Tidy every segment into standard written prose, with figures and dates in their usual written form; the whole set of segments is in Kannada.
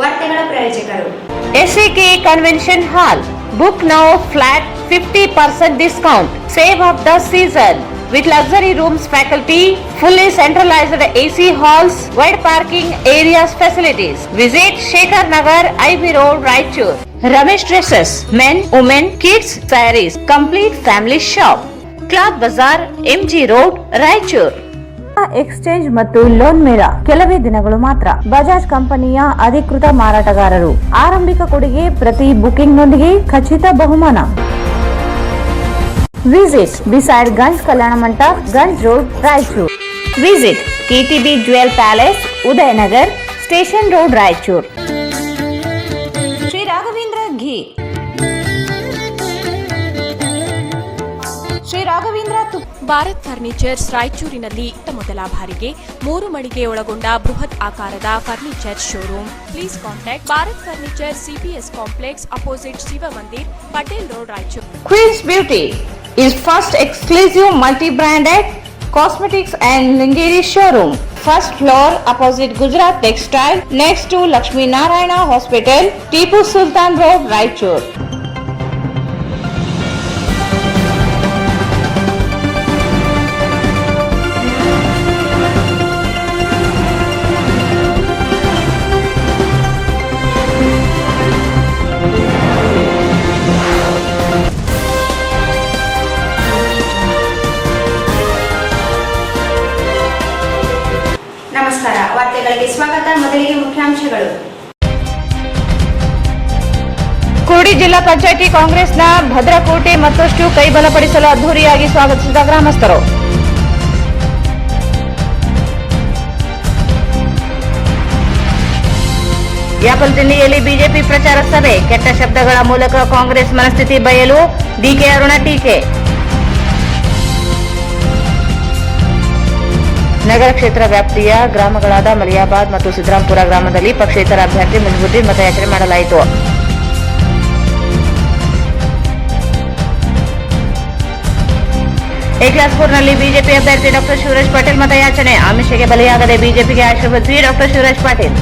ವಾರ್ತೆಗಳ ಪ್ರಾಯೋಜಕರು SAK Convention Hall. Book now flat 50% discount. Save of the season. With luxury rooms, faculty, fully centralized AC halls, wide parking areas, facilities. Visit Shekhar Nagar, IB Road, Raichur. Ramesh Dresses, men, women, kids, sarees. Complete family shop. Cloth Bazaar, MG Road, Raichur. Exchange ಮತ್ತು ಲೋನ್ ಮೇಳ ಕೆಲವೇ ದಿನಗಳು ಮಾತ್ರ. ಬಜಾಜ್ ಕಂಪನಿಯ ಅಧಿಕೃತ ಮಾರಾಟಗಾರರು. ಆರಂಭಿಕ ಕೊಡುಗೆ ಪ್ರತಿ ಬುಕಿಂಗ್ ನೊಂದಿಗೆ ಖಚಿತ ಬಹುಮಾನ. Visit beside Ganj Kalyana Mantapa, Ganj road, Raichur. Visit KTB jewel palace, Udayanagar, station road, Raichur. Shri Raghavendra ghee, Shri Raghavendra Bharat furnitures ರಾಯಚೂರಿನಲ್ಲಿ ಮೊದಲ ಬಾರಿಗೆ 3 ಮಳಿಗೆ ಒಳಗೊಂಡ ಬೃಹತ್ ಆಕಾರದ furniture showroom. Please contact Bharat furniture, CPS complex, opposite Shiva Mandir, Patel road, Raichur. Queen's Beauty is first exclusive multi-branded cosmetics and lingerie showroom. First floor opposite Gujarat Textile, next to Lakshmi Narayana Hospital, Tipu Sultan Road, Raichur. ನಮಸ್ಕಾರ, ವಾರ್ತೆಗಳಿಗೆ ಸ್ವಾಗತ. ಮೊದಲಿಗೆ ಮುಖ್ಯಾಂಶಗಳು. ಕುರುಡಿ ಜಿಲ್ಲಾ ಪಂಚಾಯಿತಿ ಕಾಂಗ್ರೆಸ್ನ ಭದ್ರಕೋಟೆ ಮತ್ತಷ್ಟು ಕೈ ಬಲಪಡಿಸಲು ಅದ್ದೂರಿಯಾಗಿ ಸ್ವಾಗತಿಸಿದ ಗ್ರಾಮಸ್ಥರು. ಯಾಪಲ್ದಿನ್ನಿಯಲ್ಲಿ ಬಿಜೆಪಿ ಪ್ರಚಾರ ಸಭೆ. ಕೆಟ್ಟ ಶಬ್ದಗಳ ಮೂಲಕ ಕಾಂಗ್ರೆಸ್ ಮನಸ್ಥಿತಿ ಬಯಲು, DK ಅರುಣ ಟೀಕೆ. ನಗರ ಕ್ಷೇತ್ರ ವ್ಯಾಪ್ತಿಯ ಗ್ರಾಮಗಳಾದ ಮಲಿಯಾಬಾದ್ ಮತ್ತು ಸಿದ್ದರಾಂಪುರ ಗ್ರಾಮದಲ್ಲಿ ಪಕ್ಷೇತರ ಅಭ್ಯರ್ಥಿ ಮುಜುಬುದ್ದೀನ್ ಮತಯಾಚನೆ ಮಾಡಲಾಯಿತು. ಏಕ್ಲಾಸ್ಪುರ್ನಲ್ಲಿ ಬಿಜೆಪಿ ಅಭ್ಯರ್ಥಿ ಡಾ ಶಿವರಾಜ್ ಪಾಟೀಲ್ ಮತಯಾಚನೆ. ಆಮಿಷಗೆ ಬಲಿಯಾಗದೆ ಬಿಜೆಪಿಗೆ ಆಶೀರ್ವದಿಸಿ ಡಾ ಶಿವರಾಜ್ ಪಾಟೀಲ್.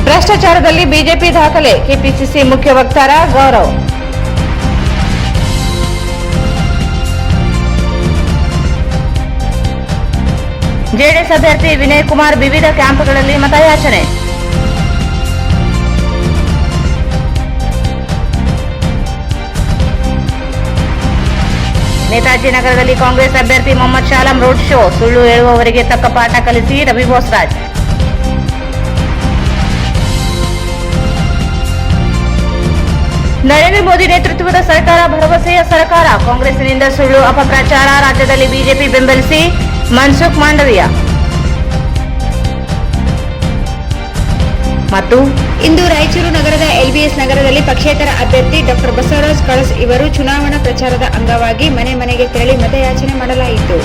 ಭ್ರಷ್ಟಾಚಾರದಲ್ಲಿ ಬಿಜೆಪಿ ದಾಖಲೆ. ಕೆಪಿಸಿಸಿ ಮುಖ್ಯ ವಕ್ತಾರ ಗೌರವ್. ಜೆಡಿಎಸ್ ಅಭ್ಯರ್ಥಿ ವಿನಯ್ ಕುಮಾರ್ ವಿವಿಧ ಕ್ಯಾಂಪ್ಗಳಲ್ಲಿ ಮತಯಾಚನೆ. ನೇತಾಜಿ ನಗರದಲ್ಲಿ ಕಾಂಗ್ರೆಸ್ ಅಭ್ಯರ್ಥಿ ಮೊಹಮ್ಮದ್ ಶಾಲಂ ರೋಡ್ ಶೋ. ಸುಳ್ಳು ಹೇಳುವವರಿಗೆ ತಕ್ಕ ಪಾಠ ಕಲಿಸಿ ರವಿ ಬೋಸ್ರಾಜ್. ನರೇಂದ್ರ ಮೋದಿ ನೇತೃತ್ವದ ಸರ್ಕಾರ ಭರವಸೆಯ ಸರ್ಕಾರ. ಕಾಂಗ್ರೆಸ್ನಿಂದ ಸುಳ್ಳು ಅಪಪ್ರಚಾರ. ರಾಜ್ಯದಲ್ಲಿ ಬಿಜೆಪಿ ಬೆಂಬಲಿಸಿ ಮನ್ಸುಖ್ ಮಾಂಡವಿಯಾ. ಮತ್ತು ಇಂದು ರಾಯಚೂರು ನಗರದ LBS ನಗರದಲ್ಲಿ ಪಕ್ಷೇತರ ಅಭ್ಯರ್ಥಿ ಡಾ ಬಸವರಾಜ್ ಕಳಸ್ ಇವರು ಚುನಾವಣಾ ಪ್ರಚಾರದ ಅಂಗವಾಗಿ ಮನೆ ಮನೆಗೆ ತೆರಳಿ ಮತಯಾಚನೆ ಮಾಡಲಾಯಿತು.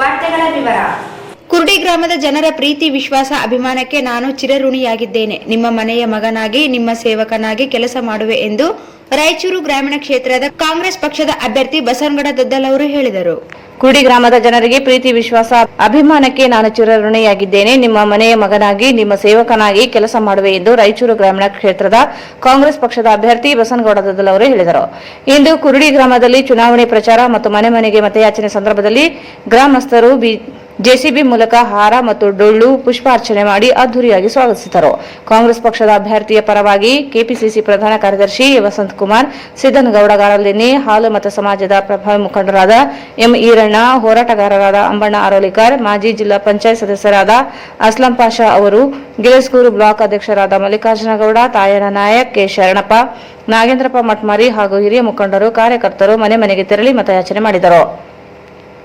ವಾರ್ತೆಗಳ ವಿವರ. ಕುರುಡಿ ಗ್ರಾಮದ ಜನರ ಪ್ರೀತಿ, ವಿಶ್ವಾಸ, ಅಭಿಮಾನಕ್ಕೆ ನಾನು ಚಿರಋಣಿಯಾಗಿದ್ದೇನೆ. ನಿಮ್ಮ ಮನೆಯ ಮಗನಾಗಿ, ನಿಮ್ಮ ಸೇವಕನಾಗಿ ಕೆಲಸ ಮಾಡುವೆ ಎಂದು ರಾಯಚೂರು ಗ್ರಾಮೀಣ ಕ್ಷೇತ್ರದ ಕಾಂಗ್ರೆಸ್ ಪಕ್ಷದ ಅಭ್ಯರ್ಥಿ ಬಸವನಗೌಡ ದದ್ದಲ್ ಅವರು ಹೇಳಿದರು. ಕುರುಡಿ ಗ್ರಾಮದ ಜನರಿಗೆ ಪ್ರೀತಿ, ವಿಶ್ವಾಸ, ಅಭಿಮಾನಕ್ಕೆ ನಾನು ಚಿರಋಣಿಯಾಗಿದ್ದೇನೆ. ನಿಮ್ಮ ಮನೆಯ ಮಗನಾಗಿ, ನಿಮ್ಮ ಸೇವಕನಾಗಿ ಕೆಲಸ ಮಾಡುವೆ ಎಂದು ರಾಯಚೂರು ಗ್ರಾಮೀಣ ಕ್ಷೇತ್ರದ ಕಾಂಗ್ರೆಸ್ ಪಕ್ಷದ ಅಭ್ಯರ್ಥಿ ಬಸವನಗೌಡ ದದ್ದಲ್ ಅವರು ಹೇಳಿದರು. ಇಂದು ಕುರುಡಿ ಗ್ರಾಮದಲ್ಲಿ ಚುನಾವಣೆ ಪ್ರಚಾರ ಮತ್ತು ಮನೆ ಮನೆಗೆ ಮತಯಾಚನೆ ಸಂದರ್ಭದಲ್ಲಿ ಗ್ರಾಮಸ್ಥರು JCB ಮೂಲಕ ಹಾರ ಮತ್ತು ಡೊಳ್ಳು ಪುಷ್ಪಾರ್ಚನೆ ಮಾಡಿ ಅದ್ದೂರಿಯಾಗಿ ಸ್ವಾಗತಿಸಿದರು. ಕಾಂಗ್ರೆಸ್ ಪಕ್ಷದ ಅಭ್ಯರ್ಥಿಯ ಪರವಾಗಿ ಕೆಪಿಸಿಸಿ ಪ್ರಧಾನ ಕಾರ್ಯದರ್ಶಿ ವಸಂತ್ ಕುಮಾರ್, ಸಿದ್ದನಗೌಡ ಗಾರಲಿನಿ, ಹಾಲು ಮತ ಸಮಾಜದ ಪ್ರಭಾವಿ ಮುಖಂಡರಾದ ಎಂ ಈರಣ್ಣ, ಹೋರಾಟಗಾರರಾದ ಅಂಬಣ್ಣ ಅರೋಲಿಕರ್, ಮಾಜಿ ಜಿಲ್ಲಾ ಪಂಚಾಯತ್ ಸದಸ್ಯರಾದ ಅಸ್ಲಂ ಪಾಷಾ ಅವರು, ಗಿಳಸ್ಕೂರು ಬ್ಲಾಕ್ ಅಧ್ಯಕ್ಷರಾದ ಮಲ್ಲಿಕಾರ್ಜುನಗೌಡ, ತಾಯಣ್ಣ ನಾಯಕ್, ಕೆ ಶರಣಪ್ಪ, ನಾಗೇಂದ್ರಪ್ಪ ಮಟ್ಮಾರಿ ಹಾಗೂ ಹಿರಿಯ ಮುಖಂಡರು, ಕಾರ್ಯಕರ್ತರು ಮನೆ ಮನೆಗೆ ತೆರಳಿ ಮತಯಾಚನೆ ಮಾಡಿದರು.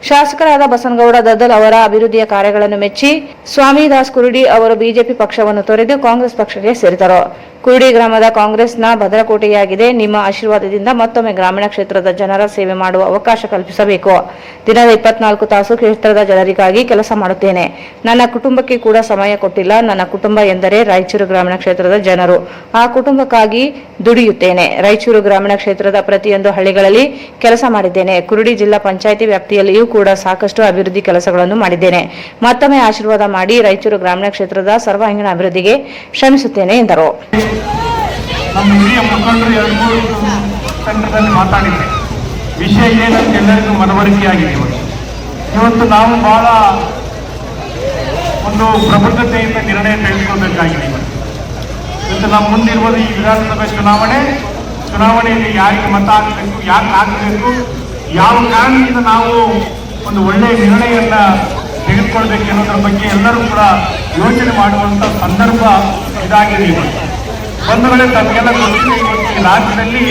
ಶಾಸಕರಾದ ಬಸನಗೌಡ ದದ್ದಲ್ ಅವರ ಅಭಿವೃದ್ಧಿಯ ಕಾರ್ಯಗಳನ್ನು ಮೆಚ್ಚಿ ಸ್ವಾಮಿದಾಸ್ ಕುರುಡಿ ಅವರು ಬಿಜೆಪಿ ಪಕ್ಷವನ್ನು ತೊರೆದು ಕಾಂಗ್ರೆಸ್ ಪಕ್ಷಕ್ಕೆ ಸೇರಿದರು. ಕುರುಡಿ ಗ್ರಾಮದ ಕಾಂಗ್ರೆಸ್ನ ಭದ್ರಕೋಟೆಯಾಗಿದೆ. ನಿಮ್ಮ ಆಶೀರ್ವಾದದಿಂದ ಮತ್ತೊಮ್ಮೆ ಗ್ರಾಮೀಣ ಕ್ಷೇತ್ರದ ಜನರ ಸೇವೆ ಮಾಡುವ ಅವಕಾಶ ಕಲ್ಪಿಸಬೇಕು. ದಿನದ 24 ತಾಸು ಕ್ಷೇತ್ರದ ಜನರಿಗಾಗಿ ಕೆಲಸ ಮಾಡುತ್ತೇನೆ. ನನ್ನ ಕುಟುಂಬಕ್ಕೆ ಕೂಡ ಸಮಯ ಕೊಟ್ಟಿಲ್ಲ. ನನ್ನ ಕುಟುಂಬ ಎಂದರೆ ರಾಯಚೂರು ಗ್ರಾಮೀಣ ಕ್ಷೇತ್ರದ ಜನರು. ಆ ಕುಟುಂಬಕ್ಕಾಗಿ ದುಡಿಯುತ್ತೇನೆ. ರಾಯಚೂರು ಗ್ರಾಮೀಣ ಕ್ಷೇತ್ರದ ಪ್ರತಿಯೊಂದು ಹಳ್ಳಿಗಳಲ್ಲಿ ಕೆಲಸ ಮಾಡಿದ್ದೇನೆ. ಕುರುಡಿ ಜಿಲ್ಲಾ ಪಂಚಾಯಿತಿ ವ್ಯಾಪ್ತಿಯಲ್ಲಿಯೂ ಕೂಡ ಸಾಕಷ್ಟು ಅಭಿವೃದ್ಧಿ ಕೆಲಸಗಳನ್ನು ಮಾಡಿದ್ದೇನೆ. ಮತ್ತೊಮ್ಮೆ ಆಶೀರ್ವಾದ ಮಾಡಿ ರಾಯಚೂರು ಗ್ರಾಮೀಣ ಕ್ಷೇತ್ರದ ಸರ್ವಾಂಗೀಣ ಅಭಿವೃದ್ಧಿಗೆ ಶ್ರಮಿಸುತ್ತೇನೆ ಎಂದರು. ನಮ್ಮ ಹಿರಿಯ ಮುಖಂಡರು 2-3 ಸಂದರ್ಭದಲ್ಲಿ ಮಾತಾಡಿದ್ದಾರೆ. ವಿಷಯ ಏನಂತ ಎಲ್ಲರಿಗೂ ಮನವರಿಕೆಯಾಗಿದೆ. ಇವತ್ತು ನಾವು ಬಹಳ ಒಂದು ಪ್ರಬುದ್ಧತೆಯಿಂದ ನಿರ್ಣಯ ತೆಗೆದುಕೊಳ್ಬೇಕಾಗಿದೆ. ಇವತ್ತು ನಮ್ಮ ಮುಂದಿರುವುದು ಈ ವಿಧಾನಸಭೆ ಚುನಾವಣೆಯಲ್ಲಿ ಯಾರಿಗೆ ಮತ ಹಾಕಬೇಕು, ಯಾಕೆ ಹಾಕಬೇಕು, ಯಾವ ಕಾರಣದಿಂದ ನಾವು ಒಂದು ಒಳ್ಳೆಯ ನಿರ್ಣಯವನ್ನ ತೆಗೆದುಕೊಳ್ಬೇಕು ಅನ್ನೋದ್ರ ಬಗ್ಗೆ ಎಲ್ಲರೂ ಕೂಡ ಯೋಚನೆ ಮಾಡುವಂಥ ಸಂದರ್ಭ ಇದಾಗಿದೆ. ಬಂಧುಗಳೇ, ತಮಗೆಲ್ಲ ಗೊತ್ತಿದೆ, ಇವತ್ತು ಈ ರಾಜ್ಯದಲ್ಲಿ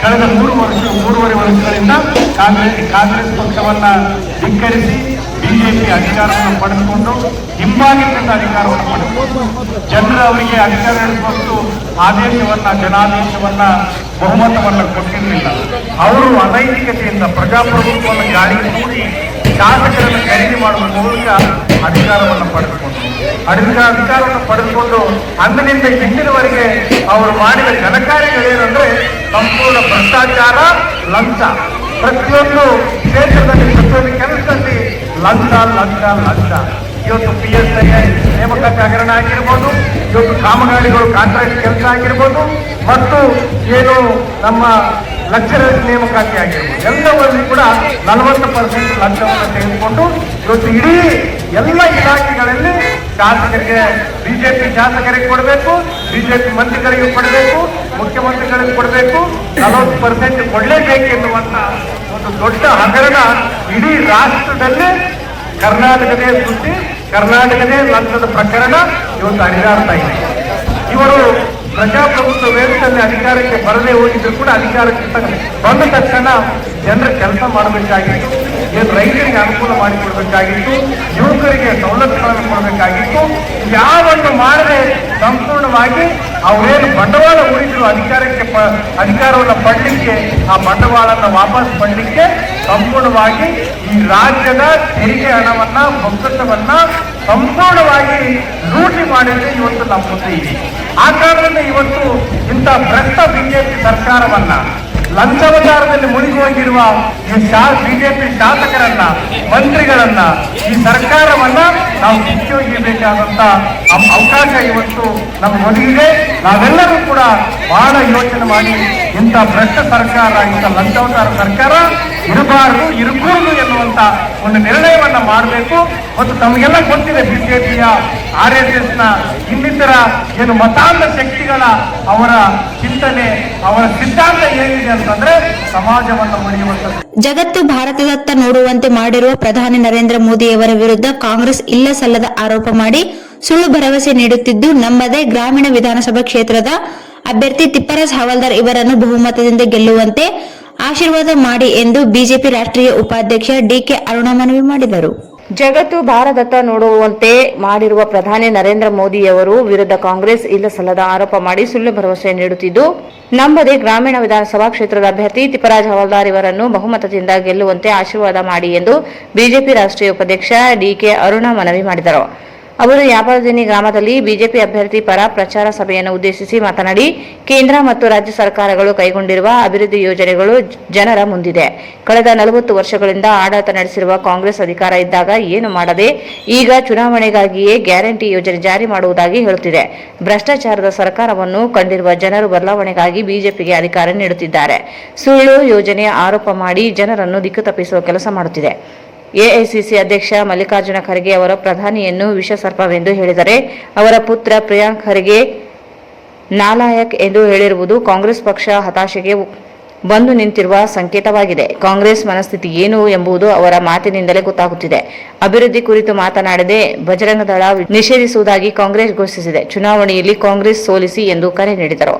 ಕಳೆದ 3-3.5 ವರ್ಷಗಳಿಂದ ಕಾಂಗ್ರೆಸ್ ಪಕ್ಷವನ್ನ ಧಿಕ್ಕರಿಸಿ ಬಿಜೆಪಿ ಅಧಿಕಾರವನ್ನು ಪಡೆದುಕೊಂಡು ಹಿಂಬಾಲಿಸಿದ ಅಧಿಕಾರವನ್ನು ಪಡೆದುಕೊಂಡು ಜನರು ಅವರಿಗೆ ಅಧಿಕಾರ ನಡೆಸುವಷ್ಟು ಜನಾದೇಶವನ್ನ ಬಹುಮತವನ್ನು ಕೊಟ್ಟಿರಲಿಲ್ಲ. ಅವರು ಅನೈತಿಕತೆಯಿಂದ ಪ್ರಜಾಪ್ರಭುತ್ವವನ್ನು ಗಾಳಿಗೆ ತೂರಿ ಶಾಸಕರನ್ನು ಖರೀದಿ ಮಾಡುವ ಮೂಲಕ ಅಧಿಕಾರವನ್ನು ಪಡೆದುಕೊಂಡು ಅಂದಿನಿಂದ ಇಂದಿನವರೆಗೆ ಅವರು ಮಾಡಿದ ಘನಕಾರ್ಯಗಳೇನೆಂದ್ರೆ ಸಂಪೂರ್ಣ ಭ್ರಷ್ಟಾಚಾರ, ಲಂಚ. ಪ್ರತಿಯೊಂದು ಕ್ಷೇತ್ರದಲ್ಲಿ ಪ್ರತಿಯೊಂದು ಕೆಲಸದಲ್ಲಿ ಲಂಚ. ಇವತ್ತು PSI ನೇಮಕಾತಿ ಹಗರಣ ಆಗಿರ್ಬೋದು, ಇವತ್ತು ಕಾಮಗಾರಿಗಳು ಕಾಂಟ್ರಾಕ್ಟ್ ಕೆಲಸ ಆಗಿರ್ಬೋದು, ಮತ್ತು ಏನು ನಮ್ಮ ಲೆಕ್ಚರರ್ಸ್ ನೇಮಕಾತಿ ಆಗಿರ್ಬೋದು, ಎಲ್ಲವರಲ್ಲಿ ಕೂಡ 40% ಲಂಚವನ್ನು ತೆಗೆದುಕೊಂಡು ಇವತ್ತು ಇಡೀ ಎಲ್ಲ ಇಲಾಖೆಗಳಲ್ಲಿ ಶಾಸಕರಿಗೆ, ಬಿಜೆಪಿ ಶಾಸಕರಿಗೆ ಕೊಡಬೇಕು, ಬಿಜೆಪಿ ಮಂತ್ರಿಗಳಿಗೆ ಕೊಡಬೇಕು, ಮುಖ್ಯಮಂತ್ರಿಗಳಿಗೆ ಕೊಡಬೇಕು, 40% ಕೊಡಲೇಬೇಕು ಎನ್ನುವಂತ ಒಂದು ದೊಡ್ಡ ಹಗರಣ ಇಡೀ ರಾಷ್ಟ್ರದಲ್ಲಿ ಕರ್ನಾಟಕದೇ ಸುದ್ದಿ, ಕರ್ನಾಟಕದೇ ಲಂಚದ ಪ್ರಕರಣ ಇವತ್ತು ಹರಿದಾಡ್ತಾ ಇದೆ. ಇವರು ಪ್ರಜಾಪ್ರಭುತ್ವ ವ್ಯವಸ್ಥೆಯಲ್ಲಿ ಅಧಿಕಾರಕ್ಕೆ ಬರದೇ ಹೋಗಿದ್ರು ಕೂಡ ಅಧಿಕಾರಕ್ಕೆ ಬಂದ ತಕ್ಷಣ ಜನರ ಕೆಲಸ ಮಾಡಬೇಕಾಗಿತ್ತು, ಏನು ರೈತರಿಗೆ ಅನುಕೂಲ ಮಾಡಿಕೊಡ್ಬೇಕಾಗಿತ್ತು, ಯುವಕರಿಗೆ ಸವಲತ್ತುಗಳನ್ನು ಕೊಡಬೇಕಾಗಿತ್ತು. ಯಾವನ್ನು ಮಾಡದೆ ಸಂಪೂರ್ಣವಾಗಿ ಅವರೇನು ಬಂಡವಾಳ ಹೂಡಿದ್ರು ಅಧಿಕಾರವನ್ನು ಪಡಲಿಕ್ಕೆ, ಆ ಬಂಡವಾಳವನ್ನು ವಾಪಸ್ ಪಡಲಿಕ್ಕೆ ಸಂಪೂರ್ಣವಾಗಿ ಈ ರಾಜ್ಯದ ತೆರಿಗೆ ಹಣವನ್ನ, ಬೊಕ್ಕಸವನ್ನ ಸಂಪೂರ್ಣವಾಗಿ ಲೂಟಿ ಮಾಡಿದ್ರೆ ಇವತ್ತು ನಮ್ಮ ಮುಂದೆ ಇದೆ. ಆ ಕಾರಣದಿಂದ ಇವತ್ತು ಇಂಥ ಭ್ರಷ್ಟ ಬಿಜೆಪಿ ಸರ್ಕಾರವನ್ನ, ಲಂಚಾವತಾರದಲ್ಲಿ ಮುಳುಗಿ ಹೋಗಿರುವ ಈ ಬಿಜೆಪಿ ಶಾಸಕರನ್ನ, ಮಂತ್ರಿಗಳನ್ನ, ಈ ಸರ್ಕಾರವನ್ನ ನಾವು ಕಿತ್ತಿ ಒಗೆಯಬೇಕಾದಂತ ಅವಕಾಶ ಇವತ್ತು ನಮ್ಗೆ ಒದಗಿದೆ. ನಾವೆಲ್ಲರೂ ಕೂಡ ಬಹಳ ಯೋಚನೆ ಮಾಡಿ ಇಂಥ ಭ್ರಷ್ಟ ಸರ್ಕಾರ, ಇಂಥ ಲಂಚಾವತಾರ ಸರ್ಕಾರ ಇರಕೂಡದು ಎನ್ನುವಂತ ಒಂದು ನಿರ್ಣಯವನ್ನ ಮಾಡಬೇಕು. ಮತ್ತು ತಮಗೆಲ್ಲ ಗೊತ್ತಿದೆ, ಬಿಜೆಪಿಯ RSSನ ಇನ್ನಿತರ ಏನು ಮತಾಂಧ ಶಕ್ತಿಗಳ ಅವರ ಚಿಂತನೆ, ಅವರ ಸಿದ್ಧಾಂತ ಏನಿದೆ ಅಂತಂದ್ರೆ ಸಮಾಜವನ್ನು ಮುರಿಯುವಂತ. ಜಗತ್ತು ಭಾರತದತ್ತ ನೋಡುವಂತೆ ಮಾಡಿರುವ ಪ್ರಧಾನಿ ನರೇಂದ್ರ ಮೋದಿಯವರ ವಿರುದ್ಧ ಕಾಂಗ್ರೆಸ್ ಇಲ್ಲ ಸಲ್ಲದ ಆರೋಪ ಮಾಡಿ ಸುಳ್ಳು ಭರವಸೆ ನೀಡುತ್ತಿದ್ದು, ನಮ್ಮದೇ ಗ್ರಾಮೀಣ ವಿಧಾನಸಭಾ ಕ್ಷೇತ್ರದ ಅಭ್ಯರ್ಥಿ ತಿಪ್ಪರಾಜ್ ಹವಾಲ್ದಾರ್ ಇವರನ್ನು ಬಹುಮತದಿಂದ ಗೆಲ್ಲುವಂತೆ ಆಶೀರ್ವಾದ ಮಾಡಿ ಎಂದು ಬಿಜೆಪಿ ರಾಷ್ಟ್ರೀಯ ಉಪಾಧ್ಯಕ್ಷ DK ಅರುಣ ಮನವಿ ಮಾಡಿದರು. ಜಗತ್ತು ಭಾರತದತ್ತ ನೋಡುವಂತೆ ಮಾಡಿರುವ ಪ್ರಧಾನಿ ನರೇಂದ್ರ ಮೋದಿಯವರು ವಿರುದ್ಧ ಕಾಂಗ್ರೆಸ್ ಇಲ್ಲ ಸಲ್ಲದ ಆರೋಪ ಮಾಡಿ ಸುಳ್ಳು ಭರವಸೆ ನೀಡುತ್ತಿದ್ದು, ನಮ್ಮದೇ ಗ್ರಾಮೀಣ ವಿಧಾನಸಭಾ ಕ್ಷೇತ್ರದ ಅಭ್ಯರ್ಥಿ ತಿಪ್ಪರಾಜ್ ಹವಾಲ್ದಾರ್ ಇವರನ್ನು ಬಹುಮತದಿಂದ ಗೆಲ್ಲುವಂತೆ ಆಶೀರ್ವಾದ ಮಾಡಿ ಎಂದು ಬಿಜೆಪಿ ರಾಷ್ಟ್ರೀಯ ಉಪಾಧ್ಯಕ್ಷ DK ಅರುಣ ಮನವಿ ಮಾಡಿದರು. ಅವರು ಯಾಪಾರದಿನಿ ಗ್ರಾಮದಲ್ಲಿ ಬಿಜೆಪಿ ಅಭ್ಯರ್ಥಿ ಪರ ಪ್ರಚಾರ ಸಭೆಯನ್ನು ಉದ್ದೇಶಿಸಿ ಮಾತನಾಡಿ, ಕೇಂದ್ರ ಮತ್ತು ರಾಜ್ಯ ಸರ್ಕಾರಗಳು ಕೈಗೊಂಡಿರುವ ಅಭಿವೃದ್ಧಿ ಯೋಜನೆಗಳು ಜನರ ಮುಂದಿದೆ. ಕಳೆದ 40 ವರ್ಷಗಳಿಂದ ಆಡಳಿತ ನಡೆಸಿರುವ ಕಾಂಗ್ರೆಸ್ ಅಧಿಕಾರ ಇದ್ದಾಗ ಏನು ಮಾಡದೆ ಈಗ ಚುನಾವಣೆಗಾಗಿಯೇ ಗ್ಯಾರಂಟಿ ಯೋಜನೆ ಜಾರಿ ಮಾಡುವುದಾಗಿ ಹೇಳುತ್ತಿದೆ. ಭ್ರಷ್ಟಾಚಾರದ ಸರ್ಕಾರವನ್ನು ಕಂಡಿರುವ ಜನರು ಬದಲಾವಣೆಗಾಗಿ ಬಿಜೆಪಿಗೆ ಅಧಿಕಾರ ನೀಡುತ್ತಿದ್ದಾರೆ. ಸುಳ್ಳು ಯೋಜನೆ ಆರೋಪ ಮಾಡಿ ಜನರನ್ನು ದಿಕ್ಕು ತಪ್ಪಿಸುವ ಕೆಲಸ ಮಾಡುತ್ತಿದೆ. ಎಐಸಿಸಿ ಅಧ್ಯಕ್ಷ ಮಲ್ಲಿಕಾರ್ಜುನ ಖರ್ಗೆ ಅವರ ಪ್ರಧಾನಿಯನ್ನು ವಿಷಸರ್ಪವೆಂದು ಹೇಳಿದರೆ, ಅವರ ಪುತ್ರ ಪ್ರಿಯಾಂಕ್ ಖರ್ಗೆ ನಾಲಾಯಕ್ ಎಂದು ಹೇಳಿರುವುದು ಕಾಂಗ್ರೆಸ್ ಪಕ್ಷ ಹತಾಶೆಗೆ ಬಂದು ನಿಂತಿರುವ ಸಂಕೇತವಾಗಿದೆ. ಕಾಂಗ್ರೆಸ್ ಮನಸ್ಥಿತಿ ಏನು ಎಂಬುದು ಅವರ ಮಾತಿನಿಂದಲೇ ಗೊತ್ತಾಗುತ್ತಿದೆ. ಅಭಿವೃದ್ಧಿ ಕುರಿತು ಮಾತನಾಡದೆ ಬಜರಂಗ ದಳ ನಿಷೇಧಿಸುವುದಾಗಿ ಕಾಂಗ್ರೆಸ್ ಘೋಷಿಸಿದೆ. ಚುನಾವಣೆಯಲ್ಲಿ ಕಾಂಗ್ರೆಸ್ ಸೋಲಿಸಿ ಎಂದು ಕರೆ ನೀಡಿದರು.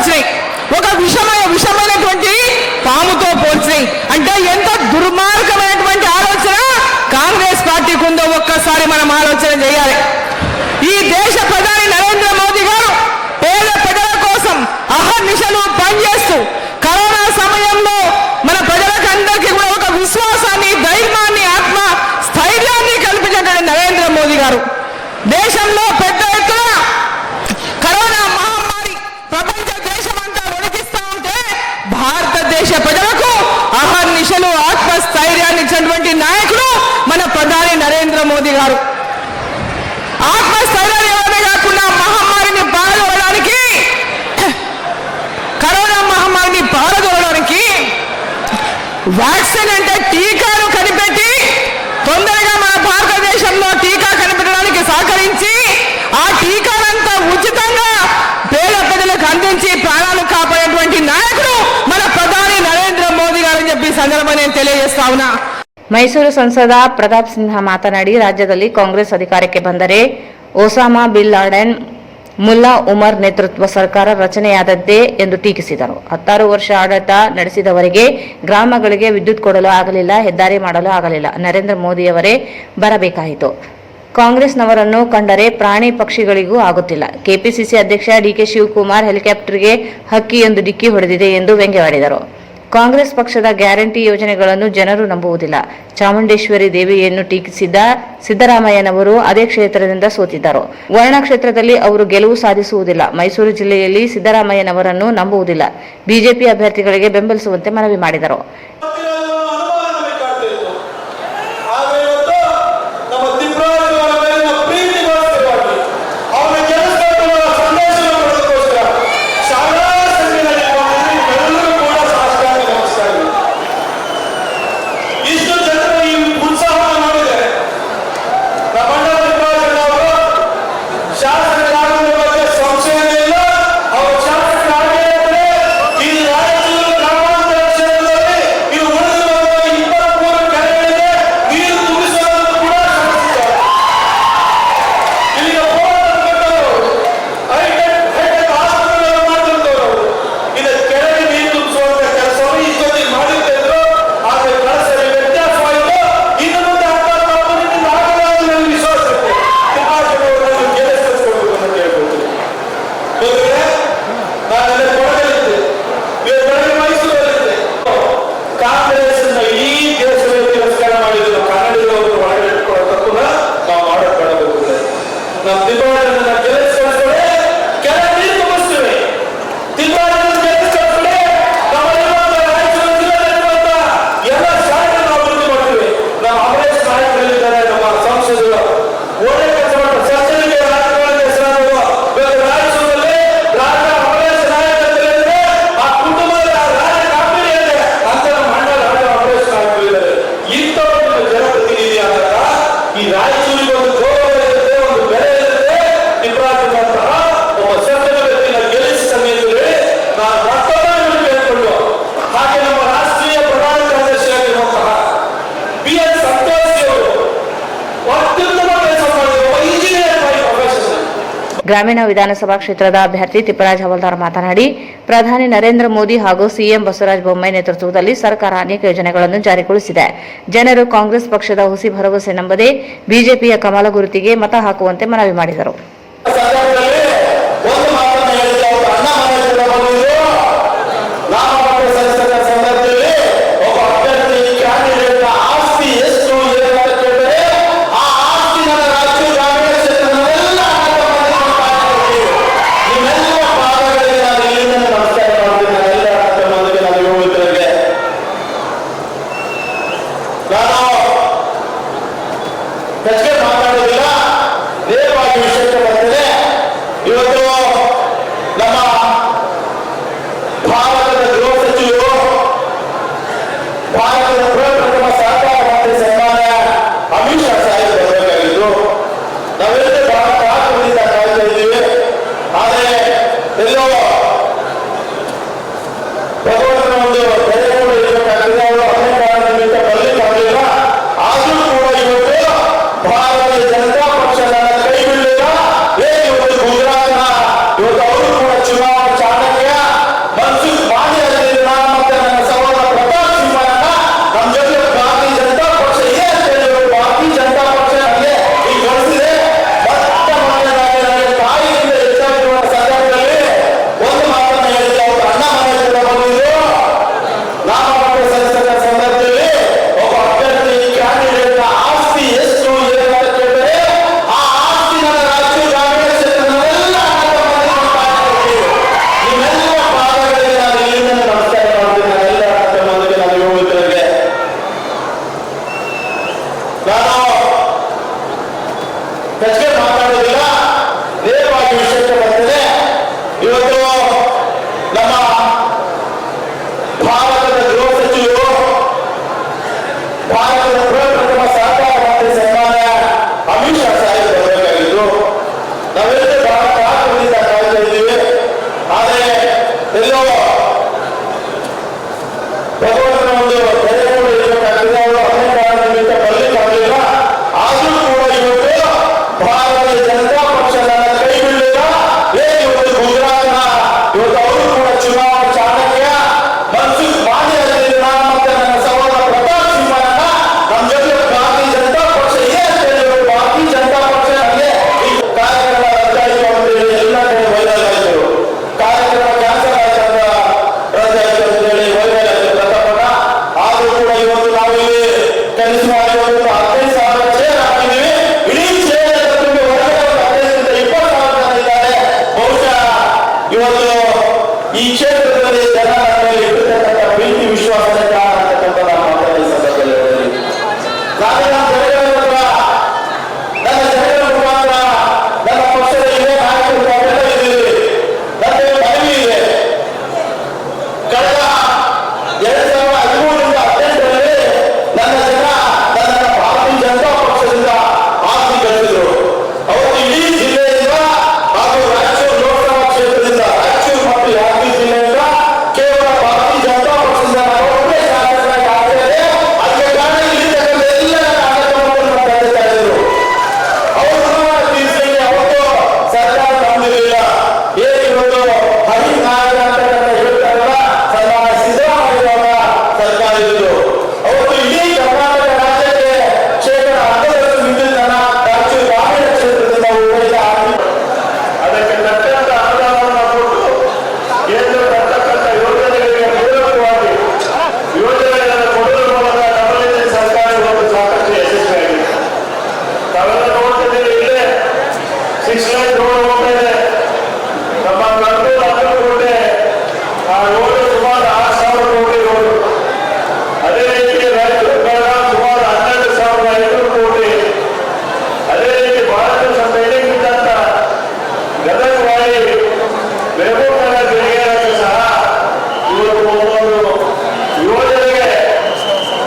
పోల్చినాయి, ఒక విషమైనటువంటి పాముతో పోల్చినాయి. అంటే ఎంత దుర్మార్గమైనటువంటి ఆలోచన కాంగ్రెస్ పార్టీకి ఉందో ఒక్కసారి మనం ఆలోచన చేయాలి. ఈ దేశ ప్రధాని నరేంద్ర మోదీ గారు పేద ప్రజల కోసం అహర్నిశలు పనిచేస్తూ కరోనా సమయంలో మన ప్రజలకు అందరికీ కూడా ఒక విశ్వాసాన్ని, ధైర్యాన్ని, ఆత్మ స్థైర్యాన్ని కల్పించినటువంటి నరేంద్ర మోదీ గారు దేశంలో పెద్ద ఎత్తున కరోనా మహమ్మారి ప్రపంచ దేశమంతా వణికిస్తూ ఉంటే భారతదేశ ప్రజలకు అహర్నిశలు ఆత్మస్థైర్యాన్ని ఇచ్చినటువంటి నాయకుడు మన ప్రధాని నరేంద్ర మోదీ గారు. ఆత్మస్థైర్యాన్ని ఇవ్వడమే కాకుండా మహమ్మారిని పారదోలడానికి, కరోనా మహమ్మారిని పారదోలడానికి వ్యాక్సిన్ అంటే టీకాను కనిపెట్టి తొందరగా మన భారతదేశంలో టీకా కనిపెట్టడానికి సహకరించి ఆ టీకానంతా ఉచితంగా పేద ప్రజలకు అందించి ప్రాణాలు కాపాడేటువంటి నాయకుడు మన ప్రధాని నరేంద్ర మోదీ గారు అని చెప్పి సందర్భంగా నేను తెలియజేస్తా ఉన్నా. ಮೈಸೂರು ಸಂಸದ ಪ್ರತಾಪ್ ಸಿಂಹ ಮಾತನಾಡಿ, ರಾಜ್ಯದಲ್ಲಿ ಕಾಂಗ್ರೆಸ್ ಅಧಿಕಾರಕ್ಕೆ ಬಂದರೆ Osama bin Laden, Mullah Omar ನೇತೃತ್ವ ಸರ್ಕಾರ ರಚನೆಯಾದದ್ದೇ ಎಂದು ಟೀಕಿಸಿದರು. 16 ವರ್ಷ ಆಡಳಿತ ನಡೆಸಿದವರಿಗೆ ಗ್ರಾಮಗಳಿಗೆ ವಿದ್ಯುತ್ ಕೊಡಲು ಆಗಲಿಲ್ಲ, ಹೆದ್ದಾರಿ ಮಾಡಲು ಆಗಲಿಲ್ಲ. ನರೇಂದ್ರ ಮೋದಿಯವರೇ ಬರಬೇಕಾಯಿತು. ಕಾಂಗ್ರೆಸ್ನವರನ್ನು ಕಂಡರೆ ಪ್ರಾಣಿ ಪಕ್ಷಿಗಳಿಗೂ ಆಗುತ್ತಿಲ್ಲ. ಕೆಪಿಸಿಸಿ ಅಧ್ಯಕ್ಷ ಡಿಕೆ ಶಿವಕುಮಾರ್ ಹೆಲಿಕಾಪ್ಟರ್ಗೆ ಹಕ್ಕಿಯೊಂದು ಡಿಕ್ಕಿ ಹೊಡೆದಿದೆ ಎಂದು ವ್ಯಂಗ್ಯವಾಡಿದರು. ಕಾಂಗ್ರೆಸ್ ಪಕ್ಷದ ಗ್ಯಾರಂಟಿ ಯೋಜನೆಗಳನ್ನು ಜನರು ನಂಬುವುದಿಲ್ಲ. ಚಾಮುಂಡೇಶ್ವರಿ ದೇವಿಯನ್ನು ಟೀಕಿಸಿದ್ದ ಸಿದ್ದರಾಮಯ್ಯನವರು ಅದೇ ಕ್ಷೇತ್ರದಿಂದ ಸೋತಿದ್ದರು. ವರ್ಣ ಕ್ಷೇತ್ರದಲ್ಲಿ ಅವರು ಗೆಲುವು ಸಾಧಿಸುವುದಿಲ್ಲ. ಮೈಸೂರು ಜಿಲ್ಲೆಯಲ್ಲಿ ಸಿದ್ದರಾಮಯ್ಯನವರನ್ನು ನಂಬುವುದಿಲ್ಲ. ಬಿಜೆಪಿ ಅಭ್ಯರ್ಥಿಗಳಿಗೆ ಬೆಂಬಲಿಸುವಂತೆ ಮನವಿ ಮಾಡಿದರು. ಗ್ರಾಮೀಣ ವಿಧಾನಸಭಾ ಕ್ಷೇತ್ರದ ಅಭ್ಯರ್ಥಿ ತಿಪ್ಪರಾಜ್ ಹವಲ್ದಾರ್ ಮಾತನಾಡಿ, ಪ್ರಧಾನಿ ನರೇಂದ್ರ ಮೋದಿ ಹಾಗೂ ಸಿಎಂ ಬಸವರಾಜ ಬೊಮ್ಮಾಯಿ ನೇತೃತ್ವದಲ್ಲಿ ಸರ್ಕಾರ ಅನೇಕ ಯೋಜನೆಗಳನ್ನು ಜಾರಿಗೊಳಿಸಿದೆ. ಜನರು ಕಾಂಗ್ರೆಸ್ ಪಕ್ಷದ ಹುಸಿ ಭರವಸೆ ನಂಬದೆ ಬಿಜೆಪಿಯ ಕಮಲ ಗುರುತಿಗೆ ಮತ ಹಾಕುವಂತೆ ಮನವಿ ಮಾಡಿದರು. ಎಲ್ಲೋ ಭಗವಂತನ ಒಂದು ದಯೆಗಳು ಇರಬೇಕಾಗ್ತದೆ. ಅವರು ಅನೇಕ ಕಾರಣದಿಂದ ಬರಲಿಕ್ಕಾಗಲಿಲ್ಲ. ಆದರೂ ಕೂಡ ಇವತ್ತು ಭಾರತೀಯ ಜನತಾ ಪಕ್ಷ ನನ್ನ ಕೈ ಬಿಡಲಿಲ್ಲ. ಇವತ್ತು ಗುಜರಾತ್ನ ಇವತ್ತು ಅವರು ಕೂಡ ಚುನಾವಣಾ ಚಾಣಕ್ಯ ಮನ್ಸುಖ್ ಮಾಂಡವ್ಯ ಮತ್ತೆ ನನ್ನ ಸಹೋದರ ಪ್ರತಾಪ್ ಸಿಂಹನ ನಮ್ಮ ಜೊತೆ ಭಾರತೀಯ ಜನತಾ ಪಕ್ಷ ಇದೆ ಅಂತ ಹೇಳಿ ಭಾರತೀಯ ಜನತಾ ಪಕ್ಷ ನಮಗೆ ಈ ಕಾರ್ಯಕ್ರಮ ರದ್ದಾಯಿತು ಅಂತ ಹೇಳಿ ಎಲ್ಲ ಕಡೆ ವೈರಲ್ ಆಯಿತು. ಕಾರ್ಯಕ್ರಮ ಕ್ಯಾನ್ಸಲ್ ಆಯ್ತು ಅಂತ ರದ್ದಾಯಿತು ಅಂತ ಹೇಳಿ ವೈರಲ್ ಆಯಿತು ಪ್ರತಾಪನ. ಆದರೂ ಕೂಡ ಇವತ್ತು ನಾವು ಇಲ್ಲಿ ಕನಿಷ್ಠ 15,000 ಚೇರ್ ಹಾಕಿದ್ದೀವಿ. ಇಡೀ ಚೇರ್ ಹೊರಗಡೆ 15,000 20,000 ಜನ ಇದ್ದಾರೆ. ಬಹುಶಃ ಇವತ್ತು ಈ ಕ್ಷೇತ್ರದಲ್ಲಿ ಜನ ಮೇಲೆ ಇಟ್ಟಿರ್ತಕ್ಕಂಥ ಪ್ರೀತಿ ವಿಶ್ವಾಸದ ಕಾರಣ ಅಂತಕ್ಕಂಥ ನಾವು ಮಾತಾಡಿ ಸಂದರ್ಭದಲ್ಲಿ ಹೇಳಿದ್ವಿ. ನಾನು ನನ್ನ ಜನಗಳ ಮುಖಾಂತರ ನನ್ನ ಪಕ್ಷದ ಹಿರಿಯ ನಾಯಕರು ನಾವೆಲ್ಲ ಇದ್ದೀವಿ. ನನ್ನ ಮನವಿ ಇದೆ. ಕಳೆದ 2013ರಿಂದ 2018ರಲ್ಲಿ ನನ್ನ ಜನ ನನ್ನನ್ನು ಭಾರತೀಯ ಜನತಾ ಪಕ್ಷದಿಂದ ಆಸ್ತಿ ಗಳಿಸಿದ್ರು. ಅವತ್ತು ಇಡೀ ಜಿಲ್ಲೆಯಿಂದ ಹಾಗೂ ರಾಯಚೂರು ಲೋಕಸಭಾ ಕ್ಷೇತ್ರದಿಂದ ರಾಯಚೂರು ಮತ್ತು ಯಾದಗಿರಿ ಜಿಲ್ಲೆಯಿಂದ ಕೇವಲ ಭಾರತೀಯ ಜನತಾ ಪಕ್ಷದಿಂದ ನಾವು ಒಬ್ಬರೇ ಶಾಸಕರಾಗಿ ಆಗ್ತೇವೆ. ಅದಕ್ಕೆ ಕಾರಣ ಇಲ್ಲಿರ್ತಕ್ಕಂಥ ಎಲ್ಲ ಕಾರ್ಯಕ್ರಮಗಳನ್ನು ನಡೆಸ್ತಾ ಇದ್ರು. ಅವರು ತೀರ್ಸಲಿಕ್ಕೆ ಅವತ್ತು ಸರ್ಕಾರ ತಮ್ಮದಿರಲಿಲ್ಲ. ಏನು ಇವತ್ತು ಹರಿನಾಯಕ ಅಂತಕ್ಕಂಥ ಹೇಳ್ತಾರಲ್ಲ, ಸನ್ಮಾನ ಸಿದ್ದರಾಮಯ್ಯ ಅವರ ಸರ್ಕಾರ ಇದ್ದು ಅವತ್ತು ಇಡೀ ಕರ್ನಾಟಕ ರಾಜ್ಯಕ್ಕೆ ಶೇಕಡ 10% ವಿದ್ಯುತ್ತನ್ನ ರಾಯಚೂರು ಗ್ರಾಮೀಣ ಕ್ಷೇತ್ರದಿಂದ ಉಪಯೋಗ ಅದಕ್ಕೆ ತಕ್ಕಂತ ಅನುದಾನವನ್ನು ಕೊಟ್ಟು ಕೇಂದ್ರ ತಕ್ಕಂತ ಯೋಜನೆಗಳಿಗೆ ಪೂರಕವಾಗಿ ಯೋಜನೆಗಳನ್ನು ಕೊಡುವುದರ ಮೂಲಕ ನಮ್ಮಲ್ಲಿ ಸರ್ಕಾರ ಇವತ್ತು ಸಾಕಷ್ಟು ಯಶಸ್ವಿಯಾಗಿದೆ. ತಾವೆಲ್ಲ ನೋಡ್ತಿದ್ದೀರಿ, ಇಲ್ಲೇ 6 ಲೈನ್ ರೋಡ್ ಹೋಗ್ತಾ ಇದೆ. ನಮ್ಮ ಕರ್ನೂಲು 10 ಕೋಟಿ, ಆ ರೋಡ್ ಸುಮಾರು 6,000 ಕೋಟಿ ರೋಡ್. ಅದೇ ರೀತಿ ರಾಯಚೂರು ಬೆಳಗಾಂ ಸುಮಾರು 12,500 ಕೋಟಿ. ಅದೇ ರೀತಿ ಬಹಳಷ್ಟು ಪೆಂಡಿಂಗ್ ಇದ್ದಂತ ಗದಗ ವಾಡಿ ಬೆಳಗುಂಬೆಳ ಬೆಳಗೇರಕ್ಕೆ ಸಹ ಇವತ್ತು ಒಂದೊಂದು ಯೋಜನೆಗೆ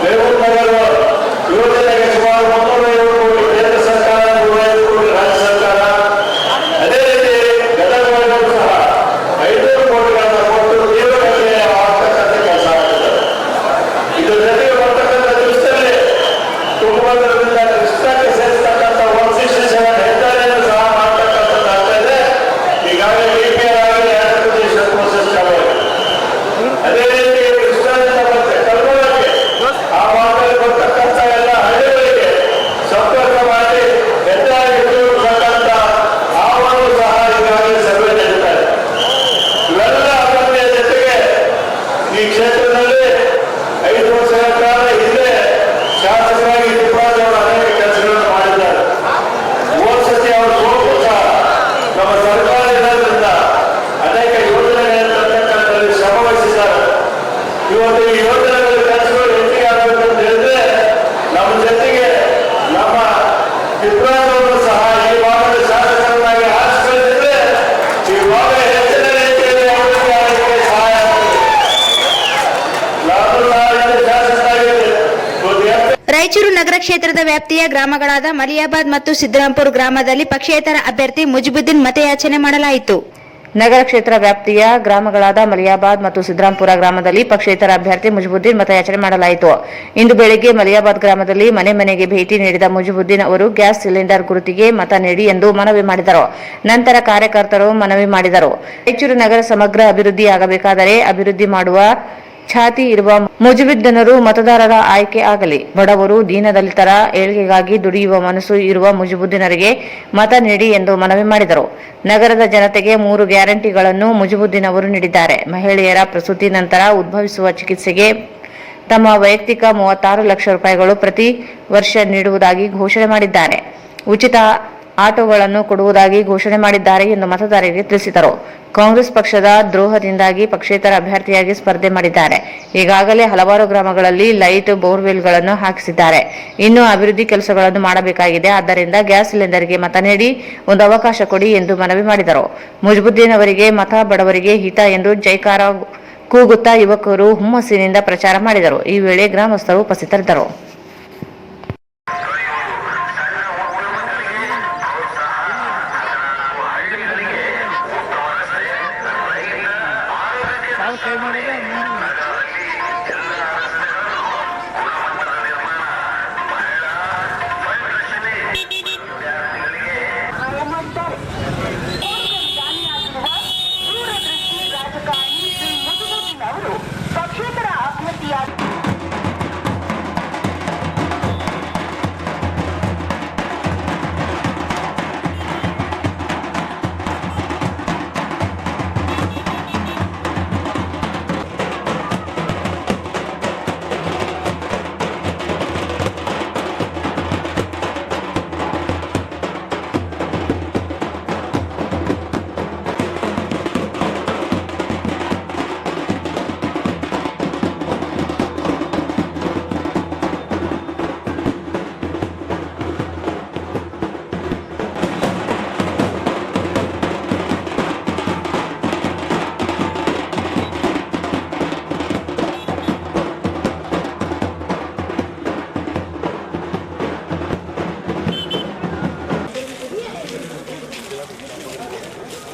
ಬೆಳಗುಂಬೆಳ ಯೋಜನೆಗೆ ಸುಮಾರು 350 ಕೋಟಿ ಕೇಂದ್ರ ಸರ್ಕಾರ, 150 ಕೋಟಿ ರಾಜ್ಯ ಸರ್ಕಾರ. ಅದೇ ರೀತಿ ಗದಗ ವಾಡಿಗೂ ಸಹ 500 ಕೋಟಿಗಳನ್ನು ಕೊಟ್ಟು ತೀವ್ರಗತಿಯ ಆಗ್ತಕ್ಕಂಥ ಕೆಲಸ ಆಗ್ತಿದ್ದಾರೆ. ಇದು ಜೊತೆಗೆ ಬರ್ತಕ್ಕಂಥ ದಿವಸದಲ್ಲಿ ತುಂಗಭದ್ರದಿಂದ ಕೃಷ್ಣಕ್ಕೆ ಸೇರಿಸ್ತಕ್ಕಂಥ 167 ಹೆದ್ದಾರಿಯನ್ನು ಸಹ ಮಾಡ್ತಕ್ಕಂಥದ್ದಾಗ್ತಾ ಇದೆ. ಈಗಾಗಲೇ DPR ಆಗಿ ಅಡ್ಮಿನಿಸ್ಟ್ರೇಷನ್ ಪ್ರೋಸೆಸ್ ಚಾಲೂ ಆಗಿದೆ. ಅದೇ ರೀತಿ ಕೃಷ್ಣದಿಂದ ಮತ್ತೆ ಕಲ್ಬುರ್ಗಿಗೆ ಆ ಭಾಗದಲ್ಲಿ ಬರ್ತಕ್ಕಂಥ ಎಲ್ಲ ಹಳ್ಳಿಗಳಿಗೆ ಸಂಪರ್ಕ ಮಾಡಿ ಹೆದ್ದಾರಿ ಇರ್ತಕ್ಕಂಥ ಆಹ್ವಾನವೂ ಸಹ ಈಗಾಗಲೇ ಸರ್ವೆ ನಡೀತಾ ಇದೆ. ಇವೆಲ್ಲ ಅಭಿವೃದ್ಧಿಯ ಜೊತೆಗೆ ಈ ಕ್ಷೇತ್ರದಲ್ಲಿ 5 ವರ್ಷಗಳ ಕಾಲ ಹಿಂದೆ ಶಾಸಕರಾಗಿ ತಿಪ್ಪರಾಜ್ ಅವರು ಅನೇಕ ಕೆಲಸಗಳನ್ನು ಮಾಡಿದ್ದಾರೆ. ಹೋದ ಸತಿ ಅವರು ಸೋಲು ಸಹ ನಮ್ಮ ಸರ್ಕಾರ ಇರೋದ್ರಿಂದ ಅನೇಕ ಯೋಜನೆಗಳನ್ನು ತರ್ತಕ್ಕಂಥಲ್ಲಿ ಶ್ರಮ ವಹಿಸಿದ್ದಾರೆ. ಇವತ್ತು ಈ ಯೋಜನೆಗಳ ಕೆಲಸಗಳು ಹೆಚ್ಚಿಗೆ ಆಗಬೇಕು ಅಂತ ಹೇಳಿದ್ರೆ ನಮ್ಮ ಜೊತೆಗೆ ನಮ್ಮ ತಿಪ್ಪರಾಜ್ ಅವರು ಸಹ ಈ ಭಾಗದ ಶಾಸಕರನ್ನಾಗಿ ಆರಿಸಿಕೊಂಡಿದ್ರೆ ಈ ಭಾಗ ಹೆಚ್ಚಿನ ರೀತಿಯಲ್ಲಿ ಅಭಿವೃದ್ಧಿ ಆಗಲಿಕ್ಕೆ ಸಹಾಯ ಆಗ್ತದೆ. ನಾನು ಶಾಸಕರಾಗಿದ್ದೆ. ರಾಯಚೂರು ನಗರ ಕ್ಷೇತ್ರದ ವ್ಯಾಪ್ತಿಯ ಗ್ರಾಮಗಳಾದ ಮಲಿಯಾಬಾದ್ ಮತ್ತು ಸಿದ್ದರಾಂಪುರ ಗ್ರಾಮದಲ್ಲಿ ಪಕ್ಷೇತರ ಅಭ್ಯರ್ಥಿ ಮುಜಿಬುದ್ದೀನ್ ಮತಯಾಚನೆ ಮಾಡಲಾಯಿತು. ನಗರ ಕ್ಷೇತ್ರ ವ್ಯಾಪ್ತಿಯ ಗ್ರಾಮಗಳಾದ ಮಲಿಯಾಬಾದ್ ಮತ್ತು ಸಿದ್ದರಾಂಪುರ ಗ್ರಾಮದಲ್ಲಿ ಪಕ್ಷೇತರ ಅಭ್ಯರ್ಥಿ ಮುಜಿಬುದ್ದೀನ್ ಮತಯಾಚನೆ ಮಾಡಲಾಯಿತು. ಇಂದು ಬೆಳಗ್ಗೆ ಮಲಿಯಾಬಾದ್ ಗ್ರಾಮದಲ್ಲಿ ಮನೆ ಮನೆಗೆ ಭೇಟಿ ನೀಡಿದ ಮುಜಿಬುದ್ದೀನ್ ಅವರು ಗ್ಯಾಸ್ ಸಿಲಿಂಡರ್ ಗುರುತಿಗೆ ಮತ ನೀಡಿ ಎಂದು ಮನವಿ ಮಾಡಿದರು. ನಂತರ ಕಾರ್ಯಕರ್ತರು ಮನವಿ ಮಾಡಿದರು. ರಾಯಚೂರು ನಗರ ಸಮಗ್ರ ಅಭಿವೃದ್ಧಿಯಾಗಬೇಕಾದರೆ ಅಭಿವೃದ್ಧಿ ಮಾಡುವ ಛಾತಿ ಇರುವ ಮುಜಿಬುದ್ದೀನರು ಮತದಾರರ ಆಯ್ಕೆ ಆಗಲಿ. ಬಡವರು ದೀನದಲಿತರ ಏಳ್ಗೆಗಾಗಿ ದುಡಿಯುವ ಮನಸ್ಸು ಇರುವ ಮುಜಿಬುದ್ದೀನರಿಗೆ ಮತ ನೀಡಿ ಎಂದು ಮನವಿ ಮಾಡಿದರು. ನಗರದ ಜನತೆಗೆ 3 ಗ್ಯಾರಂಟಿಗಳನ್ನು ಮುಜಿಬುದ್ದೀನ್ ಅವರು ನೀಡಿದ್ದಾರೆ. ಮಹಿಳೆಯರ ಪ್ರಸೂತಿ ನಂತರ ಉದ್ಭವಿಸುವ ಚಿಕಿತ್ಸೆಗೆ ತಮ್ಮ ವೈಯಕ್ತಿಕ 36 ಲಕ್ಷ ರೂಪಾಯಿಗಳು ಪ್ರತಿ ವರ್ಷ ನೀಡುವುದಾಗಿ ಘೋಷಣೆ ಮಾಡಿದ್ದಾರೆ. ಉಚಿತ ಆಟೋಗಳನ್ನು ಕೊಡುವುದಾಗಿ ಘೋಷಣೆ ಮಾಡಿದ್ದಾರೆ ಎಂದು ಮತದಾರರಿಗೆ ತಿಳಿಸಿದರು. ಕಾಂಗ್ರೆಸ್ ಪಕ್ಷದ ದ್ರೋಹದಿಂದಾಗಿ ಪಕ್ಷೇತರ ಅಭ್ಯರ್ಥಿಯಾಗಿ ಸ್ಪರ್ಧೆ ಮಾಡಿದ್ದಾರೆ. ಈಗಾಗಲೇ ಹಲವಾರು ಗ್ರಾಮಗಳಲ್ಲಿ ಲೈಟ್ ಬೋರ್ವೆಲ್ಗಳನ್ನು ಹಾಕಿಸಿದ್ದಾರೆ. ಇನ್ನು ಅಭಿವೃದ್ಧಿ ಕೆಲಸಗಳನ್ನು ಮಾಡಬೇಕಾಗಿದೆ. ಆದ್ದರಿಂದ ಗ್ಯಾಸ್ ಸಿಲಿಂಡರ್ಗೆ ಮತ ನೀಡಿ ಒಂದು ಅವಕಾಶ ಕೊಡಿ ಎಂದು ಮನವಿ ಮಾಡಿದರು. ಮುಜಿಬುದ್ದೀನ್ ಅವರಿಗೆ ಮತ, ಬಡವರಿಗೆ ಹಿತ ಎಂದು ಜೈಕಾರ ಕೂಗುತ್ತಾ ಯುವಕರು ಹುಮ್ಮಸ್ಸಿನಿಂದ ಪ್ರಚಾರ ಮಾಡಿದರು. ಈ ವೇಳೆ ಗ್ರಾಮಸ್ಥರು ಉಪಸ್ಥಿತರಿದ್ದರು.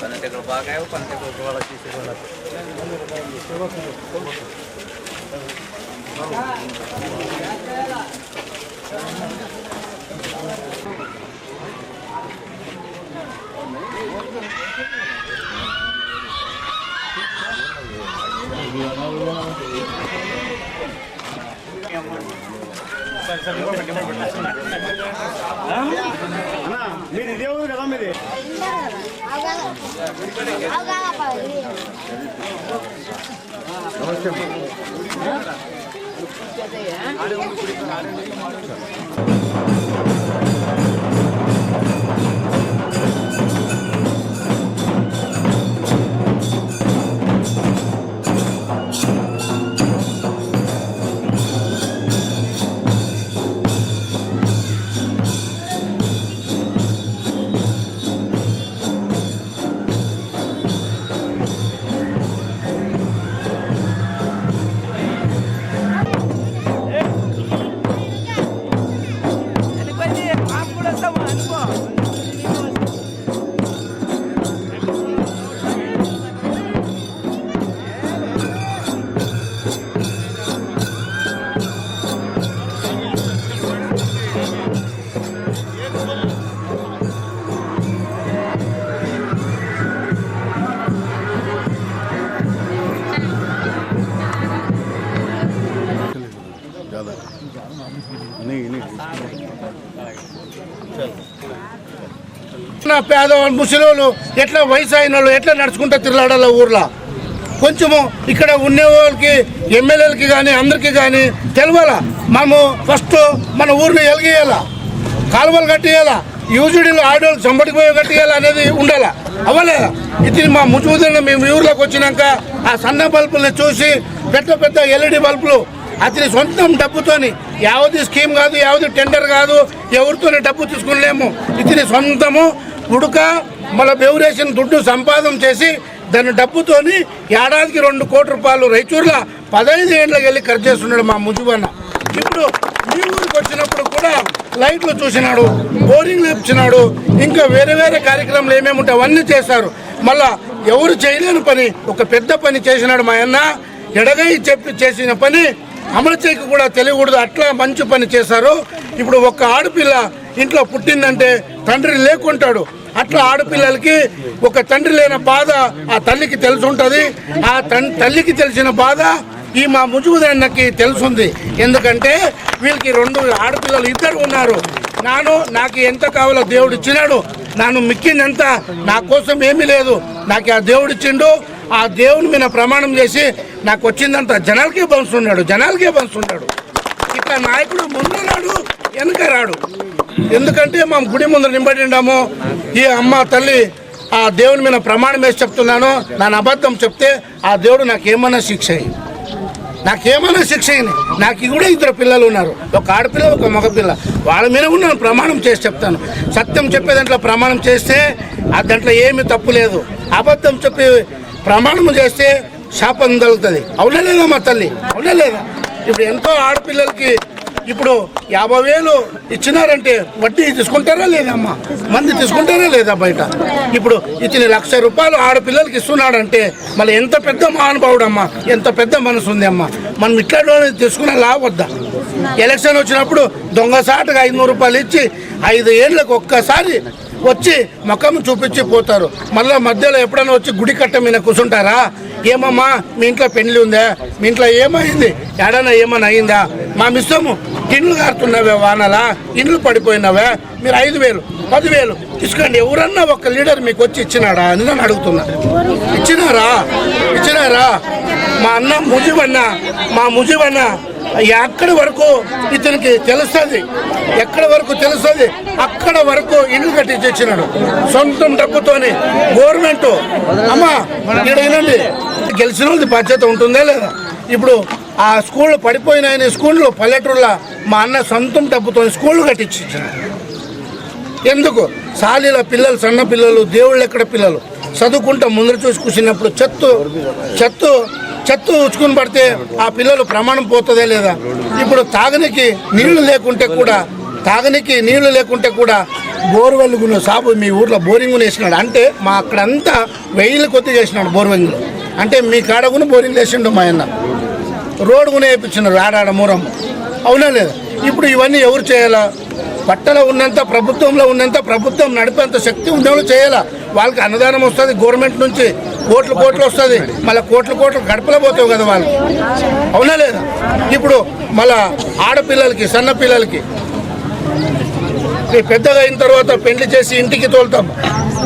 పన్నెండు బాగా పన్నెండు వాళ్ళకి మీరు ఇదే ఊరు కదా మీది పేదవాళ్ళు ముసలోళ్ళు ఎట్లా వయసు అయిన వాళ్ళు ఎట్లా నడుచుకుంటా తిరలాడాల ఊర్లో కొంచెము ఇక్కడ ఉండే వాళ్ళకి ఎమ్మెల్యేలకి కానీ అందరికీ కానీ తెలవాలా మనము ఫస్ట్ మన ఊరిని ఎలిగేయాలా కాలువలు కట్టేయాలా యూజీడీలో ఆడవాళ్ళకి సంబడికి పోయి కట్టేయాలా అనేది ఉండాలా అవ్వలేదా ఇది మా ముజువుదన్న మేము ఊర్లోకి వచ్చినాక ఆ సన్న బల్బుల్ని చూసి పెద్ద పెద్ద ఎల్ఈడి బల్బులు అతని సొంతం డబ్బుతోని యావది స్కీమ్ కాదు యావది టెండర్ కాదు ఎవరితోనే డబ్బు తీసుకునేలేము ఇతని సొంతము ఉడక మళ్ళీ బెవరేషన్ దుడ్డు సంపాదన చేసి దాని డబ్బుతోని ఏడాదికి 2 కోట్ల రూపాయలు రైచూర్లో 15 ఏళ్ళకి వెళ్ళి ఖర్చు చేస్తున్నాడు మా ముజువన్న. ఇప్పుడు మీ ఊరికి వచ్చినప్పుడు కూడా లైట్లు చూసినాడు, బోరింగ్లు ఇచ్చినాడు, ఇంకా వేరే వేరే కార్యక్రమాలు ఏమేమి ఉంటాయి అవన్నీ చేశారు. మళ్ళా ఎవరు చేయలేని పని ఒక పెద్ద పని చేసినాడు మా అన్న. ఎడగై చెప్పి చేసిన పని అమలు చేయకు కూడా తెలియకూడదు, అట్లా మంచి పని చేశారు. ఇప్పుడు ఒక ఆడపిల్ల ఇంట్లో పుట్టిందంటే తండ్రి లేకుంటాడు, అట్లా ఆడపిల్లలకి ఒక తండ్రి లేని బాధ ఆ తల్లికి తెలిసి ఉంటుంది. ఆ తల్లికి తెలిసిన బాధ ఈ మా ముజుగుదన్నకి తెలుసుంది. ఎందుకంటే వీళ్ళకి 2 ఆడపిల్లలు ఇద్దరు ఉన్నారు. నాకు ఎంత కావాలో దేవుడు ఇచ్చినాడు, నన్ను మిక్కిందంత నా కోసం ఏమీ లేదు, నాకు ఆ దేవుడు ఇచ్చిండు. ఆ దేవుని మీద ప్రమాణం చేసి నాకు వచ్చిందంతా జనాలకే పంచుతున్నాడు. ఇట్లా నాయకుడు ముందు రాడు వెనక రాడు. ఎందుకంటే మా గుడి ముందు నింబడిండాము. ఈ అమ్మ తల్లి ఆ దేవుని మీద ప్రమాణం వేసి చెప్తున్నాను, నన్ను అబద్ధం చెప్తే ఆ దేవుడు నాకేమన్నా శిక్ష అయ్యి నాకు కూడా 2 పిల్లలు ఉన్నారు, ఒక ఆడపిల్ల ఒక మగపిల్ల. వాళ్ళ మీద కూడా నేను ప్రమాణం చేసి చెప్తాను. సత్యం చెప్పే దాంట్లో ప్రమాణం చేస్తే ఆ దాంట్లో ఏమీ తప్పు లేదు. అబద్ధం చెప్పి ప్రమాణం చేస్తే శాపం తగులుతుంది. అవునా లేదా మా తల్లి? అవునా లేదా? ఇప్పుడు ఎంతో ఆడపిల్లలకి ఇప్పుడు 50,000 ఇచ్చినారంటే వడ్డీ తీసుకుంటారా లేదా అమ్మ? మంది తీసుకుంటారా లేదా బయట? ఇప్పుడు ఇతని 1,00,000 రూపాయలు ఆడపిల్లలకి ఇస్తున్నాడంటే మళ్ళీ ఎంత పెద్ద మహానుభావుడు అమ్మ, ఎంత పెద్ద మనసు ఉంది అమ్మ. మనం ఇట్లా తీసుకున్నా లావద్దా? ఎలక్షన్ వచ్చినప్పుడు దొంగసాటుగా 500 రూపాయలు ఇచ్చి 5 ఏళ్ళకి ఒక్కసారి వచ్చి ముఖం చూపించి పోతారు. మళ్ళీ మధ్యలో ఎప్పుడైనా వచ్చి గుడి కట్ట మీద కూర్చుంటారా? ఏమమ్మా మీ ఇంట్లో పెళ్లి ఉందా, మీ ఇంట్లో ఏమైంది, ఎడన్నా ఏమైనా అయిందా, మా మిస్సము ఇండ్లు కారుతున్నవే, వానలా ఇండ్లు పడిపోయినవే, మీరు 5,000 10,000 తీసుకోండి. ఎవరన్నా ఒక లీడర్ మీకు వచ్చి ఇచ్చినాడా అని నేను అడుగుతున్నా. ఇచ్చినారా? మా అన్న ముజివన్న ఎక్కడి వరకు ఇతనికి తెలుస్తుంది, అక్కడ వరకు ఇల్లు కట్టించి ఇచ్చినాడు సొంతం డబ్బుతోని. గవర్నమెంట్ అమ్మా ఇక్కడ ఏనండి, గెలిచిన వాళ్ళది బాధ్యత ఉంటుందా లేదా? ఇప్పుడు ఆ స్కూళ్ళు పడిపోయిన స్కూళ్ళు పల్లెటూరులో మా అన్న సొంతం డబ్బుతో స్కూళ్ళు కట్టించి ఇచ్చినాడు. ఎందుకు? సాలీల పిల్లలు, సన్న పిల్లలు, దేవుళ్ళు ఎక్కడ పిల్లలు చదువుకుంటా ముందర చూసి కూర్చున్నప్పుడు చెత్త ఉచ్చుకుని పడితే ఆ పిల్లలు ప్రమాణం పోతుందే లేదా? ఇప్పుడు తాగనికి నీళ్లు లేకుంటే కూడా బోర్వెల్గున్న సాబు మీ ఊర్లో బోరింగ్ వేసినాడు అంటే మా అక్కడంతా 1000 కొద్దిగా వేసినాడు బోర్వెంగులు అంటే మీ కాడగున బోరింగ్ వేసిండు మా అన్న రోడ్డు కూడా వేయించినారు ఆడాడ మూరం అవునా లేదా ఇప్పుడు ఇవన్నీ ఎవరు చేయాలా పట్టలో ఉన్నంత ప్రభుత్వంలో ఉన్నంత ప్రభుత్వం నడిపేంత శక్తి ఉన్నవాళ్ళు చేయాలా వాళ్ళకి అన్నదానం వస్తుంది గవర్నమెంట్ నుంచి కోట్లు వస్తుంది మళ్ళీ కోట్లు గడపలో పోతావు కదా వాళ్ళకి అవునా లేదా ఇప్పుడు మళ్ళా ఆడపిల్లలకి సన్న పిల్లలకి పెద్దగా అయిన తర్వాత పెళ్లి చేసి ఇంటికి తోలుతాం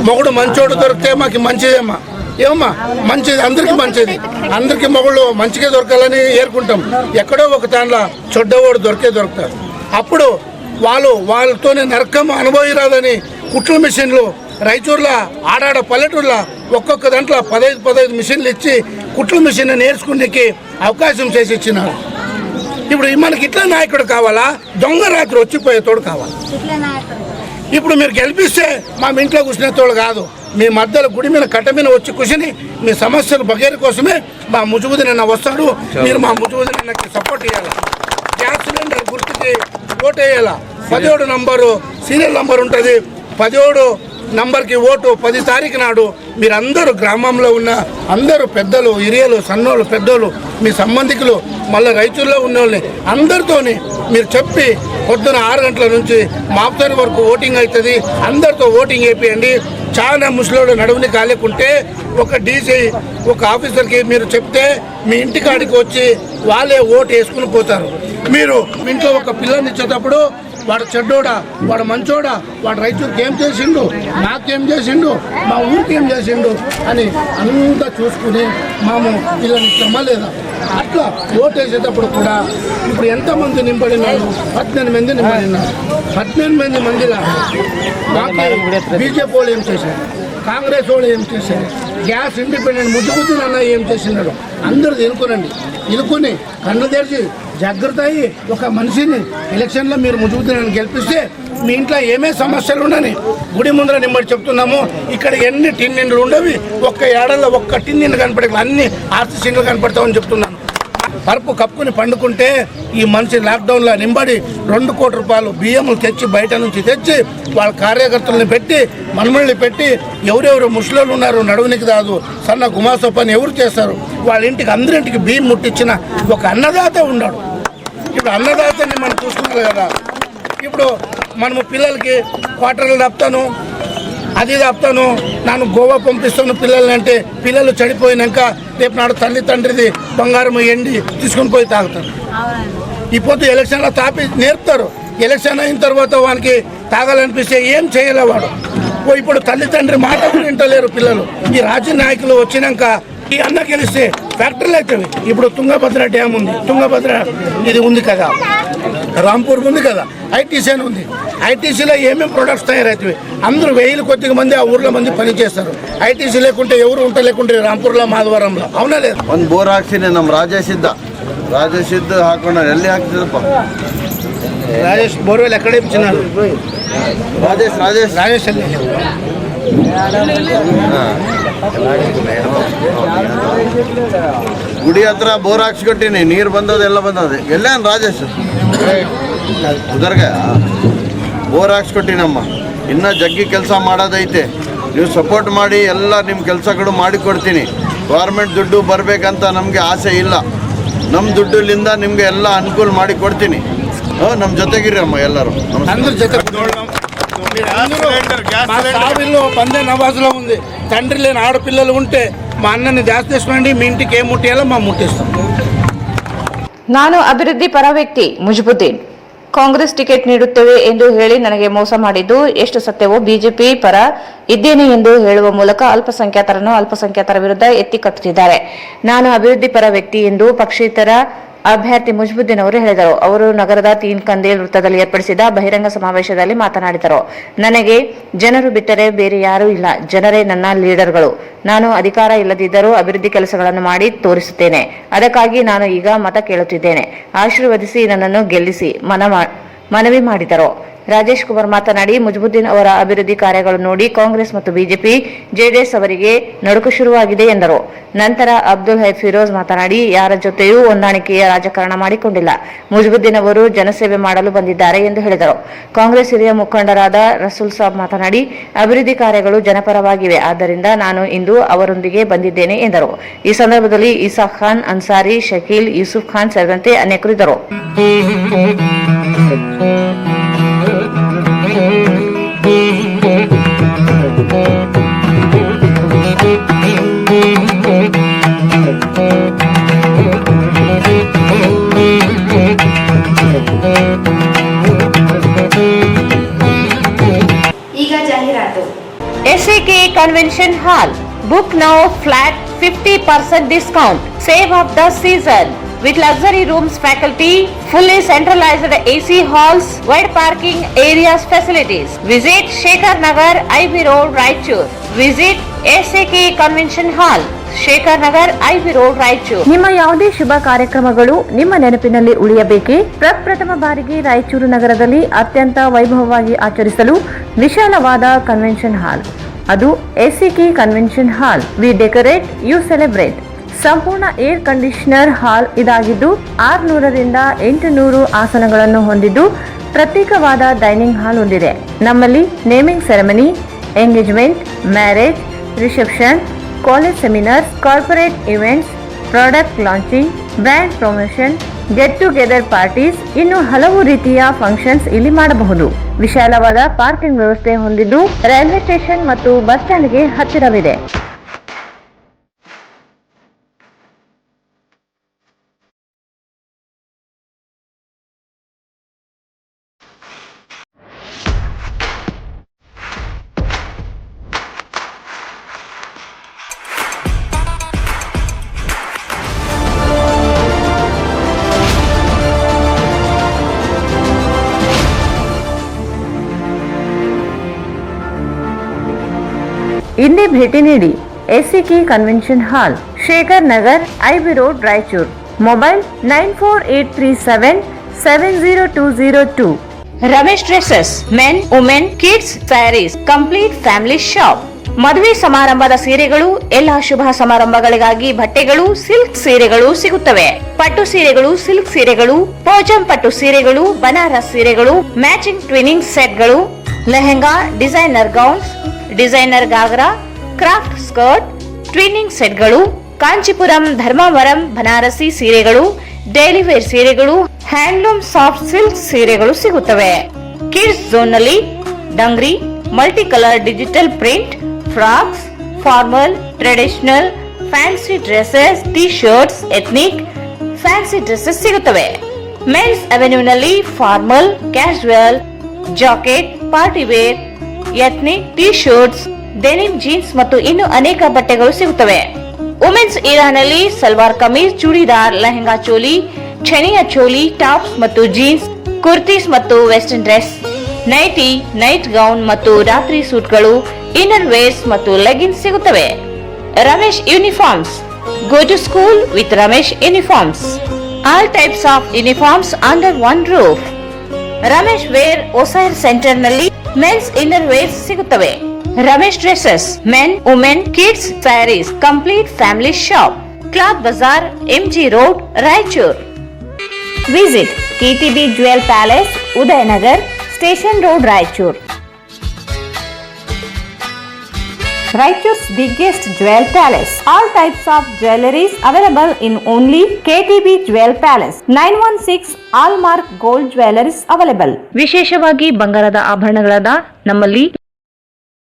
మొగుడు మంచోడు దొరికితే మాకు మంచిదేమ్మా ఏమమ్మా మంచిది అందరికీ మొగుళ్ళు మంచిగా దొరకాలని ఏరుకుంటాం ఎక్కడో ఒక దాంట్లో చెడ్డవాడు దొరుకుతారు అప్పుడు వాళ్ళతోనే నరకం అనుభవిరాదని కుట్ల మిషన్లు రాయచూరులో ఆడాడ పల్లెటూరులో ఒక్కొక్క దాంట్లో 15 మిషన్లు ఇచ్చి కుట్ల మిషన్ నేర్చుకునేకి అవకాశం చేసి ఇచ్చినారు ఇప్పుడు మనకి ఇట్లా నాయకుడు కావాలా దొంగ రాత్రి వచ్చిపోయేతోడు కావాలి ఇప్పుడు మీరు గెలిపిస్తే మా ఇంట్లో కూర్చునేతోడు కాదు మీ మధ్యలో గుడి మీద కట్ట మీద వచ్చి కూర్చుని మీ సమస్యలు బగేరు కోసమే మా ముజుబుద్దీన్ వస్తాడు మీరు మా ముజుబుద్దీన్ సపోర్ట్ చేయాలి గ్యాస్ సిలిండర్ గుర్తుకి ఓటు వేయాలా 17 నంబరు సీరియల్ నంబర్ ఉంటుంది 17 నంబర్కి ఓటు 10 తారీఖు నాడు మీరందరూ గ్రామంలో ఉన్న అందరూ పెద్దలు ಹಿರಿಯలు సన్నోళ్ళు పెద్దోళ్ళు మీ సంబంధికులు మళ్ళీ రైతుల్లో ఉన్నోళ్ళని అందరితోని మీరు చెప్పి పొద్దున 6 గంటల నుంచి మాపుతారు వరకు ఓటింగ్ అవుతుంది అందరితో ఓటింగ్ వేపియండి చాలా ముసలోడు నడువుని కాలేకుంటే ఒక డీసీ ఒక ఆఫీసర్కి మీరు చెప్తే మీ ఇంటికాడికి వచ్చి వాళ్ళే ఓటు వేసుకుని పోతారు మీరు ఇంట్లో ఒక పిల్లని ఇచ్చేటప్పుడు వాడు చెడ్డోడా వాడు మంచోడా వాడు రైతుకి ఏం చేసిండు నాకేం చేసిండు మా ఊరికి ఏం చేసిండు అని అంతా చూసుకుని మాము పిల్లని ఇస్తామా లేదా అట్లా ఓటు వేసేటప్పుడు కూడా ఇప్పుడు ఎంతమంది నింపడినారు 18 మంది నింపడినారు 18 మందిలో బీజేపీ వాళ్ళు ఏం చేశారు కాంగ్రెస్ వాళ్ళు ఏం చేశారు గ్యాస్ ఇండిపెండెంట్ ముద్దుబుద్దులు అన్న ఏం చేసినారు అందరూ ఇనుకొని కన్ను తెరిచి జాగ్రత్త అయ్యి ఒక మనిషిని ఎలక్షన్లో మీరు ముద్దుబుద్దులను గెలిపిస్తే మీ ఇంట్లో ఏమే సమస్యలు ఉండని గుడి ముందర నిమ్మడి చెప్తున్నాము ఇక్కడ ఎన్ని టిన్నిండ్లు ఉండవి ఒక్క ఏడల్లో ఒక్క టిన్నిండు కనపడే అన్ని ఆర్టీసీలు కనపడతామని చెప్తున్నాను పరుపు కప్పుకుని పండుకుంటే ఈ మనిషి లాక్డౌన్లో నింబడి 2 కోట్ల రూపాయలు బియ్యములు తెచ్చి బయట నుంచి తెచ్చి వాళ్ళ కార్యకర్తలను పెట్టి మనమల్ని పెట్టి ఎవరెవరు ముసలోళ్ళు ఉన్నారు నడువునికి రాదు సన్న గుమాసో పని ఎవరు చేస్తారు వాళ్ళ ఇంటికి అందరింటికి బియ్యం ముట్టించిన ఒక అన్నదాత ఉన్నాడు ఇప్పుడు అన్నదాతని మనం చూస్తున్నారు కదా ఇప్పుడు మనము పిల్లలకి క్వార్టర్లు తప్పుతాను అది తప్పుతాను నన్ను గోవా పంపిస్తాను పిల్లల్ని అంటే పిల్లలు చెడిపోయినాక రేపు నాడు తండ్రిది బంగారం ఎండి తీసుకొని పోయి తాగుతారు ఈ పొద్దు ఎలక్షన్లో తాపి నేర్పుతారు ఎలక్షన్ అయిన తర్వాత వానికి తాగాలనిపిస్తే ఏం చేయలే వాడు ఇప్పుడు తండ్రి మాట కూడా వింటలేరు పిల్లలు ఈ రాజకీయ నాయకులు వచ్చినాక ఈ అన్న గెలిస్తే ఫ్యాక్టరీలు అవుతాయి ఇప్పుడు తుంగభద్ర డ్యామ్ ఉంది తుంగభద్ర ఇది ఉంది కదా రాంపూర్ ఉంది కదా ఐటీసీ అని ఉంది ఐటీసీలో ఏమేమి ప్రొడక్ట్స్ తయారవుతాయి అందరూ 1000 కొద్దిగా మంది ఆ ఊర్లో మంది పని చేస్తారు ఐటీసీ లేకుంటే ఎవరు లేకుంటే ರಾಂಪುರ್లో ಮಾಧವರಂలో అవునా లేదు ಒಂದು ಬೋರ್ ಹಾಕ್ತೀನಿ ನಮ್ಮ ರಾಜೇಶ್ ಇದ್ದು ಹಾಕೊಂಡ ಎಲ್ಲಿ ಹಾಕ್ತಿದ್ದಪ್ಪ ರಾಜೇಶ್ ಬೋರ್ವೆಲ್ ಎಕಡೆ ಇಚ್ಚಿನಾರು ರಾಜೇಶ್ ಅಲ್ಲಿ ಗುಡಿ ಹತ್ರ ಬೋರ್ ಹಾಕ್ಸ್ಕೊಟ್ಟಿನಿ ನೀರು ಬಂದದೆಲ್ಲ ಬಂದದೆ ಎಲ್ಲೇನು ರಾಜೇಶ್ ಉದರ್ಗ ಬೋರ್ ಹಾಕ್ಸ್ಕೊಟ್ಟಿನಮ್ಮ ಇನ್ನೂ ಜಗ್ಗಿ ಕೆಲಸ ಮಾಡೋದೈತೆ ನೀವು ಸಪೋರ್ಟ್ ಮಾಡಿ ಎಲ್ಲ ನಿಮ್ಮ ಕೆಲಸಗಳು ಮಾಡಿಕೊಡ್ತೀನಿ ಗೌರ್ಮೆಂಟ್ ದುಡ್ಡು ಬರಬೇಕಂತ ನಮಗೆ ಆಸೆ ಇಲ್ಲ ನಮ್ಮ ದುಡ್ಡಿನಿಂದ ನಿಮಗೆ ಎಲ್ಲ ಅನುಕೂಲ ಮಾಡಿ ಕೊಡ್ತೀನಿ ನಮ್ಮ ಜೊತೆಗಿರಿ ಅಮ್ಮ ಎಲ್ಲರೂ పందే నవాజులో ఉంది తండ్రి లేని ఆడపిల్లలు ఉంటే మా అన్నని జాస్తి చేసుకోండి మీ ఇంటికి ఏం ముట్టేయాలో మా ముట్టిస్తాం ನಾನು ಅಭಿವೃದ್ಧಿ ಪರ ವ್ಯಕ್ತಿ ಮುಜುಬುದ್ದೀನ್ ಕಾಂಗ್ರೆಸ್ ಟಿಕೆಟ್ ನೀಡುತ್ತೇವೆ ಎಂದು ಹೇಳಿ ನನಗೆ ಮೋಸ ಮಾಡಿದ್ದು ಎಷ್ಟು ಸತ್ಯವೋ ಬಿಜೆಪಿ ಪರ ಇದ್ದೇನೆ ಎಂದು ಹೇಳುವ ಮೂಲಕ ಅಲ್ಪಸಂಖ್ಯಾತರ ವಿರುದ್ಧ ಎತ್ತಿ ಕಟ್ಟುತ್ತಿದ್ದಾರೆ ನಾನು ಅಭಿವೃದ್ಧಿ ಪರ ವ್ಯಕ್ತಿ ಎಂದು ಪಕ್ಷೇತರ ಅಭ್ಯರ್ಥಿ ಮುಜುಬುದ್ದೀನ್ ಅವರು ಹೇಳಿದರು. ಅವರು ನಗರದ ತೀನ್ ಕಂದೇಲ್ ವೃತ್ತದಲ್ಲಿ ಏರ್ಪಡಿಸಿದ ಬಹಿರಂಗ ಸಮಾವೇಶದಲ್ಲಿ ಮಾತನಾಡಿದರು. ನನಗೆ ಜನರು ಬಿಟ್ಟರೆ ಬೇರೆ ಯಾರೂ ಇಲ್ಲ, ಜನರೇ ನನ್ನ ಲೀಡರ್ಗಳು. ನಾನು ಅಧಿಕಾರ ಇಲ್ಲದಿದ್ದರೂ ಅಭಿವೃದ್ಧಿ ಕೆಲಸಗಳನ್ನು ಮಾಡಿ ತೋರಿಸುತ್ತೇನೆ. ಅದಕ್ಕಾಗಿ ನಾನು ಈಗ ಮತ ಕೇಳುತ್ತಿದ್ದೇನೆ. ಆಶೀರ್ವದಿಸಿ ನನ್ನನ್ನು ಗೆಲ್ಲಿಸಿ ಮನವಿ ಮಾಡಿದರು. ರಾಜೇಶ್ ಕುಮಾರ್ ಮಾತನಾಡಿ, ಮುಜುಬುದ್ದೀನ್ ಅವರ ಅಭಿವೃದ್ಧಿ ಕಾರ್ಯಗಳು ನೋಡಿ ಕಾಂಗ್ರೆಸ್ ಮತ್ತು ಬಿಜೆಪಿ ಜೆಡಿಎಸ್ ಅವರಿಗೆ ನಡುಕು ಶುರುವಾಗಿದೆ ಎಂದರು. ನಂತರ ಅಬ್ದುಲ್ ಹೈ ಫಿರೋಜ್ ಮಾತನಾಡಿ, ಯಾರ ಜೊತೆಯೂ ಹೊಂದಾಣಿಕೆಯ ರಾಜಕಾರಣ ಮಾಡಿಕೊಂಡಿಲ್ಲ. ಮುಜುಬುದ್ದೀನ್ ಅವರು ಜನಸೇವೆ ಮಾಡಲು ಬಂದಿದ್ದಾರೆ ಎಂದು ಹೇಳಿದರು. ಕಾಂಗ್ರೆಸ್ ಹಿರಿಯ ಮುಖಂಡರಾದ ರಸೂಲ್ ಸಾಬ್ ಮಾತನಾಡಿ, ಅಭಿವೃದ್ಧಿ ಕಾರ್ಯಗಳು ಜನಪರವಾಗಿವೆ, ಆದ್ದರಿಂದ ನಾನು ಇಂದು ಅವರೊಂದಿಗೆ ಬಂದಿದ್ದೇನೆ ಎಂದರು. ಈ ಸಂದರ್ಭದಲ್ಲಿ ಇಸಾಕ್ ಖಾನ್, ಅನ್ಸಾರಿ, ಶಕೀಲ್, ಯೂಸುಫ್ ಖಾನ್ ಸೇರಿದಂತೆ ಅನೇಕರು ಇದ್ದರು. ಈಗ ಜಾಹೀರಾತು. SAK Convention Hall. Book now flat 50% discount. Save of the season. With luxury rooms, faculty, fully centralized AC halls, wide parking areas facilities. Visit Shekhar Nagar, IB Road, Raichur. Visit SAK Convention Hall, Shekhar Nagar, IB Road, Raichur. ನಿಮ್ಮ ಯಾವುದೇ ಶುಭ ಕಾರ್ಯಕ್ರಮಗಳು ನಿಮ್ಮ ನೆನಪಿನಲ್ಲಿ ಉಳಿಯಬೇಕೇ? ಪ್ರಪ್ರಥಮ ಬಾರಿಗೆ ರಾಯಚೂರು ನಗರದಲ್ಲಿ ಅತ್ಯಂತ ವೈಭವವಾಗಿ ಆಚರಿಸಲು ವಿಶಾಲವಾದ ಕನ್ವೆನ್ಷನ್ ಹಾಲ್, ಅದು SAK convention hall. We decorate, you celebrate. ಸಂಪೂರ್ಣ ಏರ್ ಕಂಡೀಷನರ್ ಹಾಲ್ ಇದಾಗಿದ್ದು 600 ರಿಂದ 800 ಆಸನಗಳನ್ನು ಹೊಂದಿದ್ದು ಪ್ರತ್ಯೇಕವಾದ ಡೈನಿಂಗ್ ಹಾಲ್ ಹೊಂದಿದೆ. ನಮ್ಮಲ್ಲಿ naming ceremony, engagement, marriage, reception, college seminars, corporate events, product launching, brand promotion, get together parties, ಇನ್ನು ಹಲವು ರೀತಿಯ ಫಂಕ್ಷನ್ಸ್ ಇಲ್ಲಿ ಮಾಡಬಹುದು. ವಿಶಾಲವಾದ ಪಾರ್ಕಿಂಗ್ ವ್ಯವಸ್ಥೆ ಹೊಂದಿದ್ದು ರೈಲ್ವೆ ಸ್ಟೇಷನ್ ಮತ್ತು ಬಸ್ ಸ್ಟ್ಯಾಂಡ್ಗೆ ಹತ್ತಿರವಿದೆ. ಇಂದೇ ಭೇಟಿ ನೀಡಿ SAK convention hall, Shekhar Nagar, IB road, Raichur. Mobile 9483770202. Ramesh dresses, men, women, kids, saris, complete family shop. ಮದುವೆ ಸಮಾರಂಭದ ಸೀರೆಗಳು, ಎಲ್ಲಾ ಶುಭ ಸಮಾರಂಭಗಳಿಗಾಗಿ ಬಟ್ಟೆಗಳು, ಸಿಲ್ಕ್ ಸೀರೆಗಳು ಸಿಗುತ್ತವೆ. ಪಟ್ಟು ಸೀರೆಗಳು, ಸಿಲ್ಕ್ ಸೀರೆಗಳು, ಪೋಜಂ ಪಟ್ಟು ಸೀರೆಗಳು, ಬನಾರಸ್ ಸೀರೆಗಳು, ಮ್ಯಾಚಿಂಗ್ ಟ್ವಿನಿಂಗ್ ಸೆಟ್ಗಳು, lehenga, designer gowns, designer ghagra, craft skirt, twinning ಸೆಟ್ಗಳು, ಕಾಂಚೀಪುರಂ, ಧರ್ಮಾವರಂ, ಬನಾರಸಿ ಸೀರೆಗಳು, ಡೈಲಿ ವೇರ್ ಸೀರೆಗಳು, ಹ್ಯಾಂಡ್ಲೂಮ್ ಸಾಫ್ಟ್ ಸಿಲ್ಕ್ ಸೀರೆಗಳು ಸಿಗುತ್ತವೆ. ಕಿಡ್ಸ್ ಝೋನ್ ನಲ್ಲಿ dungaree, multi colour digital print, frocks, formal, traditional, fancy dresses, T shirts, ethnic, fancy dresses ಸಿಗುತ್ತವೆ. ಮೆನ್ಸ್ ಅವೆನ್ಯೂ ನಲ್ಲಿ formal, casual, jacket, party wear, ethnic, T shirts, denim jeans ಮತ್ತು ಇನ್ನು ಅನೇಕ ಬಟ್ಟೆಗಳು ಸಿಗುತ್ತವೆ. ವುಮೆನ್ಸ್ ಏರಿಯಾನಲ್ಲಿ ಸಲ್ವಾರ್ ಕಮೀಜ್, ಚೂಡಿದಾರ್, ಲೆಹೆಂಗಾ ಚೋಲಿ, ಚನಿಯಾ ಚೋಲಿ, ಟಾಪ್ಸ್ ಮತ್ತು ಜೀನ್ಸ್, ಕುರ್ತೀಸ್ ಮತ್ತು western dress, nighty, night gown ಮತ್ತು ರಾತ್ರಿ ಸೂಟ್ಗಳು, ಇನ್ನರ್ ವೇರ್ಸ್ ಮತ್ತು ಲೆಗಿನ್ಸ್ ಸಿಗುತ್ತವೆ. Ramesh uniforms. Go to school with Ramesh uniforms. All types of uniforms under one roof. Ramesh wear ಒಸೈರ್ ಸೆಂಟರ್ ನಲ್ಲಿ ಮೆನ್ಸ್ ಇನ್ನರ್ ವೇರ್ಸ್ ಸಿಗುತ್ತವೆ. Ramesh dresses, men, women, kids, saris, complete family shop, cloth bazaar, MG road, Raichur. Visit KTB jewel palace, Udayanagar, station road, Raichur. Raichur's biggest jewel palace. All types of jewelries available in only KTB Jewel Palace. 916 Allmark Gold Jewelries available. ವಿಶೇಷವಾಗಿ ಬಂಗಾರದ ಆಭರಣಗಳಾದ ನಮ್ಮಲ್ಲಿ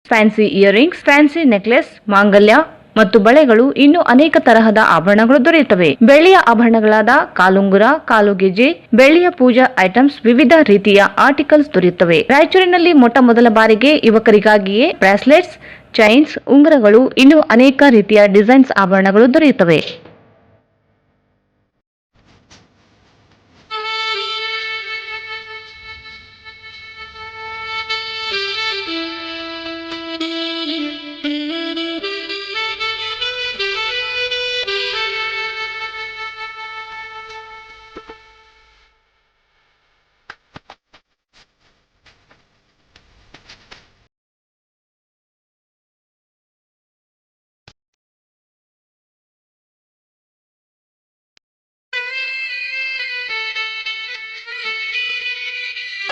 ಫ್ಯಾನ್ಸಿ ಇಯರಿಂಗ್ಸ್, ಫ್ಯಾನ್ಸಿ ನೆಕ್ಲೆಸ್, ಮಾಂಗಲ್ಯ ಮತ್ತು ಬಳೆಗಳು, ಇನ್ನು ಅನೇಕ ತರಹದ ಆಭರಣಗಳು ದೊರೆಯುತ್ತವೆ. ಬೆಳ್ಳಿಯ ಆಭರಣಗಳಾದ ಕಾಲುಂಗುರ, ಕಾಲುಗೆಜೆ, ಬೆಳ್ಳಿಯ ಪೂಜಾ ಐಟಮ್ಸ್, ವಿವಿಧ ರೀತಿಯ ಆರ್ಟಿಕಲ್ಸ್ ದೊರೆಯುತ್ತವೆ. ರಾಯಚೂರಿನಲ್ಲಿ ಮೊಟ್ಟ ಮೊದಲ ಬಾರಿಗೆ ಯುವಕರಿಗಾಗಿಯೇ ಬ್ರಾಸ್ಲೆಟ್ಸ್, ಚೈನ್ಸ್, ಉಂಗುರಗಳು, ಇನ್ನು ಅನೇಕ ರೀತಿಯ ಡಿಸೈನ್ಸ್ ಆಭರಣಗಳು ದೊರೆಯುತ್ತವೆ.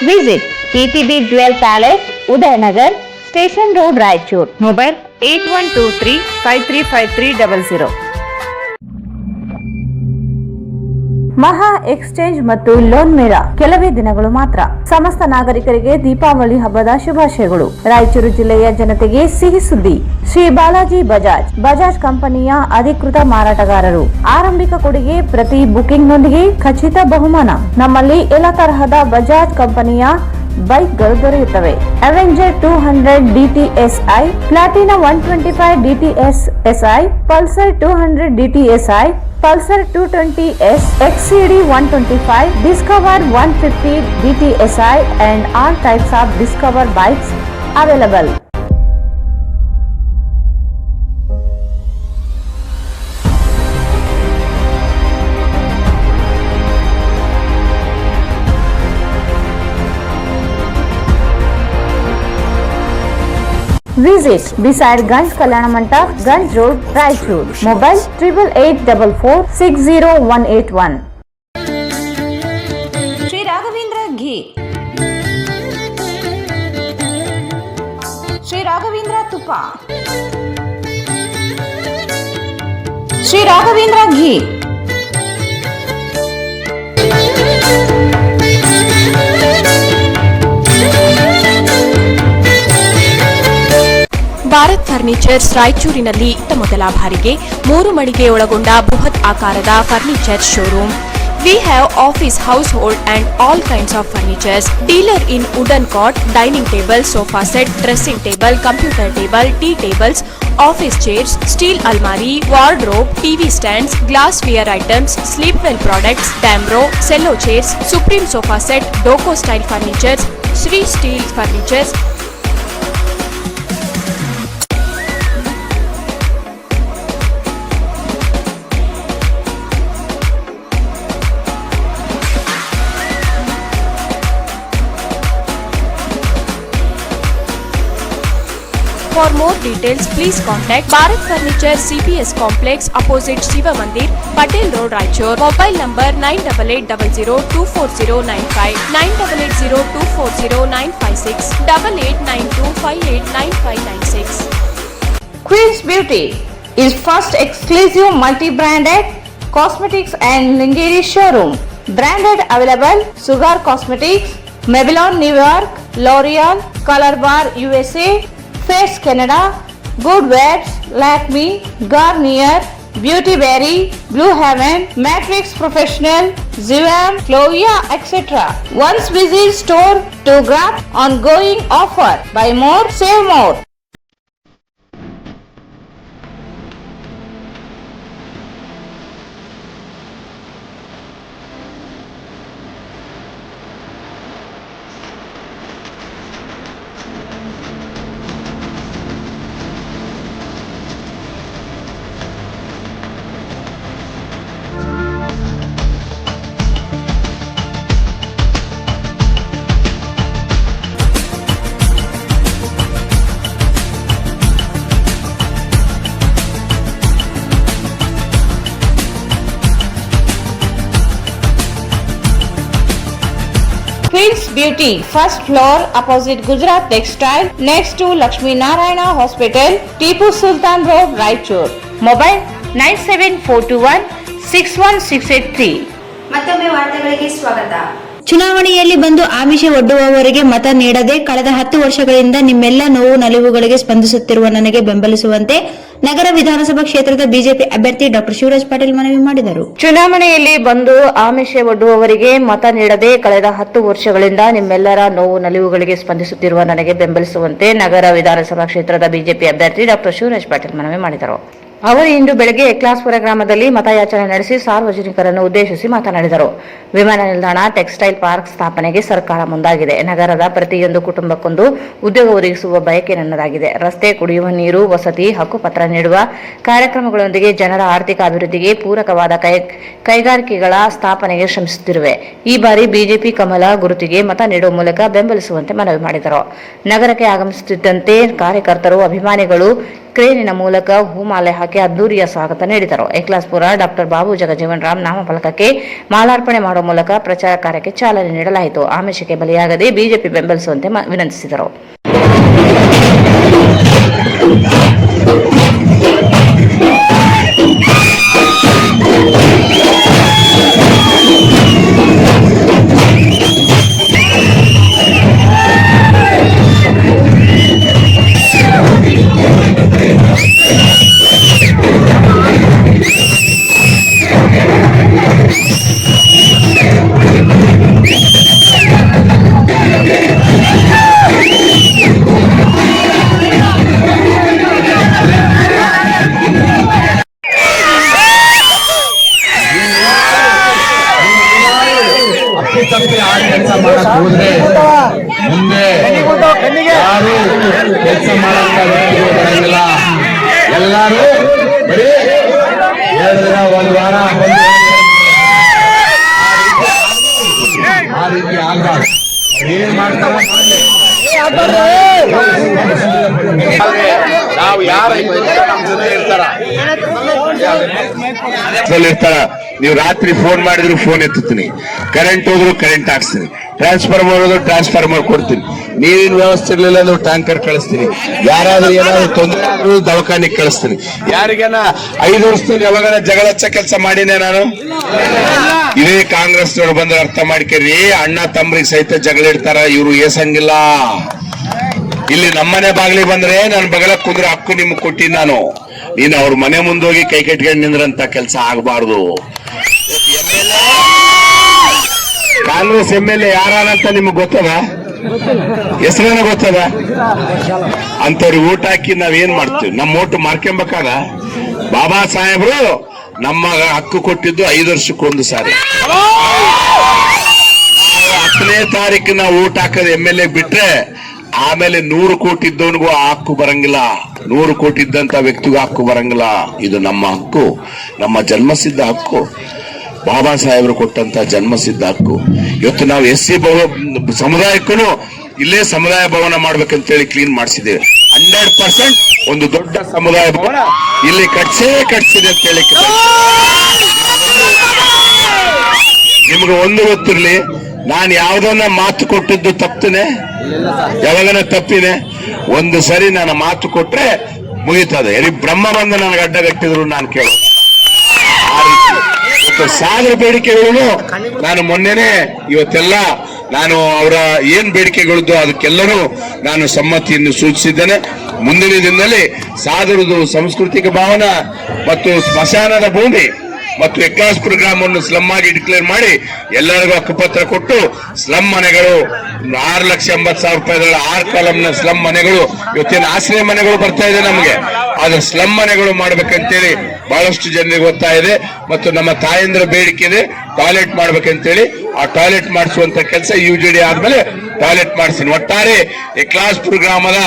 Visit TTB Jewel Palace, Udayanagar, Station Road, Raichur. Mobile 8123 535300. ಮಹಾ ಎಕ್ಸ್ಚೇಂಜ್ ಮತ್ತು ಲೋನ್ ಮೇಳ ಕೆಲವೇ ದಿನಗಳು ಮಾತ್ರ. ಸಮಸ್ತ ನಾಗರಿಕರಿಗೆ ದೀಪಾವಳಿ ಹಬ್ಬದ ಶುಭಾಶಯಗಳು. ರಾಯಚೂರು ಜಿಲ್ಲೆಯ ಜನತೆಗೆ ಸಿಹಿ ಸುದ್ದಿ. ಶ್ರೀ ಬಾಲಾಜಿ ಬಜಾಜ್ ಕಂಪನಿಯ ಅಧಿಕೃತ ಮಾರಾಟಗಾರರು. ಆರಂಭಿಕ ಕೊಡುಗೆ ಪ್ರತಿ ಬುಕಿಂಗ್ನೊಂದಿಗೆ ಖಚಿತ ಬಹುಮಾನ. ನಮ್ಮಲ್ಲಿ ಎಲ್ಲ ತರಹದ ಬಜಾಜ್ ಕಂಪನಿಯ ಬೈಕ್ಗಳು ದೊರೆಯುತ್ತವೆ. Avenger 200 DTSI, Platina 125 DTSI, Pulsar 200 DTSI, Pulsar 220S, XCD 125, Discover 150 DTSI and all types of Discover bikes available. Visit beside Ganj Kalyana Mandap, Ganj Road, Raichur. Mobile 8844600181. Sri Raghavendra Ghee, Sri Raghavendra Tupa, Sri Raghavendra Ghee. Bharat furnitures ರಾಯಚೂರಿನಲ್ಲಿ ಮೊದಲ ಬಾರಿಗೆ 3 ಮಳಿಗೆ ಒಳಗೊಂಡ ಬೃಹತ್ ಆಕಾರದ furniture showroom. We have office, household and all kinds of furnitures. Dealer in wooden cot, dining table, sofa set, dressing table, computer table, tea tables, office chairs, steel almari, wardrobe, TV stands, glassware items, sleepwell products, Damro, cello chairs, Supreme sofa set, Doco style furnitures, Sri Steel furnitures. For more details, please contact Bharat Furniture CPS Complex opposite Shiva Mandir, Patel Road, Raichur. Mobile number 9880240959, 9880240956, 8892589596. Queen's Beauty is first exclusive multi-branded cosmetics and lingerie showroom. Branded available Sugar Cosmetics, Maybelline New York, L'Oreal, Color Bar USA, Face Canada, Good Vibes, Lakme, Garnier, Beauty Berry, Blue Heaven, Matrix Professional, Zivam, Clovia, etc. Once visit store to grab ongoing offer. Buy more, save more. Queen's Beauty, first floor opposite Gujarat Textile, next to Lakshmi Narayana Hospital, Tipu Sultan Road, Raichur. Mobile 97421-61683. ಮತ್ತೊಮ್ಮೆ ವಾರ್ತೆಗಳಿಗೆ ಸ್ವಾಗತ. ಚುನಾವಣೆಯಲ್ಲಿ ಬಂದು ಆಮಿಷ ಒಡ್ಡುವವರಿಗೆ ಮತ ನೀಡದೆ ಕಳೆದ 10 ವರ್ಷಗಳಿಂದ ನಿಮ್ಮೆಲ್ಲ ನೋವು ನಲಿವುಗಳಿಗೆ ಸ್ಪಂದಿಸುತ್ತಿರುವ ನನಗೆ ಬೆಂಬಲಿಸುವಂತೆ ನಗರ ವಿಧಾನಸಭಾ ಕ್ಷೇತ್ರದ ಬಿಜೆಪಿ ಅಭ್ಯರ್ಥಿ ಡಾ ಶಿವರಾಜ್ ಪಾಟೀಲ್ ಮನವಿ ಮಾಡಿದರು. ಚುನಾವಣೆಯಲ್ಲಿ ಬಂದು ಆಮಿಷ ಒಡ್ಡುವವರಿಗೆ ಮತ ನೀಡದೆ ಕಳೆದ 10 ವರ್ಷಗಳಿಂದ ನಿಮ್ಮೆಲ್ಲರ ನೋವು ನಲಿವುಗಳಿಗೆ ಸ್ಪಂದಿಸುತ್ತಿರುವ ನನಗೆ ಬೆಂಬಲಿಸುವಂತೆ ನಗರ ವಿಧಾನಸಭಾ ಕ್ಷೇತ್ರದ ಬಿಜೆಪಿ ಅಭ್ಯರ್ಥಿ ಡಾ ಶಿವರಾಜ್ ಪಾಟೀಲ್ ಮನವಿ ಮಾಡಿದರು. ಅವರು ಇಂದು ಬೆಳಗ್ಗೆ ಎಕ್ಲಾಸ್ಪುರ ಗ್ರಾಮದಲ್ಲಿ ಮತಯಾಚನೆ ನಡೆಸಿ ಸಾರ್ವಜನಿಕರನ್ನು ಉದ್ದೇಶಿಸಿ ಮಾತನಾಡಿದರು. ವಿಮಾನ ನಿಲ್ದಾಣ, ಟೆಕ್ಸ್ಟೈಲ್ ಪಾರ್ಕ್ ಸ್ಥಾಪನೆಗೆ ಸರ್ಕಾರ ಮುಂದಾಗಿದೆ. ನಗರದ ಪ್ರತಿಯೊಂದು ಕುಟುಂಬಕ್ಕೊಂದು ಉದ್ಯೋಗ ಒದಗಿಸುವ ಬಯಕೆ ನನ್ನದಾಗಿದೆ. ರಸ್ತೆ, ಕುಡಿಯುವ ನೀರು, ವಸತಿ, ಹಕ್ಕುಪತ್ರ ನೀಡುವ ಕಾರ್ಯಕ್ರಮಗಳೊಂದಿಗೆ ಜನರ ಆರ್ಥಿಕ ಅಭಿವೃದ್ಧಿಗೆ ಪೂರಕವಾದ ಕೈಗಾರಿಕೆಗಳ ಸ್ಥಾಪನೆಗೆ ಶ್ರಮಿಸುತ್ತಿರುವೆ. ಈ ಬಾರಿ ಬಿಜೆಪಿ ಕಮಲ ಗುರುತಿಗೆ ಮತ ನೀಡುವ ಮೂಲಕ ಬೆಂಬಲಿಸುವಂತೆ ಮನವಿ ಮಾಡಿದರು. ನಗರಕ್ಕೆ ಆಗಮಿಸುತ್ತಿದ್ದಂತೆ ಕಾರ್ಯಕರ್ತರು, ಅಭಿಮಾನಿಗಳು ಕ್ರೇನಿನ ಮೂಲಕ ಹೂಮಾಲೆ ಹಾಕಿ ಅದ್ದೂರಿಯ ಸ್ವಾಗತ ನೀಡಿದರು. ಏಕ್ಲಾಸ್ಪುರ ಡಾಕ್ಟರ್ ಬಾಬು ಜಗಜೀವನ್ ರಾಮ್ ನಾಮಫಲಕಕ್ಕೆ ಮಾಲಾರ್ಪಣೆ ಮಾಡುವ ಮೂಲಕ ಪ್ರಚಾರ ಕಾರ್ಯಕ್ಕೆ ಚಾಲನೆ ನೀಡಲಾಯಿತು. ಆಮಿಷಕ್ಕೆ ಬಲಿಯಾಗದೆ ಬಿಜೆಪಿ ಬೆಂಬಲಿಸುವಂತೆ ವಿನಂತಿಸಿದರು. ತಪ್ಪಿ ಆ ಕೆಲಸ ಮಾಡಕ್ ಹೋದ್ರೆ ಮುಂದೆ ಯಾರು ಕೆಲಸ ಮಾಡಂತ ಬರಂಗಿಲ್ಲ. ಎಲ್ಲಾರು ಬರೀ 2 ದಿನ 1 ವಾರ ಆ ರೀತಿ ಆಗ್ಬಾರ್ದು. ಏನ್ ಮಾಡ್ತಾರೆ ನಾವು ಯಾರ ನಮ್ಮ ಜೊತೆ ಇರ್ತಾರ ನೀವು ರಾತ್ರಿ ಫೋನ್ ಮಾಡಿದ್ರು ಫೋನ್ ಎತ್ತುತ್ತೀನಿ, ಕರೆಂಟ್ ಹೋದ್ರು ಕರೆಂಟ್ ಹಾಕ್ಸ್ತೀನಿ, ಟ್ರಾನ್ಸ್ಫಾರ್ಮರ್ ಹೋದ್ರು ಟ್ರಾನ್ಸ್ಫಾರ್ಮರ್ ಕೊಡ್ತೀನಿ, ನೀರಿನ ವ್ಯವಸ್ಥೆ ಇರಲಿಲ್ಲ ಅಂದ್ರೆ ಟ್ಯಾಂಕರ್ ಕಳಿಸ್ತೀನಿ, ಯಾರಾದ್ರೂ ಏನಾದ್ರು ತೊಂದರೆ ಆದ್ರೂ ದವಾಖಾನಿಗೆ ಕಳಿಸ್ತೀನಿ. ಯಾರಿಗೇನ 5 ವರ್ಷದಲ್ಲಿ ಯಾವಾಗ ಜಗಳ ಹಚ್ಚ ಕೆಲಸ ಮಾಡಿನೇ ನಾನು? ಇದೇ ಕಾಂಗ್ರೆಸ್ ನವರು ಬಂದ್ರೆ ಅರ್ಥ ಮಾಡ್ಕೇರಿ, ಅಣ್ಣ ತಮ್ಮರಿಗೆ ಸಹಿತ ಜಗಳ ಇಡ್ತಾರ, ಇವ್ರು ಏಸಂಗಿಲ್ಲ. ಇಲ್ಲಿ ನಮ್ಮನೆ ಬಾಗಿಲಿಗೆ ಬಂದ್ರೆ ನನ್ನ ಬಗಲ ಕುಂದ್ರೆ ಹಕ್ಕು ನಿಮ್ಗೆ ಕೊಟ್ಟಿನಿ ನಾನು. ನೀನು ಅವ್ರ ಮನೆ ಮುಂದೋಗಿ ಕೈ ಕಟ್ಕೊಂಡು ನಿಂದ್ರಂತ ಕೆಲಸ ಆಗಬಾರ್ದು. ಕಾಂಗ್ರೆಸ್ MLA ಯಾರಂತ ನಿಮ್ಗೆ ಗೊತ್ತದ? ಹೆಸರೇನ ಗೊತ್ತದ? ಅಂತವ್ರಿಗೆ ಊಟ ಹಾಕಿ ನಾವೇನ್ ಮಾಡ್ತೀವಿ? ನಮ್ಮ ಓಟು ಮಾರ್ಕೊಂಬೇಕಾದ? ಬಾಬಾ ಸಾಹೇಬ್ರು ನಮ್ಮ ಹಕ್ಕು ಕೊಟ್ಟಿದ್ದು 5 ವರ್ಷಕ್ಕೊಂದು ಸಾರಿ. 10ನೇ ತಾರೀಕು ನಾವು ಊಟ ಹಾಕೋದು MLA ಬಿಟ್ರೆ ಆಮೇಲೆ 100 ಕೋಟಿ ಇದ್ದವನಿಗೂ ಆ ಹಕ್ಕು ಬರಂಗಿಲ್ಲ, 100 ಕೋಟಿ ಇದ್ದಂತ ವ್ಯಕ್ತಿಗೂ ಹಕ್ಕು ಬರಂಗಿಲ್ಲ. ಇದು ನಮ್ಮ ಹಕ್ಕು, ನಮ್ಮ ಜನ್ಮಸಿದ್ಧ ಹಕ್ಕು, ಬಾಬಾ ಸಾಹೇಬರು ಕೊಟ್ಟಂತ ಜನ್ಮಸಿದ್ಧ ಹಕ್ಕು. ಇವತ್ತು ನಾವು SC ಸಮುದಾಯಕ್ಕೂ ಇಲ್ಲೇ ಸಮುದಾಯ ಭವನ ಮಾಡ್ಬೇಕಂತೇಳಿ ಕ್ಲೀನ್ ಮಾಡಿಸಿದ್ದೇವೆ. 100% ಒಂದು ದೊಡ್ಡ ಸಮುದಾಯ ಭವನ ಇಲ್ಲಿ ಕಟ್ಸಿದೆ ಅಂತ ಹೇಳಿ. ನಿಮ್ಗೆ ಒಂದು ಗೊತ್ತಿರ್ಲಿ, ನಾನು ಯಾವ್ದನ್ನ ಮಾತು ಕೊಟ್ಟಿದ್ದು ತಪ್ಪಿನೆ, ಯಾವಾಗನ ತಪ್ಪಿನೆ. ಒಂದು ಸರಿ ನಾನು ಮಾತು ಕೊಟ್ರೆ ಮುಗಿತದೆ. ಬ್ರಹ್ಮ ಬಂದು ನನಗೆ ಅಡ್ಡಗಟ್ಟಿದ್ರು ನಾನು ಕೇಳೋ ಆ ರೀತಿ ಸಾಗರ ಬೇಡಿಕೆಗಳನ್ನು ನಾನು ಮೊನ್ನೆನೆ ಇವತ್ತೆಲ್ಲ ನಾನು ಅವರ ಏನ್ ಬೇಡಿಕೆಗಳಿದ್ದು ಅದಕ್ಕೆಲ್ಲರೂ ನಾನು ಸಮ್ಮತಿಯನ್ನು ಸೂಚಿಸಿದ್ದೇನೆ. ಮುಂದಿನ ದಿನದಲ್ಲಿ ಸಾಗರದು ಸಾಂಸ್ಕೃತಿಕ ಭವನ ಮತ್ತು ಸ್ಮಶಾನದ ಭೂಮಿ ಮತ್ತು ಏಕ್ಲಾಸ್ಪುರ ಗ್ರಾಮವನ್ನು ಸ್ಲಮ್ ಆಗಿ ಡಿಕ್ಲೇರ್ ಮಾಡಿ ಎಲ್ಲರಿಗೂ ಹಕ್ಕುಪತ್ರ ಕೊಟ್ಟು ಸ್ಲಮ್ ಮನೆಗಳು 6,80,000 ರೂಪಾಯಿಗಳ 6 ಕಾಲಂನ ಸ್ಲಮ್ ಮನೆಗಳು, ಇವತ್ತಿನ ಆಶ್ರಯ ಮನೆಗಳು ಬರ್ತಾ ಇದೆ ನಮಗೆ, ಆದ್ರೆ ಸ್ಲಮ್ ಮನೆಗಳು ಮಾಡ್ಬೇಕಂತೇಳಿ ಬಹಳಷ್ಟು ಜನರಿಗೆ ಗೊತ್ತಾ ಇದೆ. ಮತ್ತು ನಮ್ಮ ತಾಯಂದ್ರ ಬೇಡಿಕೆ ಇದೆ, ಟಾಯ್ಲೆಟ್ ಮಾಡ್ಬೇಕಂತೇಳಿ. ಆ ಟಾಯ್ಲೆಟ್ ಮಾಡಿಸುವಂತ ಕೆಲಸ UJD ಆದ್ಮೇಲೆ ಟಾಯ್ಲೆಟ್ ಮಾಡಿಸ್ತೀನಿ. ಒಟ್ಟಾರೆ ಏಕ್ಲಾಸ್ಪುರ ಗ್ರಾಮದ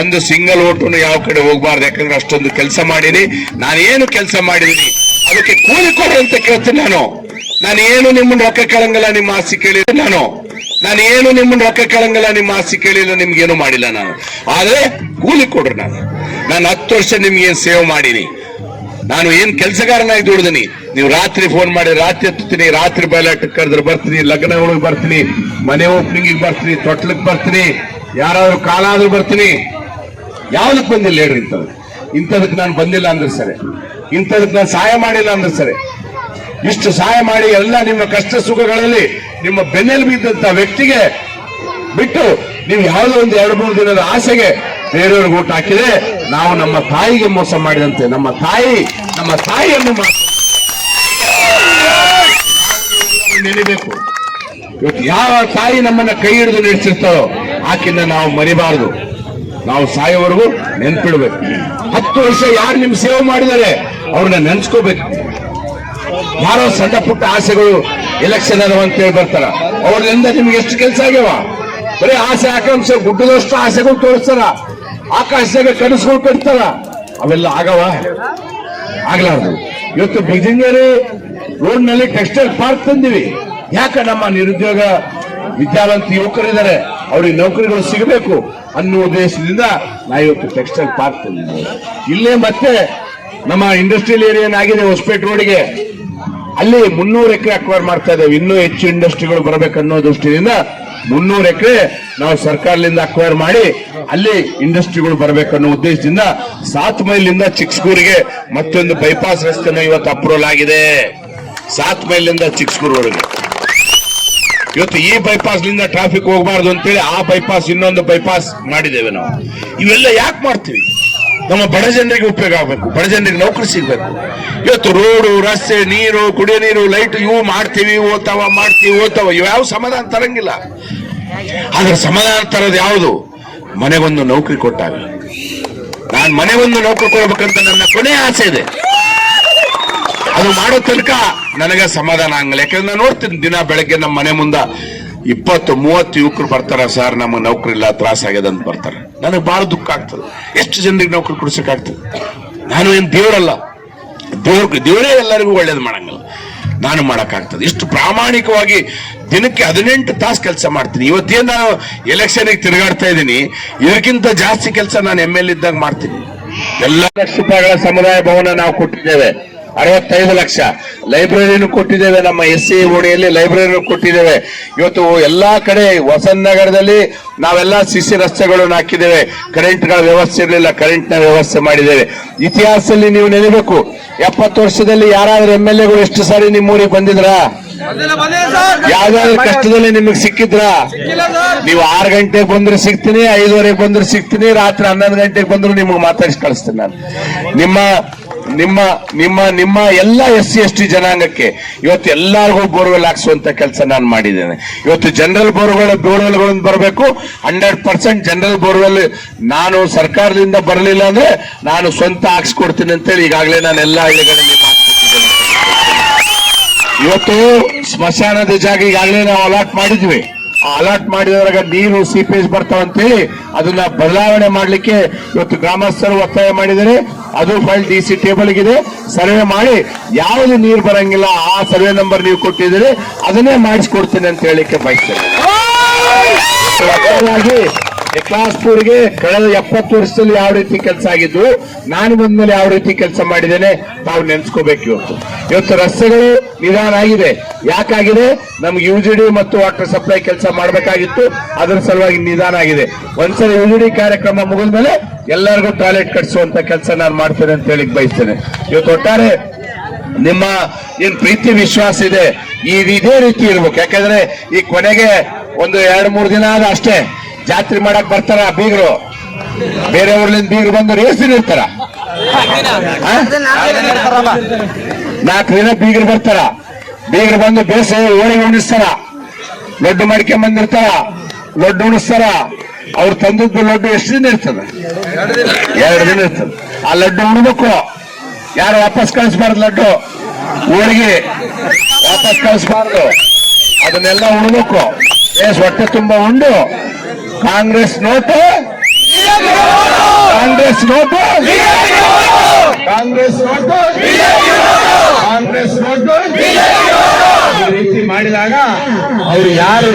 ಒಂದು ಸಿಂಗಲ್ ಓಟುನು ಯಾವ ಕಡೆ ಹೋಗ್ಬಾರ್ದು, ಯಾಕಂದ್ರೆ ಅಷ್ಟೊಂದು ಕೆಲಸ ಮಾಡೀನಿ. ನಾನೇನು ಕೆಲಸ ಮಾಡಿದೀನಿ ಅದಕ್ಕೆ ಕೂಲಿ ಕೊಡಿ ಅಂತ ಕೇಳ್ತೀನಿ. ನಾನೇನು ನಿಮ್ಮನ್ನ ರೊಕ್ಕ ಕೇಳಂಗಿಲ್ಲ, ನಿಮ್ಮ ಆಸ್ತಿ ಕೇಳಿಲ್ಲ. ನಾನೇನು ನಿಮ್ಮನ್ನ ರೊಕ್ಕ ಕೇಳಂಗಿಲ್ಲ, ನಿಮ್ಮ ಆಸ್ತಿ ಕೇಳಿಲ್ಲ, ನಿಮ್ಗೇನು ಮಾಡಿಲ್ಲ ನಾನು. ಆದ್ರೆ ಕೂಲಿ ಕೊಡ್ರಿ. ನಾನು 10 ವರ್ಷ ನಿಮ್ಗೇನ್ ಸೇವೆ ಮಾಡೀನಿ. ನಾನು ಏನ್ ಕೆಲಸಗಾರನಾಗಿ ದುಡಿದೀನಿ. ನೀವು ರಾತ್ರಿ ಫೋನ್ ಮಾಡಿ ರಾತ್ರಿ ಎತ್ತುತ್ತೀನಿ, ರಾತ್ರಿ ಬಯಲಾಟ ಕರೆದ್ರೆ ಬರ್ತೀನಿ, ಲಗ್ನಗಳಿಗೆ ಬರ್ತೀನಿ, ಮನೆ ಓಪನಿಂಗಿಗೆ ಬರ್ತೀನಿ, ತೊಟ್ಲಕ್ಕೆ ಬರ್ತೀನಿ, ಯಾರಾದ್ರೂ ಕಾಲ ಆದ್ರೂ ಬರ್ತೀನಿ. ಯಾವ್ದಕ್ ಬಂದಿಲ್ಲ ಹೇಳ್ರಿ? ಇಂಥದಕ್ಕೆ ನಾನು ಬಂದಿಲ್ಲ ಅಂದ್ರೆ ಸರಿ, ಇಂಥದಕ್ಕೆ ನಾನು ಸಹಾಯ ಮಾಡಿಲ್ಲ ಅಂದ್ರೆ ಸರಿ. ಇಷ್ಟು ಸಹಾಯ ಮಾಡಿ ಎಲ್ಲ ನಿಮ್ಮ ಕಷ್ಟ ಸುಖಗಳಲ್ಲಿ ನಿಮ್ಮ ಬೆನ್ನೆಲು ಬಿದ್ದಂತ ವ್ಯಕ್ತಿಗೆ ಬಿಟ್ಟು ನೀವು ಯಾವುದೋ ಒಂದು 2-3 ದಿನದ ಆಸೆಗೆ ಬೇರೆಯವ್ರಿಗೆ ಊಟ ಹಾಕಿದ್ರೆ ನಾವು ನಮ್ಮ ತಾಯಿಗೆ ಮೋಸ ಮಾಡಿದಂತೆ. ನಮ್ಮ ತಾಯಿಯನ್ನು ನೆನೆಬೇಕು. ಇವತ್ತು ಯಾವ ತಾಯಿ ನಮ್ಮನ್ನ ಕೈ ಹಿಡಿದು ನಡೆಸಿರ್ತಾರೋ ಆಕಿಂದ ನಾವು ಮರಿಬಾರದು. ನಾವು ಸಾಯೋವರೆಗೂ ನೆನ್ಪಿಡ್ಬೇಕು. 10 ವರ್ಷ ಯಾರು ನಿಮ್ ಸೇವೆ ಮಾಡಿದರೆ ಅವ್ರನ್ನ ನೆನ್ಸ್ಕೋಬೇಕು. ಯಾರೋ ಸಣ್ಣ ಪುಟ್ಟ ಆಸೆಗಳು ಎಲೆಕ್ಷನ್ ಅದಾವ ಅಂತೇಳಿ ಬರ್ತಾರ, ಅವ್ರಿಂದ ನಿಮ್ಗೆ ಎಷ್ಟು ಕೆಲಸ ಆಗ್ಯಾವ? ಬರೀ ಆಸೆ ಆಕಾಂಕ್ಷೆ ಗುಡ್ಡದಷ್ಟು ಆಸೆಗಳು ತೋರಿಸ್ತಾರ, ಆಕಾಶದಾಗ ಕನಸುಗಳು ಕಟ್ತಾರ. ಅವೆಲ್ಲ ಆಗವ? ಆಗ್ಲಾರ್ದು. ಇವತ್ತು ಬಿಜಂಗೇರಿ ರೋಡ್ ನಲ್ಲಿ ಟೆಕ್ಸ್ಟೈಲ್ ಪಾರ್ಕ್ ತಂದಿವಿ. ಯಾಕೆ? ನಮ್ಮ ನಿರುದ್ಯೋಗ ವಿದ್ಯಾವಂತ ಯುವಕರಿದ್ದಾರೆ, ಅವ್ರಿಗೆ ನೌಕರಿಗಳು ಸಿಗಬೇಕು ಅನ್ನೋ ಉದ್ದೇಶದಿಂದ ನಾವು ಇವತ್ತು ಟೆಕ್ಸ್ಟೈಲ್ ಪಾರ್ಕ್ ತಂದಿದ್ದೇವೆ. ಇಲ್ಲೇ ಮತ್ತೆ ನಮ್ಮ ಇಂಡಸ್ಟ್ರಿಯಲ್ ಏರಿಯಾ ಏನಾಗಿದೆ ಹೊಸಪೇಟೆ ರೋಡ್ಗೆ, ಅಲ್ಲಿ 300 ಎಕರೆ ಅಕ್ವೈರ್ ಮಾಡ್ತಾ ಇದ್ದೇವೆ. ಇನ್ನೂ ಹೆಚ್ಚು ಇಂಡಸ್ಟ್ರಿಗಳು ಬರಬೇಕನ್ನೋ ದೃಷ್ಟಿಯಿಂದ 300 ಎಕರೆ ನಾವು ಸರ್ಕಾರದಿಂದ ಅಕ್ವೈರ್ ಮಾಡಿ ಅಲ್ಲಿ ಇಂಡಸ್ಟ್ರಿಗಳು ಬರಬೇಕನ್ನೋ ಉದ್ದೇಶದಿಂದ 7 ಮೈಲಿಂದ ಚಿಕ್ಸ್ಗೂರಿಗೆ ಮತ್ತೊಂದು ಬೈಪಾಸ್ ರಸ್ತೆನೂ ಇವತ್ತು ಅಪ್ರೂವಲ್ ಆಗಿದೆ. 7 ಮೈಲಿಂದ ಚಿಕ್ಸ್ಗೂರ್ವರೆಗೆ ಇವತ್ತು ಈ ಬೈಪಾಸ್ ಲಿಂದ ಟ್ರಾಫಿಕ್ ಹೋಗಬಾರ್ದು ಅಂತೇಳಿ ಆ ಬೈಪಾಸ್ ಇನ್ನೊಂದು ಬೈಪಾಸ್ ಮಾಡಿದ್ದೇವೆ ನಾವು. ಇವೆಲ್ಲ ಯಾಕೆ ಮಾಡ್ತೀವಿ? ನಮ್ಮ ಬಡ ಜನರಿಗೆ ಉಪಯೋಗ ಆಗಬೇಕು, ಬಡ ಜನರಿಗೆ ನೌಕರಿ ಸಿಗ್ಬೇಕು. ಇವತ್ತು ರೋಡು, ರಸ್ತೆ, ನೀರು, ಕುಡಿಯೋ ನೀರು, ಲೈಟ್ ಇವು ಮಾಡ್ತೀವಿ, ಓದ್ತಾವ ಇವ್ಯಾವ ಸಮಾಧಾನ ತರಂಗಿಲ್ಲ. ಆದ್ರೆ ಸಮಾಧಾನ ತರೋದು ಯಾವುದು? ಮನೆಗೊಂದು ನೌಕರಿ ಕೊಟ್ಟಾಗ. ನಾನು ಮನೆಗೊಂದು ನೌಕರಿ ಕೊಡ್ಬೇಕಂತ ನನ್ನ ಕೊನೆಯ ಆಸೆ ಇದೆ. ಅದು ಮಾಡೋ ತನಕ ನನಗೆ ಸಮಾಧಾನ ಆಗಲ್ಲ. ಯಾಕಂದ್ರೆ ನಾನು ನೋಡ್ತೀನಿ ದಿನ ಬೆಳಗ್ಗೆ ನಮ್ಮ ಮನೆ ಮುಂದೆ 20-30 ಯುವಕರು ಬರ್ತಾರ, ಸರ್ ನಮಗೆ ನೌಕರಿ ಇಲ್ಲ, ತ್ರಾಸ ಆಗ್ಯದ ಅಂತ ಬರ್ತಾರೆ. ನನಗೆ ಬಹಳ ದುಃಖ ಆಗ್ತದೆ. ಎಷ್ಟು ಜನರಿಗೆ ನೌಕರಿ ಕೊಡ್ಸಕ್ಕಾಗ್ತದೆ? ನಾನು ಏನ್ ದೇವರಲ್ಲ, ದೇವರೇ ಎಲ್ಲರಿಗೂ ಒಳ್ಳೇದು ಮಾಡಂಗಿಲ್ಲ, ನಾನು ಮಾಡಕ್ಕಾಗ್ತದೆ. ಇಷ್ಟು ಪ್ರಾಮಾಣಿಕವಾಗಿ ದಿನಕ್ಕೆ 18 ತಾಸು ಕೆಲಸ ಮಾಡ್ತೀನಿ. ಇವತ್ತೇನು ನಾನು ಎಲೆಕ್ಷನ್ಗೆ ತಿರುಗಾಡ್ತಾ ಇದ್ದೀನಿ, ಇದಕ್ಕಿಂತ ಜಾಸ್ತಿ ಕೆಲಸ ನಾನು ML ಇದ್ದಾಗ ಮಾಡ್ತೀನಿ. ಎಲ್ಲ ಲಕ್ಷ ರೂಪಾಯಿಗಳ ಸಮುದಾಯ ಭವನ ನಾವು ಕೊಟ್ಟಿದ್ದೇವೆ, 65 ಲಕ್ಷ. ಲೈಬ್ರರಿನೂ ಕೊಟ್ಟಿದ್ದೇವೆ, ನಮ್ಮ SC ಓಣಿಯಲ್ಲಿ ಲೈಬ್ರರಿನೂ ಕೊಟ್ಟಿದ್ದೇವೆ. ಇವತ್ತು ಎಲ್ಲಾ ಕಡೆ ವಸಂತ ನಗರದಲ್ಲಿ ನಾವೆಲ್ಲ CC ರಸ್ತೆಗಳನ್ನು ಹಾಕಿದ್ದೇವೆ. ಕರೆಂಟ್ಗಳ ವ್ಯವಸ್ಥೆ ಇರಲಿಲ್ಲ, ಕರೆಂಟ್ನ ವ್ಯವಸ್ಥೆ ಮಾಡಿದ್ದೇವೆ. ಇತಿಹಾಸದಲ್ಲಿ ನೀವು ನೆನಬೇಕು, 70 ವರ್ಷದಲ್ಲಿ ಯಾರಾದ್ರೂ MLAಗಳು ಎಷ್ಟು ಸಾರಿ ನಿಮ್ಮೂರಿಗೆ ಬಂದಿದ್ರಾ? ಯಾವ್ದಾದ್ರು ಕಷ್ಟದಲ್ಲಿ ನಿಮಗೆ ಸಿಕ್ಕಿದ್ರಾ? ನೀವು 6 ಗಂಟೆಗೆ ಬಂದ್ರೆ ಸಿಗ್ತೀನಿ, 5:15 ಬಂದ್ರೆ ಸಿಗ್ತೀನಿ, ರಾತ್ರಿ 11 ಗಂಟೆಗೆ ಬಂದ್ರು ನಿಮಗೆ ಮಾತಾಡಿಸಿ ಕಳಿಸ್ತೀನಿ ನಾನು. ನಿಮ್ಮ ಎಲ್ಲ SC ST ಜನಾಂಗಕ್ಕೆ ಇವತ್ತು ಎಲ್ಲರಿಗೂ ಬೋರ್ವೆಲ್ ಹಾಕ್ಸುವಂತ ಕೆಲಸ ನಾನು ಮಾಡಿದ್ದೇನೆ. ಇವತ್ತು ಜನರಲ್ ಬೋರ್ವೆಲ್ಗಳನ್ನು ಬರಬೇಕು. 100% ಜನರಲ್ ಬೋರ್ವೆಲ್ ನಾನು ಸರ್ಕಾರದಿಂದ ಬರಲಿಲ್ಲ ಅಂದ್ರೆ ನಾನು ಸ್ವಂತ ಹಾಕ್ಸ್ಕೊಡ್ತೀನಿ ಅಂತೇಳಿ ಈಗಾಗಲೇ ನಾನು ಎಲ್ಲ ಹಳ್ಳಿಗಳಲ್ಲಿ ಮಾತುಕೊಟ್ಟಿದ್ದೇನೆ. ಇವತ್ತು ಸ್ಮಶಾನದ ಜಾಗ ಈಗಾಗಲೇ ನಾವು ಅಲಾಟ್ ಮಾಡಿದ್ವಿ. ಅಲಾಟ್ ಮಾಡಿದವರಾಗ ನೀರು ಸೀಪೇಜ್ ಬರ್ತಾವಂತೇಳಿ ಅದನ್ನ ಬದಲಾವಣೆ ಮಾಡಲಿಕ್ಕೆ ಇವತ್ತು ಗ್ರಾಮಸ್ಥರು ಒತ್ತಾಯ ಮಾಡಿದರೆ. ಅದು ಫೈಲ್ DC ಟೇಬಲ್ ಗಿದೆ, ಸರ್ವೆ ಮಾಡಿ ಯಾವುದು ನೀರು ಬರಂಗಿಲ್ಲ ಆ ಸರ್ವೆ ನಂಬರ್ ನೀವು ಕೊಟ್ಟಿದ್ದೀರಿ ಅದನ್ನೇ ಮಾಡಿಸ್ಕೊಡ್ತೀನಿ ಅಂತ ಹೇಳಿಕ್ಕೆ ಬಯಸ್ತೇನೆ. ಕ್ಲಾಸ್ಪುರ್ಗೆ ಕಳೆದ 70 ವರ್ಷದಲ್ಲಿ ಯಾವ ರೀತಿ ಕೆಲಸ ಆಗಿದ್ದು, ನಾನು ಬಂದ್ಮೇಲೆ ಯಾವ ರೀತಿ ಕೆಲಸ ಮಾಡಿದ್ದೇನೆ ತಾವು ನೆನ್ಸ್ಕೋಬೇಕು. ಇವತ್ತು ರಸ್ತೆಗಳು ನಿಧಾನ ಆಗಿದೆ. ಯಾಕಾಗಿದೆ? ನಮ್ಗೆ UGD ಮತ್ತು ವಾಟರ್ ಸಪ್ಲೈ ಕೆಲಸ ಮಾಡಬೇಕಾಗಿತ್ತು, ಅದರ ಸಲುವಾಗಿ ನಿಧಾನ ಆಗಿದೆ. ಒಂದ್ಸಲ UGD ಕಾರ್ಯಕ್ರಮ ಮುಗಿದ್ಮೇಲೆ ಎಲ್ಲರಿಗೂ ಟಾಯ್ಲೆಟ್ ಕಟ್ಸುವಂತ ಕೆಲಸ ನಾನು ಮಾಡ್ತೇನೆ ಅಂತ ಹೇಳಿ ಬಯಸ್ತೇನೆ. ಇವತ್ತು ಒಟ್ಟಾರೆ ನಿಮ್ಮ ಏನ್ ಪ್ರೀತಿ ವಿಶ್ವಾಸ ಇದೆ ಇದೇ ರೀತಿ ಇರ್ಬೇಕು. ಯಾಕಂದ್ರೆ ಈ ಕೊನೆಗೆ ಒಂದು 2-3 ದಿನ ಆದ ಅಷ್ಟೇ ಜಾತ್ರೆ ಮಾಡಕ್ ಬರ್ತಾರ ಬೀಗರು. ಬೇರೆ ಊರ್ಲಿಂದ ಬೀಗರು ಬಂದವರು ಎಷ್ಟು ದಿನ ಇರ್ತಾರ? 4 ದಿನ ಬೀಗರು ಬರ್ತಾರ. ಬೀಗರು ಬಂದು ಬೇಸ ಹೋಳಿಗೆ ಉಣಿಸ್ತಾರ, ಲಡ್ಡು ಮಾಡ್ಕೊಂಡ್ ಬಂದಿರ್ತಾರ, ಲಡ್ಡು ಉಣಿಸ್ತಾರ. ಅವ್ರು ತಂದದ್ದು ಲಡ್ಡು ಎಷ್ಟು ದಿನ ಇರ್ತದೆ? 2 ದಿನ ಇರ್ತದೆ. ಆ ಲಡ್ಡು ಉಣ್ಬೇಕು, ಯಾರು ವಾಪಸ್ ಕಳಿಸ್ಬಾರ್ದು. ಲಡ್ಡು ಹೋಳಿಗೆ ವಾಪಸ್ ಕಳಿಸ್ಬಾರ್ದು, ಅದನ್ನೆಲ್ಲ ಉಣ್ಬೇಕು. ಹೊಟ್ಟೆ ತುಂಬಾ ಉಂಡು Congress note, Congress note, Congress note, Congress note ಈ ರೀತಿ ಮಾಡಿದಾಗ ಅವರು ಯಾರು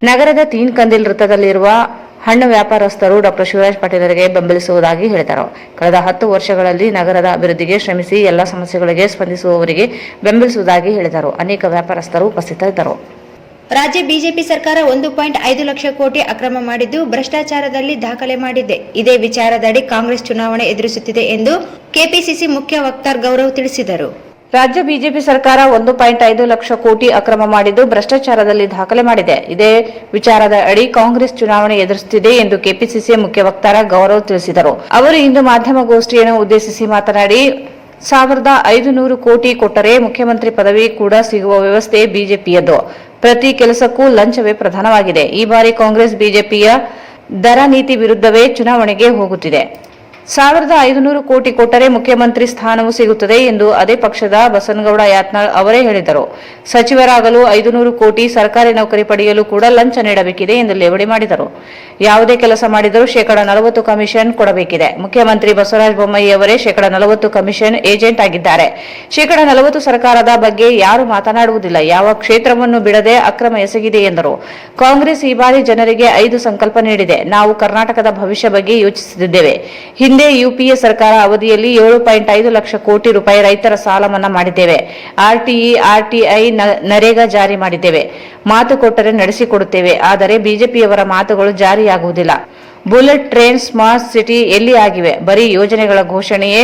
ನಗರದ ತೀನ್ ಕಂದಿಲ್ ವೃತ್ತದಲ್ಲಿರುವ ಹಣ್ಣು ವ್ಯಾಪಾರಸ್ಥರು ಡಾಕ್ಟರ್ ಶಿವರಾಜ್ ಪಾಟೀಲರಿಗೆ ಬೆಂಬಲಿಸುವುದಾಗಿ ಹೇಳಿದರು. ಕಳೆದ 10 ವರ್ಷಗಳಲ್ಲಿ ನಗರದ ಅಭಿವೃದ್ಧಿಗೆ ಶ್ರಮಿಸಿ ಎಲ್ಲ ಸಮಸ್ಯೆಗಳಿಗೆ ಸ್ಪಂದಿಸುವವರಿಗೆ ಬೆಂಬಲಿಸುವುದಾಗಿ ಹೇಳಿದರು. ಅನೇಕ ವ್ಯಾಪಾರಸ್ಥರು ಉಪಸ್ಥಿತರಿದ್ದರು. ರಾಜ್ಯ ಬಿಜೆಪಿ ಸರ್ಕಾರ 1.5 ಲಕ್ಷ ಕೋಟಿ ಅಕ್ರಮ ಮಾಡಿದ್ದು ಭ್ರಷ್ಟಾಚಾರದಲ್ಲಿ ದಾಖಲೆ ಮಾಡಿದೆ. ಇದೇ ವಿಚಾರದಡಿ ಕಾಂಗ್ರೆಸ್ ಚುನಾವಣೆ ಎದುರಿಸುತ್ತಿದೆ ಎಂದು ಕೆಪಿಸಿಸಿ ಮುಖ್ಯ ವಕ್ತಾರ ಗೌರವ್ ತಿಳಿಸಿದರು. ರಾಜ್ಯ ಬಿಜೆಪಿ ಸರ್ಕಾರ 1.5 ಲಕ್ಷ ಕೋಟಿ ಅಕ್ರಮ ಮಾಡಿದ್ದು ಭ್ರಷ್ಟಾಚಾರದಲ್ಲಿ ದಾಖಲೆ ಮಾಡಿದೆ. ಇದೇ ವಿಚಾರದ ಅಡಿ ಕಾಂಗ್ರೆಸ್ ಚುನಾವಣೆ ಎದುರಿಸುತ್ತಿದೆ ಎಂದು ಕೆಪಿಸಿಸಿ ಮುಖ್ಯ ವಕ್ತಾರ ಗೌರವ್ ತಿಳಿಸಿದರು. ಅವರು ಇಂದು ಮಾಧ್ಯಮಗೋಷ್ಠಿಯನ್ನು ಉದ್ದೇಶಿಸಿ ಮಾತನಾಡಿ 1500 ಕೋಟಿ ಕೊಟ್ಟರೆ ಮುಖ್ಯಮಂತ್ರಿ ಪದವಿ ಕೂಡ ಸಿಗುವ ವ್ಯವಸ್ಥೆ ಬಿಜೆಪಿಯದ್ದು. ಪ್ರತಿ ಕೆಲಸಕ್ಕೂ ಲಂಚವೇ ಪ್ರಧಾನವಾಗಿದೆ. ಈ ಬಾರಿ ಕಾಂಗ್ರೆಸ್ ಬಿಜೆಪಿಯ ದರ ನೀತಿ ವಿರುದ್ಧವೇ ಚುನಾವಣೆಗೆ ಹೋಗುತ್ತಿದೆ. 1500 ಕೋಟಿ ಕೊಟ್ಟರೆ ಮುಖ್ಯಮಂತ್ರಿ ಸ್ಥಾನವೂ ಸಿಗುತ್ತದೆ ಎಂದು ಅದೇ ಪಕ್ಷದ ಬಸನಗೌಡ ಯಾತ್ನಾಳ್ ಅವರೇ ಹೇಳಿದರು. ಸಚಿವರಾಗಲು 500 ಕೋಟಿ, ಸರ್ಕಾರಿ ನೌಕರಿ ಪಡೆಯಲು ಕೂಡ ಲಂಚ ನೀಡಬೇಕಿದೆ ಎಂದು ಲೇವಡಿ ಮಾಡಿದರು. ಯಾವುದೇ ಕೆಲಸ ಮಾಡಿದರೂ ಶೇಕಡ 40 ಕಮಿಷನ್ ಕೊಡಬೇಕಿದೆ. ಮುಖ್ಯಮಂತ್ರಿ ಬಸವರಾಜ ಬೊಮ್ಮಾಯಿ ಅವರೇ ಶೇಕಡ 40 ಕಮಿಷನ್ ಏಜೆಂಟ್ ಆಗಿದ್ದಾರೆ. ಶೇಕಡ 40 ಸರ್ಕಾರದ ಬಗ್ಗೆ ಯಾರು ಮಾತನಾಡುವುದಿಲ್ಲ. ಯಾವ ಕ್ಷೇತ್ರವನ್ನು ಬಿಡದೆ ಅಕ್ರಮ ಎಸಗಿದೆ ಎಂದರು. ಕಾಂಗ್ರೆಸ್ ಈ ಬಾರಿ ಜನರಿಗೆ 5 ಸಂಕಲ್ಪ ನೀಡಿದೆ. ನಾವು ಕರ್ನಾಟಕದ ಭವಿಷ್ಯ ಬಗ್ಗೆ ಯೋಚಿಸುತ್ತಿದ್ದೇವೆ. ಹಿಂದೆ ಯುಪಿಎ ಸರ್ಕಾರ ಅವಧಿಯಲ್ಲಿ 7.5 ಲಕ್ಷ ಕೋಟಿ ರೂಪಾಯಿ ರೈತರ ಸಾಲ ಮನ್ನಾ ಮಾಡಿದ್ದೇವೆ. ಆರ್ಟಿಐ ನರೇಗಾ ಜಾರಿ ಮಾಡಿದ್ದೇವೆ. ಮಾತು ಕೊಟ್ಟರೆ ನಡೆಸಿಕೊಡುತ್ತೇವೆ. ಆದರೆ ಬಿಜೆಪಿಯವರ ಮಾತುಗಳು ಜಾರಿಯಾಗುವುದಿಲ್ಲ. ಬುಲೆಟ್ ಟ್ರೈನ್, ಸ್ಮಾರ್ಟ್ ಸಿಟಿ ಎಲ್ಲಿ ಆಗಿವೆ? ಬರೀ ಯೋಜನೆಗಳ ಘೋಷಣೆಯೇ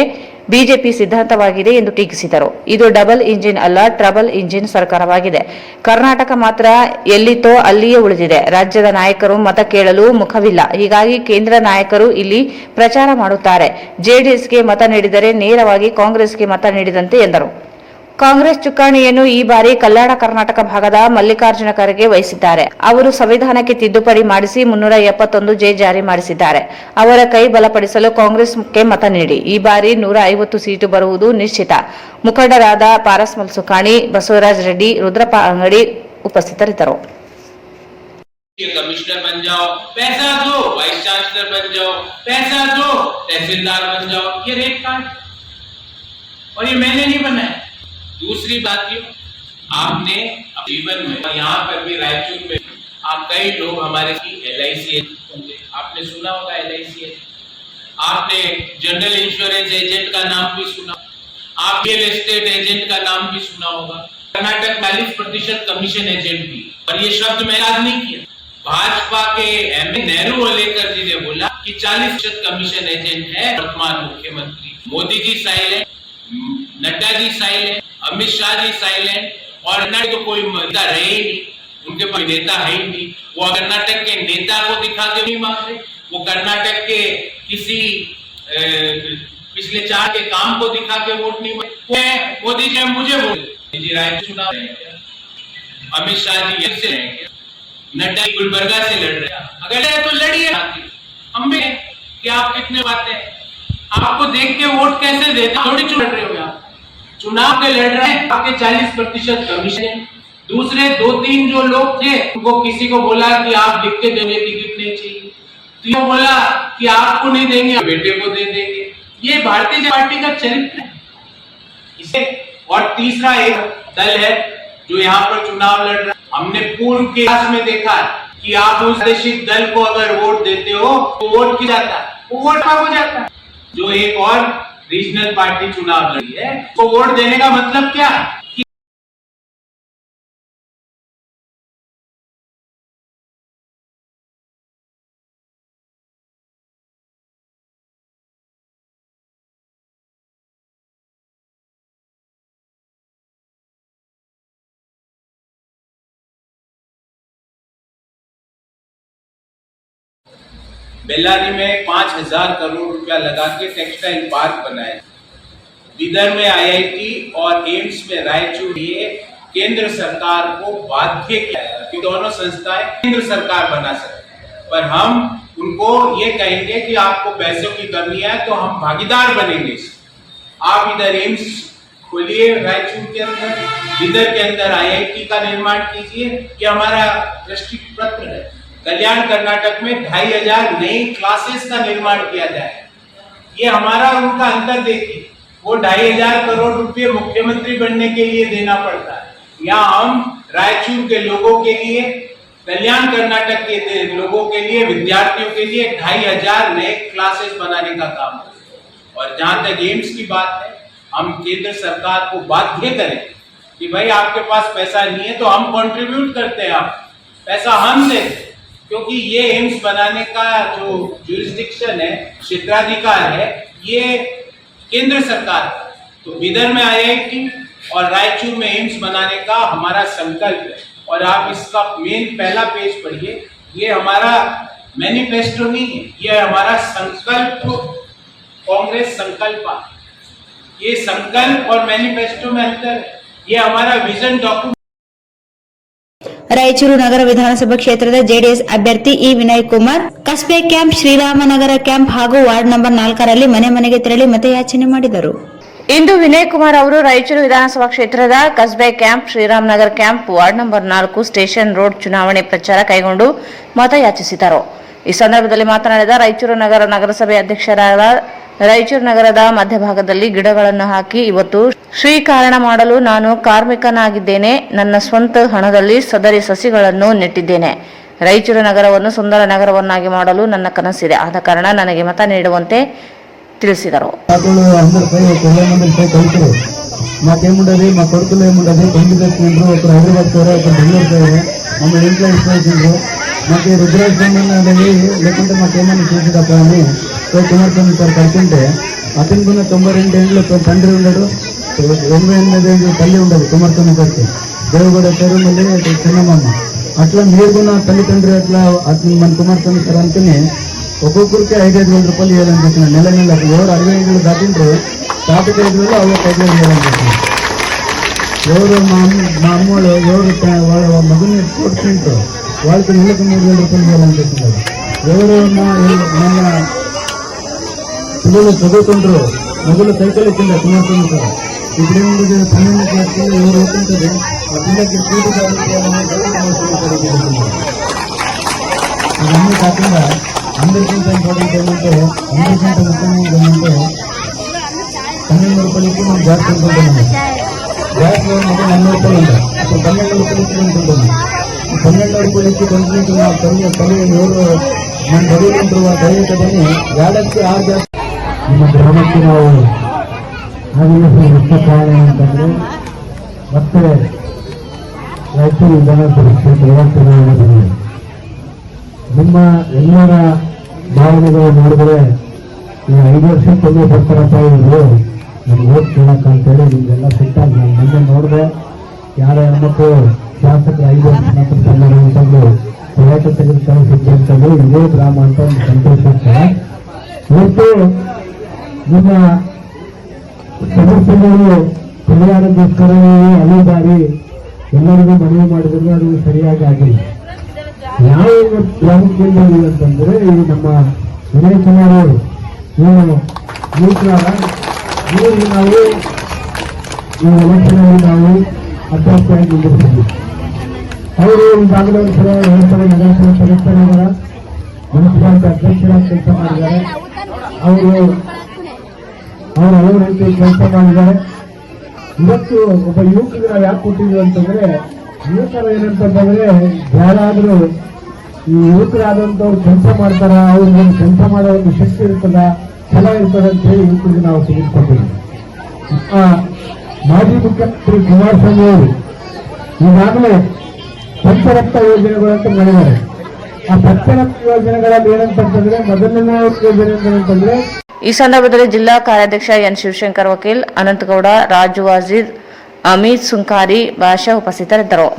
ಬಿಜೆಪಿ ಸಿದ್ಧಾಂತವಾಗಿದೆ ಎಂದು ಟೀಕಿಸಿದರು. ಇದು ಡಬಲ್ ಇಂಜಿನ್ ಅಲ್ಲ, ಟ್ರಬಲ್ ಇಂಜಿನ್ ಸರ್ಕಾರವಾಗಿದೆ. ಕರ್ನಾಟಕ ಮಾತ್ರ ಎಲ್ಲಿತ್ತೋ ಅಲ್ಲಿಯೇ ಉಳಿದಿದೆ. ರಾಜ್ಯದ ನಾಯಕರು ಮತ ಕೇಳಲು ಮುಖವಿಲ್ಲ. ಹೀಗಾಗಿ ಕೇಂದ್ರ ನಾಯಕರು ಇಲ್ಲಿ ಪ್ರಚಾರ ಮಾಡುತ್ತಾರೆ. ಜೆಡಿಎಸ್ಗೆ ಮತ ನೀಡಿದರೆ ನೇರವಾಗಿ ಕಾಂಗ್ರೆಸ್ಗೆ ಮತ ನೀಡಿದಂತೆ ಎಂದರು. ಕಾಂಗ್ರೆಸ್ ಚುಕ್ಕಾಣಿಯನ್ನು ಈ ಬಾರಿ ಕಲ್ಯಾಣ ಕರ್ನಾಟಕ ಭಾಗದ ಮಲ್ಲಿಕಾರ್ಜುನ ಖರ್ಗೆ ವಹಿಸಿದ್ದಾರೆ. ಅವರು ಸಂವಿಧಾನಕ್ಕೆ ತಿದ್ದುಪಡಿ ಮಾಡಿಸಿ 371 ಜೆ ಜಾರಿ ಮಾಡಿಸಿದ್ದಾರೆ. ಅವರ ಕೈ ಬಲಪಡಿಸಲು ಕಾಂಗ್ರೆಸ್ಗೆ ಮತ ನೀಡಿ. ಈ ಬಾರಿ 150 ಸೀಟು ಬರುವುದು ನಿಶ್ಚಿತ. ಮುಖಂಡರಾದ ಪಾರಸ್ ಮಲ್ಸುಖಾಣಿ, ಬಸವರಾಜ ರೆಡ್ಡಿ, ರುದ್ರಪ್ಪ ಅಂಗಡಿ ಉಪಸ್ಥಿತರಿದ್ದರು. कमिश्नर बन जाओ, पैसा दो, वाइस चांसलर बन जाओ, पैसा दो, तहसीलदार बन जाओ, ये रेट कार्ड। और ये मैंने नहीं बनाया। दूसरी बात ये, आपने जीवन में यहाँ पर भी रायचूर में आप कई लोग हमारे की LIC आपने सुना होगा। LIC आपने जनरल इंश्योरेंस एजेंट का नाम भी सुना, आप रियल एस्टेट एजेंट का नाम भी सुना होगा। कर्नाटक 40% कमीशन एजेंट भी, और ये शब्द मैं याद नहीं किया। भाजपा के एमपी नेहरू ओलेकर जी ने बोला कि 40% कमीशन एजेंट है वर्तमान मुख्यमंत्री। Modi ji silent, Nadda ji silent, Amit Shah ji silent, और तो कोई नेता रहे ही नहीं, उनके पास नेता है ही नहीं। वो कर्नाटक के नेता को दिखा के नहीं मांगते, वो कर्नाटक के किसी पिछले 4 के काम को दिखा के वोट नहीं मांगते। मोदी जी मुझे बोले रायचूर चुनाव अमित शाह जी से नड्डा गुलबर्गा से लड़ रहे हैं। अगर तो लड़िए, हम भी कि आप कितने बातें हैं, आपको देख के वोट कैसे देते, थोड़ी लड़ रहे हो आप। चुनाव के लड़ रहे हैं, आपके 40% कमीशन। दूसरे 2-3 जो लोग थे उनको किसी को बोला कि आप लिख के देंगे टिकट नहीं चाहिए, तो बोला कि आपको नहीं देंगे, बेटे को दे देंगे। ये भारतीय जनता पार्टी का चरित्र है इसे। और तीसरा एक दल है जो यहाँ पर चुनाव लड़ रहा है। हमने पूर्व के इतिहास में देखा कि आप उस प्रादेशिक दल को अगर वोट देते हो तो वोट की जाता है, वो वोट हो जाता है। जो एक और रीजनल पार्टी चुनाव लड़ी है तो वोट देने का मतलब क्या है? बेल्लारी में 5000 करोड़ रुपया लगा के टेक्सटाइल पार्क बनाया। बिदर में IIT और एम्स में रायचूर, ये केंद्र सरकार को बाध्य किया कि दोनों संस्थाएं केंद्र सरकार बना सकते। पर हम उनको ये कहेंगे कि आपको पैसों की कमी है तो हम भागीदार बनेंगे। आप इधर एम्स खोलिए रायचूर के अंदर, बिदर के अंदर IIT का निर्माण कीजिए। ये हमारा दृष्टि पत्र है। कल्याण कर्नाटक में 2500 नई क्लासेस का निर्माण किया जाए। ये हमारा उनका अंतर देखिए। वो 2500 करोड़ रुपए मुख्यमंत्री बनने के लिए देना पड़ता है। यहाँ हम रायचूर के लोगों के लिए कल्याण कर्नाटक के लोगों के लिए, विद्यार्थियों के लिए 2500 नए क्लासेस बनाने का काम है। और जहां तक एम्स की बात है, हम केंद्र सरकार को बाध्य करें कि भाई आपके पास पैसा नहीं है तो हम कंट्रीब्यूट करते हैं, आप पैसा हम देते हैं, क्योंकि ये एम्स बनाने का जो ज्यूरिसडिक्शन है, क्षेत्राधिकार है, ये केंद्र सरकार का। तो बिदर में IIT और रायचूर में एम्स बनाने का हमारा संकल्प है। और आप इसका मेन पहला पेज पढ़िए, ये हमारा मैनिफेस्टो नहीं है, ये हमारा संकल्प, कांग्रेस संकल्प। ये संकल्प और मैनिफेस्टो में अंतर है, ये हमारा विजन डॉक्यूमेंट। ರಾಯಚೂರು ನಗರ ವಿಧಾನಸಭಾ ಕ್ಷೇತ್ರದ ಜೆಡಿಎಸ್ ಅಭ್ಯರ್ಥಿ E Vinay Kumar Kasbe camp, Shriramanagara camp ಹಾಗೂ ವಾರ್ಡ್ ನಂಬರ್ 4ರಲ್ಲಿ ಮನೆ ಮನೆಗೆ ತೆರಳಿ ಮತಯಾಚನೆ ಮಾಡಿದರು. ಇಂದು ವಿನಯ್ ಕುಮಾರ್ ಅವರು ರಾಯಚೂರು ವಿಧಾನಸಭಾ ಕ್ಷೇತ್ರದ Kasbe camp, Shriramanagara camp, ward number 4 station road ಚುನಾವಣೆ ಪ್ರಚಾರ ಕೈಗೊಂಡು ಮತಯಾಚಿಸಿದರು. ಈ ಸಂದರ್ಭದಲ್ಲಿ ಮಾತನಾಡಿದ ರಾಯಚೂರು ನಗರ ನಗರಸಭೆ ಅಧ್ಯಕ್ಷರಾದ ರಾಯಚೂರು ನಗರದ ಮಧ್ಯಭಾಗದಲ್ಲಿ ಗಿಡಗಳನ್ನು ಹಾಕಿ ಇವತ್ತು ಶ್ರೀಕಾರಣ ಮಾಡಲು ನಾನು ಕಾರ್ಮಿಕನಾಗಿದ್ದೇನೆ. ನನ್ನ ಸ್ವಂತ ಹಣದಲ್ಲಿ ಸದರಿ ಸಸಿಗಳನ್ನು ನೆಟ್ಟಿದ್ದೇನೆ. ರಾಯಚೂರು ನಗರವನ್ನು ಸುಂದರ ನಗರವನ್ನಾಗಿ ಮಾಡಲು ನನ್ನ ಕನಸಿದೆ. ಆದ ಕಾರಣ ನನಗೆ ಮತ ನೀಡುವಂತೆ ತಿಳಿಸಿದರು. మాకేముండదు, మా కొడుకులు ఏముండదు, బండి తెచ్చుకుంటారు, ఒకరు హైదరాబాద్ పోయారు, ఒకరు బెంగళూరు పోయారు, మమ్మల్ని ఇంట్లో ఇచ్చిపోయిండ్రు. మాకు రుద్రాక్షం అనేది లేకుంటే మాకేమన్నా చేసేదప్ప అని కుమారస్వామి సార్ కడుతుంటే అతనికున్న 92 ఏళ్ళు తండ్రి ఉండడు, 88 ఏళ్ళు తల్లి ఉండదు కుమారస్వామి గారికి. దేవుగూడ పేరు మళ్ళీ చిన్నమ్మ. అట్లా మీరుకున్న తల్లిదండ్రులు అట్లా మన కుమారస్వామి సార్ అనుకుని ఒక్కొక్కరికి 5,000 రూపాయలు ఇవ్వాలని చెప్పినారు. నెల ఎవరు 65 ఏళ్ళు దాటిండ్రు, 45 వేలు అవ్వకు 5,000 ఇవ్వాలని చెప్పినారు. ఎవరు మా అమ్మోళ్ళు ఎవరు వాళ్ళ మగుని కొడుతుంటారు వాళ్ళకి నెలకు 3,000 రూపాయలు ఇవ్వాలని చెప్పినారు. ఎవరు మన పిల్లలు చదువుకుంటారు, మొదలు సైకిల్ ఇచ్చింది కుమారస్వామి సార్. ఇప్పుడేముంది 12వ క్లాస్ ఎవరు అవుతుంటుంది ఆ పిల్లకి స్కూటీ ఇవన్నీ కాకుండా అందరికంటే ఇంపార్టెంట్ ఏమంటే, అందరికంటే ముఖ్యంగా ఏమంటే 12 రూపాయలకి మనం గ్యాస్ కొనుక్కుంటున్నాము. గ్యాస్ మొదలు 40 రూపాయలు ఉంది, ఇప్పుడు 12 రూపాయలకి కొనుక్కుంటున్నాం. 12 రూపాయలకి కొనుక్కుంటున్న తల్లి ఎవరు మన చదువుకుంటారు వాళ్ళు చదివేటదని ఏడాదికి 6 గ్యాస్. ನಮ್ಮ ಗ್ರಾಮಕ್ಕೆ ನಾವು ಆಗಮಿಸುವ ಮುಖ್ಯ ಕಾರಣ ಅಂತಂದ್ರೆ ಮತ್ತೆ ರಾಯಚೂರು ವಿಧಾನಸಭಾ ಕ್ಷೇತ್ರದ ಚುನಾವಣೆ. ನಿಮ್ಮ ಎಲ್ಲರ ಭಾವನೆಗಳು ನೋಡಿದ್ರೆ ಈ 5 ವರ್ಷಕ್ಕೊಮ್ಮೆ ಬರ್ತಾರಪ್ಪ ಇವರು ನಮ್ಗೆ ಓಟ್ ಕೇಳಕ್ಕೆ ಅಂತೇಳಿ ನಿಮಗೆಲ್ಲ ಸಿಟ್ಟಾಗಿ ನಾನು ಮೊನ್ನೆ ನೋಡಿದೆ. ಯಾರ ಹೆಣ್ಮಕ್ಳು ಶಾಸಕರು 5 ವರ್ಷ ನಂತರ ಕನ್ನಡ ಅಂತಂದು ಹೋರಾಟ ತೆಗೆದುಕೊಂಡು ಅಂತಂದು ಇದೇ ಗ್ರಾಮ ಅಂತ ಒಂದು ಸಂತೋಷ ಆಗ್ತದೆ. ಇವತ್ತು ನಿಮ್ಮ ಸಮಸ್ಯೆಗಳು ಪರಿಹಾರಕ್ಕೋಸ್ಕರ ಹಲವು ಬಾರಿ ಎಲ್ಲರಿಗೂ ಮನವಿ ಮಾಡಿದ್ರು, ಅದು ಸರಿಯಾಗಿ ಆಗಿಲ್ಲ. ಯಾವ ಗ್ರಾಮಕ್ಕೆ ಬಂದಿದೆ ಅಂತಂದ್ರೆ ಈ ನಮ್ಮ ವಿನಯ್ ಕುಮಾರ್ ಅವರು ಇವರು ಯುವಕರಾದ ಇವರು ನಾವು ಈ ಎಲೆಕ್ಷನಲ್ಲಿ ನಾವು ಅಭ್ಯರ್ಥಿಯಾಗಿ ನಿಂದಿರ್ತೀವಿ. ಅವರು ಈಗಾಗಲೇ ಒಂದು ಸಲ ಹೇಳ್ತಾರೆ, ನಗರಸಭೆ ಸದಸ್ಯರಾದ ಮುನ್ಸಿಪಾಲಿಟಿ ಅಧ್ಯಕ್ಷರಾಗಿ ಕೆಲಸ ಮಾಡಿದ್ದಾರೆ. ಅವರು ಹಲವು ರೀತಿ ಕೆಲಸ ಮಾಡಿದ್ದಾರೆ. ಇವತ್ತು ಒಬ್ಬ ಯುವಕರಿಗೆ ನಾವು ಯಾಕೆ ಕೊಟ್ಟಿದ್ವಿ ಅಂತಂದ್ರೆ, ಯುವಕರು ಏನಂತಂದ್ರೆ ಯಾರಾದರೂ ಈ ಯುವಕರಾದಂಥವ್ರು ಕೆಲಸ ಮಾಡ್ತಾರ, ಅವ್ರಿಗೆ ಕೆಲಸ ಮಾಡೋ ಒಂದು ಶಕ್ತಿ ಇರ್ತದ, ಛಲ ಇರ್ತದೆ ಅಂತ ಹೇಳಿ ಯುವಕರಿಗೆ ನಾವು ತೆಗೆದುಕೊಂಡಿದ್ವಿ. ಮಾಜಿ ಮುಖ್ಯಮಂತ್ರಿ ಕುಮಾರಸ್ವಾಮಿ ಅವರು ಈಗಾಗಲೇ ಪಂಚರತ್ನ ಯೋಜನೆಗಳಂತ ಮಾಡಿದ್ದಾರೆ. ಆ ಪಂಚರತ್ನ ಯೋಜನೆಗಳಲ್ಲಿ ಏನಂತಂದ್ರೆ ಮೊದಲನೇ ಯೋಜನೆ ಏನಂತಂದ್ರೆ ಈ ಸಂದರ್ಭದಲ್ಲಿ ಜಿಲ್ಲಾ ಕಾರ್ಯಾಧ್ಯಕ್ಷ ಎನ್ ಶಿವಶಂಕರ್ ವಕೀಲ್, ಅನಂತಗೌಡ, ರಾಜು ವಾಜೀದ್, ಅಮಿತ್ ಸುಂಕಾರಿ, ಭಾಷಾ ಉಪಸ್ಥಿತರಿದ್ದರು.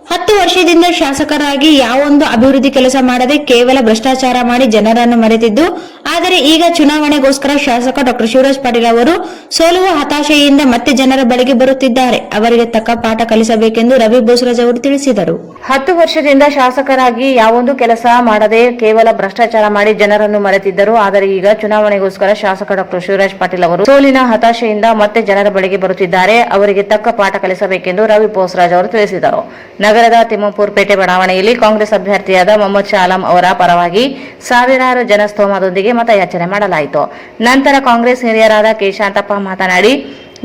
10 ವರ್ಷದಿಂದ ಶಾಸಕರಾಗಿ ಯಾವೊಂದು ಅಭಿವೃದ್ಧಿ ಕೆಲಸ ಮಾಡದೆ ಕೇವಲ ಭ್ರಷ್ಟಾಚಾರ ಮಾಡಿ ಜನರನ್ನು ಮರೆತಿದ್ದು, ಆದರೆ ಈಗ ಚುನಾವಣೆಗೋಸ್ಕರ ಶಾಸಕ ಡಾ ಶಿವರಾಜ್ ಪಾಟೀಲ್ ಅವರು ಸೋಲುವ ಹತಾಶೆಯಿಂದ ಮತ್ತೆ ಜನರ ಬಳಿಗೆ ಬರುತ್ತಿದ್ದಾರೆ. ಅವರಿಗೆ ತಕ್ಕ ಪಾಠ ಕಲಿಸಬೇಕೆಂದು ರವಿ ಬೋಸರಾಜ್ ಅವರು ತಿಳಿಸಿದರು. 10 ವರ್ಷದಿಂದ ಶಾಸಕರಾಗಿ ಯಾವೊಂದು ಕೆಲಸ ಮಾಡದೆ ಕೇವಲ ಭ್ರಷ್ಟಾಚಾರ ಮಾಡಿ ಜನರನ್ನು ಮರೆತಿದ್ದರು. ಆದರೆ ಈಗ ಚುನಾವಣೆಗೋಸ್ಕರ ಶಾಸಕ ಡಾ ಶಿವರಾಜ್ ಪಾಟೀಲ್ ಅವರು ಸೋಲಿನ ಹತಾಶೆಯಿಂದ ಮತ್ತೆ ಜನರ ಬಳಿಗೆ ಬರುತ್ತಿದ್ದಾರೆ. ಅವರಿಗೆ ತಕ್ಕ ಪಾಠ ಕಲಿಸಬೇಕೆಂದು ರವಿ ಬೋಸರಾಜ್ ಅವರು ತಿಳಿಸಿದರು. ನಗರದ ತಿಮ್ಮಪುರಪೇಟೆ ಬಡಾವಣೆಯಲ್ಲಿ ಕಾಂಗ್ರೆಸ್ ಅಭ್ಯರ್ಥಿಯಾದ ಮೊಹಮ್ಮದ್ ಶಾ ಆಲಂ ಅವರ ಪರವಾಗಿ ಸಾವಿರಾರು ಜನಸ್ತೋಮದೊಂದಿಗೆ ಮತಯಾಚನೆ ಮಾಡಲಾಯಿತು. ನಂತರ ಕಾಂಗ್ರೆಸ್ ಹಿರಿಯರಾದ ಕೆ ಶಾಂತಪ್ಪ ಮಾತನಾಡಿ,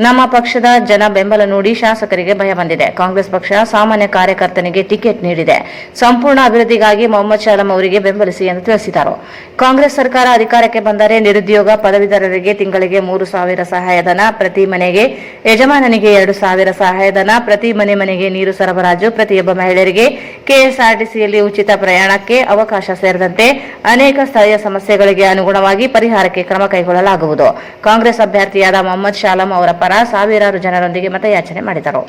ನಮ್ಮ ಪಕ್ಷದ ಜನ ಬೆಂಬಲ ನೋಡಿ ಶಾಸಕರಿಗೆ ಭಯ ಬಂದಿದೆ. ಕಾಂಗ್ರೆಸ್ ಪಕ್ಷ ಸಾಮಾನ್ಯ ಕಾರ್ಯಕರ್ತನಿಗೆ ಟಿಕೆಟ್ ನೀಡಿದೆ. ಸಂಪೂರ್ಣ ಅಭಿವೃದ್ಧಿಗಾಗಿ ಮೊಹಮ್ಮದ್ ಶಾಲಂ ಅವರಿಗೆ ಬೆಂಬಲಿಸಿ ಎಂದು ತಿಳಿಸಿದರು. ಕಾಂಗ್ರೆಸ್ ಸರ್ಕಾರ ಅಧಿಕಾರಕ್ಕೆ ಬಂದರೆ ನಿರುದ್ಯೋಗ, ಪದವೀಧರರಿಗೆ ತಿಂಗಳಿಗೆ 3,000 ಸಹಾಯಧನ, ಪ್ರತಿ ಮನೆಗೆ ಯಜಮಾನನಿಗೆ 2,000 ಸಹಾಯಧನ, ಪ್ರತಿ ಮನೆಗೆ ನೀರು ಸರಬರಾಜು, ಪ್ರತಿಯೊಬ್ಬ ಮಹಿಳೆಯರಿಗೆ ಕೆಎಸ್ಆರ್ಟಿಸಿಯಲ್ಲಿ ಉಚಿತ ಪ್ರಯಾಣಕ್ಕೆ ಅವಕಾಶ ಸೇರಿದಂತೆ ಅನೇಕ ಸ್ಥಳೀಯ ಸಮಸ್ಯೆಗಳಿಗೆ ಅನುಗುಣವಾಗಿ ಪರಿಹಾರಕ್ಕೆ ಕ್ರಮ ಕೈಗೊಳ್ಳಲಾಗುವುದು. ಕಾಂಗ್ರೆಸ್ ಅಭ್ಯರ್ಥಿಯಾದ ಮೊಹಮ್ಮದ್ ಶಾಲಂ ಅವರ ಪರ ಸಾವಿರಾರು ಜನರೊಂದಿಗೆ ಮತಯಾಚನೆ ಮಾಡಿದರು.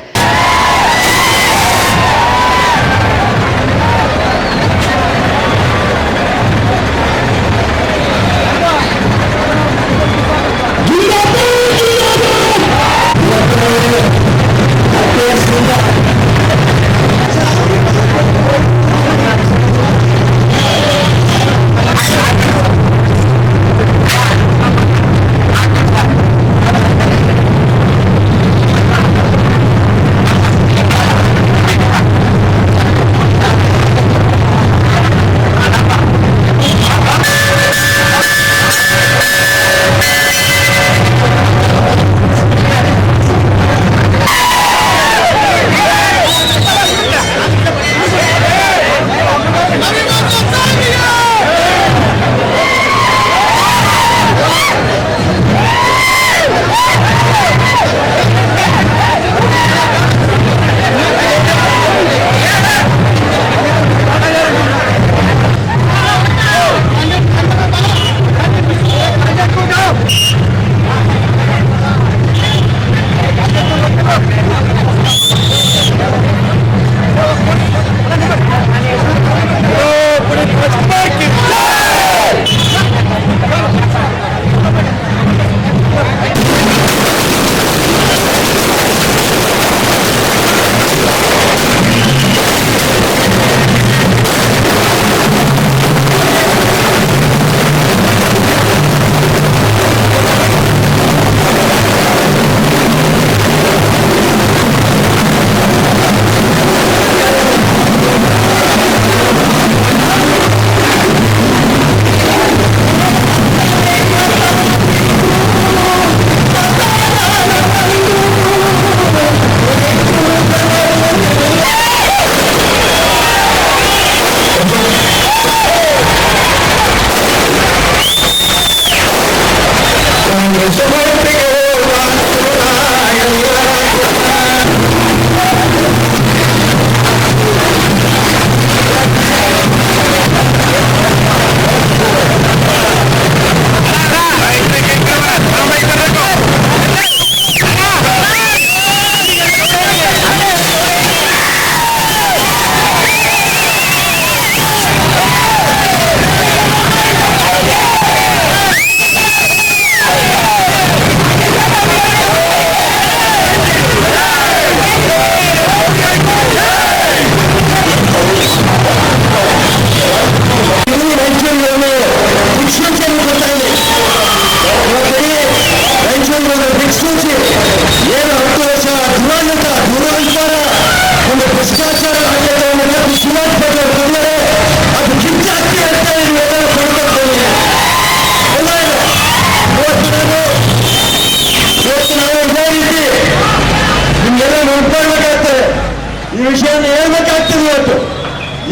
ಈ ವಿಷಯವನ್ನು ಹೇಳ್ಬೇಕಾಗ್ತದೆ. ಇವತ್ತು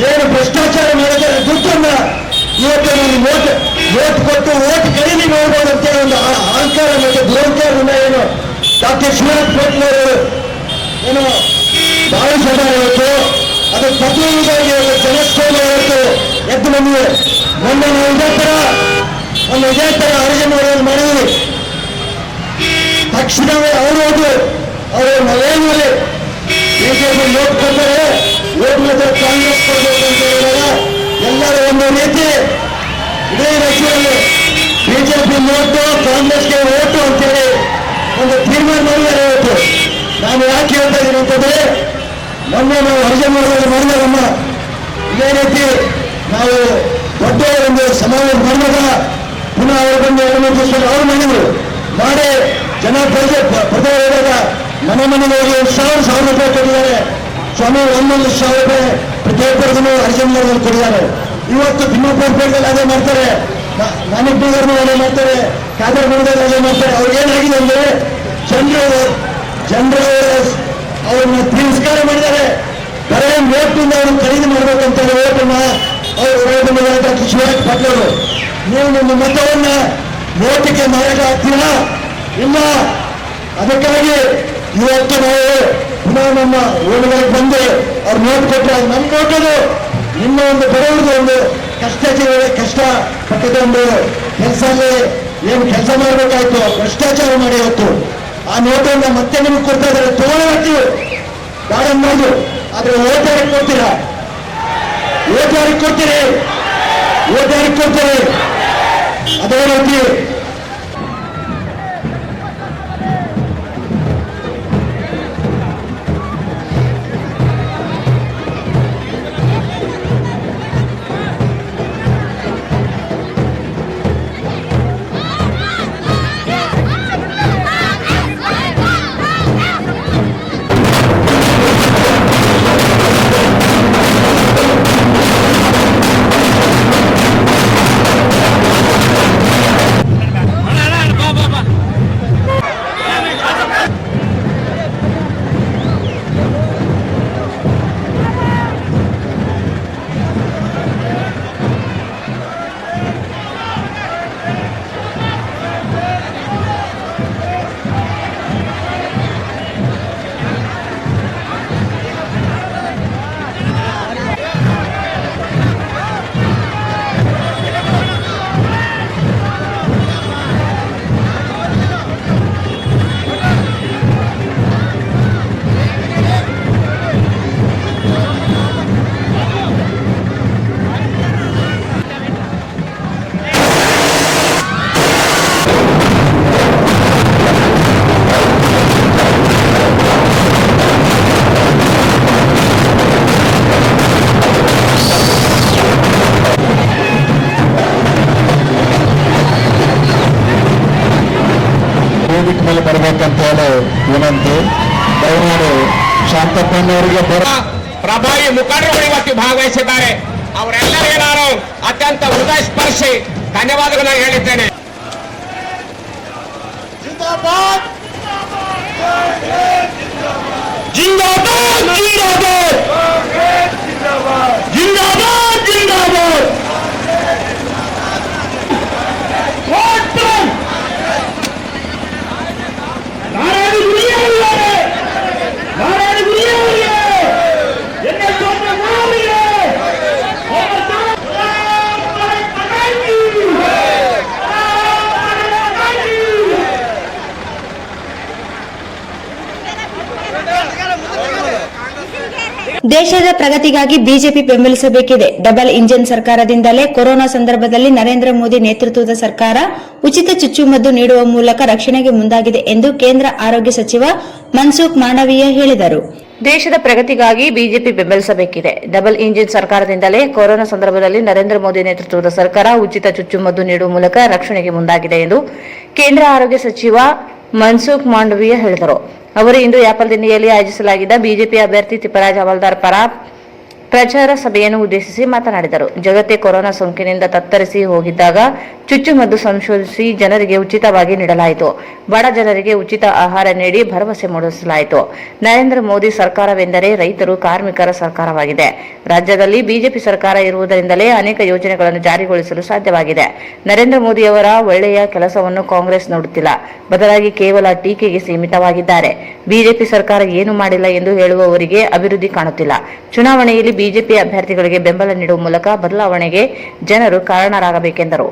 ಏನು ಭ್ರಷ್ಟಾಚಾರ ಮಾಡಿದರೆ ದುಡ್ಡನ್ನ ಇವತ್ತು ಓಟ್ ಕೊಟ್ಟು ಓಟ್ ಖರೀದಿ ಮಾಡ್ಬೋದು ಅಂತೇಳಿ ಒಂದು ಅಹಂಕಾರ ಮತ್ತು ದುರಹಂಕಾರದಿಂದ ಏನು ಡಾಕ್ಟರ್ ಶಿವರಾಜ್ ಪಾಟೀಲ್ ಅವರು ಏನು ಭಾವಿಸಿದ್ದಾರೆ. ಇವತ್ತು ಅದಕ್ಕೆ ಪ್ರತಿನಿಧಿಗಾಗಿ ಜನಸ್ತೋಮ ಇವತ್ತು ಎದ್ದು ಬಂದಿದೆ. ಮೊನ್ನೆ ನಾವು ಇದೇ ತರ ಅರ್ಜೆಂಟ್ ಮಾಡಿದ್ವಿ. ತಕ್ಷಣವೇ ಅವರು ನಾವೇನಲ್ಲಿ ಬಿಜೆಪಿ ನೋಟ್ ಕೊಟ್ಟರೆ ಓಟ್ ಮಾತ್ರ ಕಾಂಗ್ರೆಸ್ ಕೊಡಬೇಕು ಅಂತ ಹೇಳಿದಾಗ ಎಲ್ಲರೂ ಒಂದು ರೀತಿ ಇಡೀ ರಾಜ್ಯದಲ್ಲಿ ಬಿಜೆಪಿ ನೋಟು ಕಾಂಗ್ರೆಸ್ಗೆ ಓಟು ಅಂತೇಳಿ ಒಂದು ತೀರ್ಮಾನ ಮಾಡಿದ್ದಾರೆ. ಇವತ್ತು ನಾನು ಯಾಕೆ ಹೇಳ್ತಾ ಇದ್ದೀನಿ ಅಂತಂದ್ರೆ, ಮೊನ್ನೆ ನಾವು ಅರ್ಜೆಂಟ್ ಮಾಡಿದಾರಮ್ಮ ಇದೇ ರೀತಿ ನಾವು ದೊಡ್ಡ ಒಂದು ಸಮಾವೇಶ ಮಾಡಿದಾಗ ಪುನಃ ಅವರು ಬಂದು 2-3 ದಿವಸ ಅವ್ರು ಮಾಡಿದ್ರು. ಮಾಡಿ ಜನ ಪ್ರತಿ ಹೇಳಿದಾಗ ಮನೆಗೆ ಹೋಗಿ 1,000 ರೂಪಾಯಿ ಕೊಟ್ಟಿದ್ದಾರೆ. ಸ್ವಾಮಿ 1,000 ರೂಪಾಯಿ ಪ್ರತಿಯೊಬ್ಬರಿಗೂ ಅರ್ಜೆಂಟ್ ಕೊಟ್ಟಿದ್ದಾರೆ. ಇವತ್ತು ತಿಮ್ಮಾಪುರ ಪೇಟೆಯಲ್ಲಿ ಅದೇ ಮಾಡ್ತಾರೆ, ನಾನಿಬ್ಬರಿಗೂ ಅದೇ ಮಾಡ್ತಾರೆ, ಕಾದರ್ಗುಡದಲ್ಲಿ ಅದೇ ಮಾಡ್ತಾರೆ. ಅವ್ರಿಗೇನಾಗಿದೆ ಅಂದ್ರೆ ಜನರು ಅವ್ರನ್ನ ತಿರಸ್ಕಾರ ಮಾಡಿದ್ದಾರೆ. ಬರೇ ಓಟಿಂದ ಅವರು ಖರೀದಿ ಮಾಡ್ಬೇಕಂತ ಓಟನ್ನ ಅವರು ಡಾಕ್ಟರ್ ಶಿವರಾಜ್ ಪಾಟೀಲ್ ಅವರು, ನೀವು ನಿಮ್ಮ ಮತವನ್ನ ಓಟಿಗೆ ಮಾರಾಟ ಆಗ್ತೀರಾ? ಇಲ್ಲ. ಅದಕ್ಕಾಗಿ ಇವತ್ತು ನಾವು ಪುನಃ ನಮ್ಮ ಓಣಗಳಿಗೆ ಬಂದು ಅವ್ರು ನೋಟ್ ಕೊಟ್ಟರೆ ನಮ್ಮ ನೋಟದು ನಿಮ್ಮ ಒಂದು ಬರೋದು ಒಂದು ಕಷ್ಟ ಪಟ್ಟದ ಒಂದು ಕೆಲಸದಲ್ಲಿ ಏನು ಕೆಲಸ ಮಾಡಬೇಕಾಯ್ತು, ಭ್ರಷ್ಟಾಚಾರ ಮಾಡಿ ಇವತ್ತು ಆ ನೋಟನ್ನ ಮತ್ತೆ ನಿಮ್ಗೆ ಕೊಡ್ತಾ ಇದ್ದಾರೆ. ತಗೊಳ್ತೀವಿ ಬಾಡಂಬಾರ್ದು, ಆದ್ರೆ ಓಟ್ ಯಾರಿಗೆ ಕೊಡ್ತೀರಾ? ಓಟ್ ಯಾರಿಗೆ ಕೊಡ್ತೀರಿ? ಅದೇ ರೀತಿ ಮೇಲೆ ಬರ್ಬೇಕಂತ ಹೇಳಿ ವಿನಂತಿ. ದಯಮಾಡಿ ಶಾಂತಪ್ಪನವರಿಗೆ ಪ್ರಭಾವಿ ಮುಖಂಡರು ಇವತ್ತು ಭಾಗವಹಿಸಿದ್ದಾರೆ. ಅವರೆಲ್ಲರಿಗೂ ನಾನು ಅತ್ಯಂತ ಹೃದಯ ಸ್ಪರ್ಶಿ ಧನ್ಯವಾದಗಳನ್ನು ಹೇಳಿದ್ದೇನೆ. ಜಿಂದಾಬಾದ್ ಜಿಂದಾಬಾದ್ ಜಿಂದಾಬಾದ್ ಜಿಂದಾಬಾದ್. ದೇಶದ ಪ್ರಗತಿಗಾಗಿ ಬಿಜೆಪಿ ಬೆಂಬಲಿಸಬೇಕಿದೆ. ಡಬಲ್ ಇಂಜಿನ್ ಸರ್ಕಾರದಿಂದಲೇ ಕೊರೋನಾ ಸಂದರ್ಭದಲ್ಲಿ ನರೇಂದ್ರ ಮೋದಿ ನೇತೃತ್ವದ ಸರ್ಕಾರ ಉಚಿತ ಚುಚ್ಚುಮದ್ದು ನೀಡುವ ಮೂಲಕ ರಕ್ಷಣೆಗೆ ಮುಂದಾಗಿದೆ ಎಂದು ಕೇಂದ್ರ ಆರೋಗ್ಯ ಸಚಿವ ಮನ್ಸುಖ್ ಮಾಂಡವೀಯ ಹೇಳಿದರು. ದೇಶದ ಪ್ರಗತಿಗಾಗಿ ಬಿಜೆಪಿ ಬೆಂಬಲಿಸಬೇಕಿದೆ. ಡಬಲ್ ಇಂಜಿನ್ ಸರ್ಕಾರದಿಂದಲೇ ಕೊರೋನಾ ಸಂದರ್ಭದಲ್ಲಿ ನರೇಂದ್ರ ಮೋದಿ ನೇತೃತ್ವದ ಸರ್ಕಾರ ಉಚಿತ ಚುಚ್ಚುಮದ್ದು ನೀಡುವ ಮೂಲಕ ರಕ್ಷಣೆಗೆ ಮುಂದಾಗಿದೆ ಎಂದು ಕೇಂದ್ರ ಆರೋಗ್ಯ ಸಚಿವ ಮನ್ಸುಖ್ ಮಾಂಡವೀಯ ಹೇಳಿದರು. ಅವರು ಇಂದು ಯಾಪಲ್ದಿನ್ನಿಯಲ್ಲಿ ಆಯೋಜಿಸಲಾಗಿದ್ದ ಬಿಜೆಪಿ ಅಭ್ಯರ್ಥಿ ತಿಪ್ಪರಾಜ್ ಹವಾಲ್ದಾರ್ ಪರ ಪ್ರಚಾರ ಸಭೆಯನ್ನು ಉದ್ದೇಶಿಸಿ ಮಾತನಾಡಿದರು. ಜಗತ್ತೇ ಕೊರೋನಾ ಸೋಂಕಿನಿಂದ ತತ್ತರಿಸಿ ಹೋಗಿದ್ದಾಗ ಚುಚ್ಚುಮದ್ದು ಸಂಶೋಧಿಸಿ ಜನರಿಗೆ ಉಚಿತವಾಗಿ ನೀಡಲಾಯಿತು. ಬಡ ಜನರಿಗೆ ಉಚಿತ ಆಹಾರ ನೀಡಿ ಭರವಸೆ ಮೂಡಿಸಲಾಯಿತು. ನರೇಂದ್ರ ಮೋದಿ ಸರ್ಕಾರವೆಂದರೆ ರೈತರು ಕಾರ್ಮಿಕರ ಸರ್ಕಾರವಾಗಿದೆ. ರಾಜ್ಯದಲ್ಲಿ ಬಿಜೆಪಿ ಸರ್ಕಾರ ಇರುವುದರಿಂದಲೇ ಅನೇಕ ಯೋಜನೆಗಳನ್ನು ಜಾರಿಗೊಳಿಸಲು ಸಾಧ್ಯವಾಗಿದೆ. ನರೇಂದ್ರ ಮೋದಿಯವರ ಒಳ್ಳೆಯ ಕೆಲಸವನ್ನು ಕಾಂಗ್ರೆಸ್ ನೋಡುತ್ತಿಲ್ಲ, ಬದಲಾಗಿ ಕೇವಲ ಟೀಕೆಗೆ ಸೀಮಿತವಾಗಿದ್ದಾರೆ. ಬಿಜೆಪಿ ಸರ್ಕಾರ ಏನು ಮಾಡಿಲ್ಲ ಎಂದು ಹೇಳುವವರಿಗೆ ಅಭಿವೃದ್ಧಿ ಕಾಣುತ್ತಿಲ್ಲ. ಚುನಾವಣೆಯಲ್ಲಿ ಬಿಜೆಪಿ ಅಭ್ಯರ್ಥಿಗಳಿಗೆ ಬೆಂಬಲ ನೀಡುವ ಮೂಲಕ ಬದಲಾವಣೆಗೆ ಜನರು ಕಾರಣರಾಗಬೇಕೆಂದರು.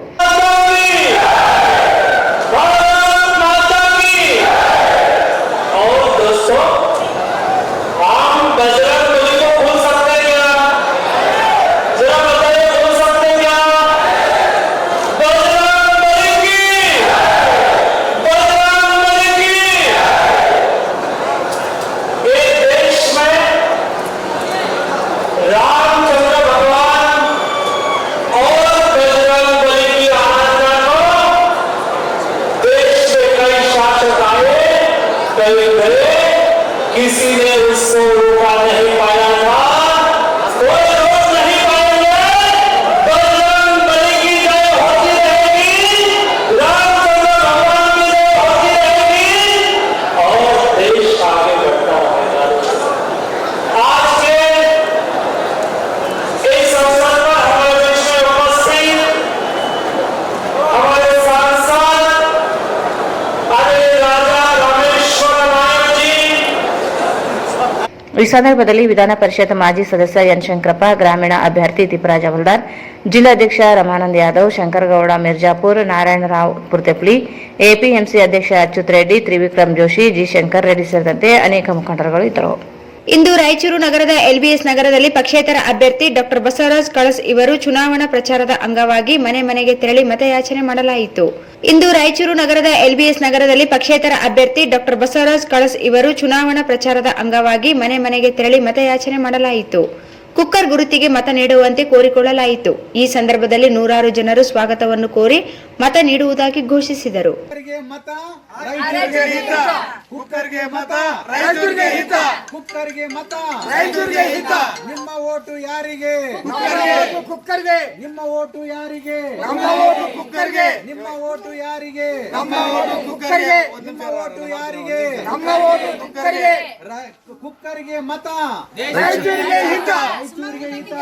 किसी ने उसको रोका नहीं पाया था, कोई रोक नहीं पाएंगे। बजरंग बली की जय होती रहेगी, रामचंद्र भगवान की जय होती रहेगी। ಈ ಸಂದರ್ಭದಲ್ಲಿ ವಿಧಾನ ಪರಿಷತ್ ಮಾಜಿ ಸದಸ್ಯ ಎನ್ ಶಂಕರಪ್ಪ, ಗ್ರಾಮೀಣ ಅಭ್ಯರ್ಥಿ ದೀಪರಾಜ್ ಹವಲ್ದಾರ್, ಜಿಲ್ಲಾಧ್ಯಕ್ಷ ರಮಾನಂದ್ ಯಾದವ್, ಶಂಕರಗೌಡ ಮಿರ್ಜಾಪುರ್, ನಾರಾಯಣರಾವ್ ಪುರ್ತೆಪ್ಲಿ, ಎಪಿಎಂಸಿ ಅಧ್ಯಕ್ಷ ಅಚ್ಯುತ್ ರೆಡ್ಡಿ, ತ್ರಿವಿಕ್ರಮ್ ಜೋಶಿ, ಜಿ ಶಂಕರ್ ರೆಡ್ಡಿ ಸೇರಿದಂತೆ ಅನೇಕ ಮುಖಂಡರುಗಳು ಇದ್ದರು. ಇಂದು ರಾಯಚೂರು ನಗರದ ಎಲ್ಬಿಎಸ್ ನಗರದಲ್ಲಿ ಪಕ್ಷೇತರ ಅಭ್ಯರ್ಥಿ ಡಾಕ್ಟರ್ ಬಸವರಾಜ್ ಕಳಸ್ ಇವರು ಚುನಾವಣಾ ಪ್ರಚಾರದ ಅಂಗವಾಗಿ ಮನೆ ಮನೆಗೆ ತೆರಳಿ ಮತಯಾಚನೆ ಮಾಡಲಾಯಿತು. ಇಂದು ರಾಯಚೂರು ನಗರದ ಎಲ್ಬಿಎಸ್ ನಗರದಲ್ಲಿ ಪಕ್ಷೇತರ ಅಭ್ಯರ್ಥಿ ಡಾಕ್ಟರ್ ಬಸವರಾಜ್ ಕಳಸ್ ಇವರು ಚುನಾವಣಾ ಪ್ರಚಾರದ ಅಂಗವಾಗಿ ಮನೆ ಮನೆಗೆ ತೆರಳಿ ಮತಯಾಚನೆ ಮಾಡಲಾಯಿತು. ಕುಕ್ಕರ್ ಗುರುತಿಗೆ ಮತ ನೀಡುವಂತೆ ಕೋರಿಕೊಳ್ಳಲಾಯಿತು. ಈ ಸಂದರ್ಭದಲ್ಲಿ ನೂರಾರು ಜನರು ಸ್ವಾಗತವನ್ನು ಕೋರಿ ಮತ ನೀಡುವುದಾಗಿ ಘೋಷಿಸಿದರು. ಕುಕ್ಕರ್ಗೆ ಮತ ರಾಯಚೂರಿಗೆ ಹಿತ, ಕುಕ್ಕರ್ಗೆ ಮತ ರಾಯಚೂರಿಗೆ ಹಿತ. ನಿಮ್ಮ ಓಟು ಯಾರಿಗೆ? ಕುಕ್ಕರ್ಗೆ. ನಿಮ್ಮ ಓಟು ಯಾರಿಗೆ? ನಮ್ಮ ಓಟು ಕುಕ್ಕರ್ಗೆ. ನಿಮ್ಮ ಓಟು ಯಾರಿಗೆ? ನಮ್ಮ ಓಟು ಕುಕ್ಕರ್ಗೆ. ನಿಮ್ಮ ಓಟು ಯಾರಿಗೆ? ನಮ್ಮ ಓಟು ಕುಕ್ಕರ್ಗೆ. ಕುಕ್ಕರ್ಗೆ ಮತ ರಾಯಚೂರಿಗೆ ಹಿತ, ರಾಯಚೂರಿಗೆ ಹಿತ.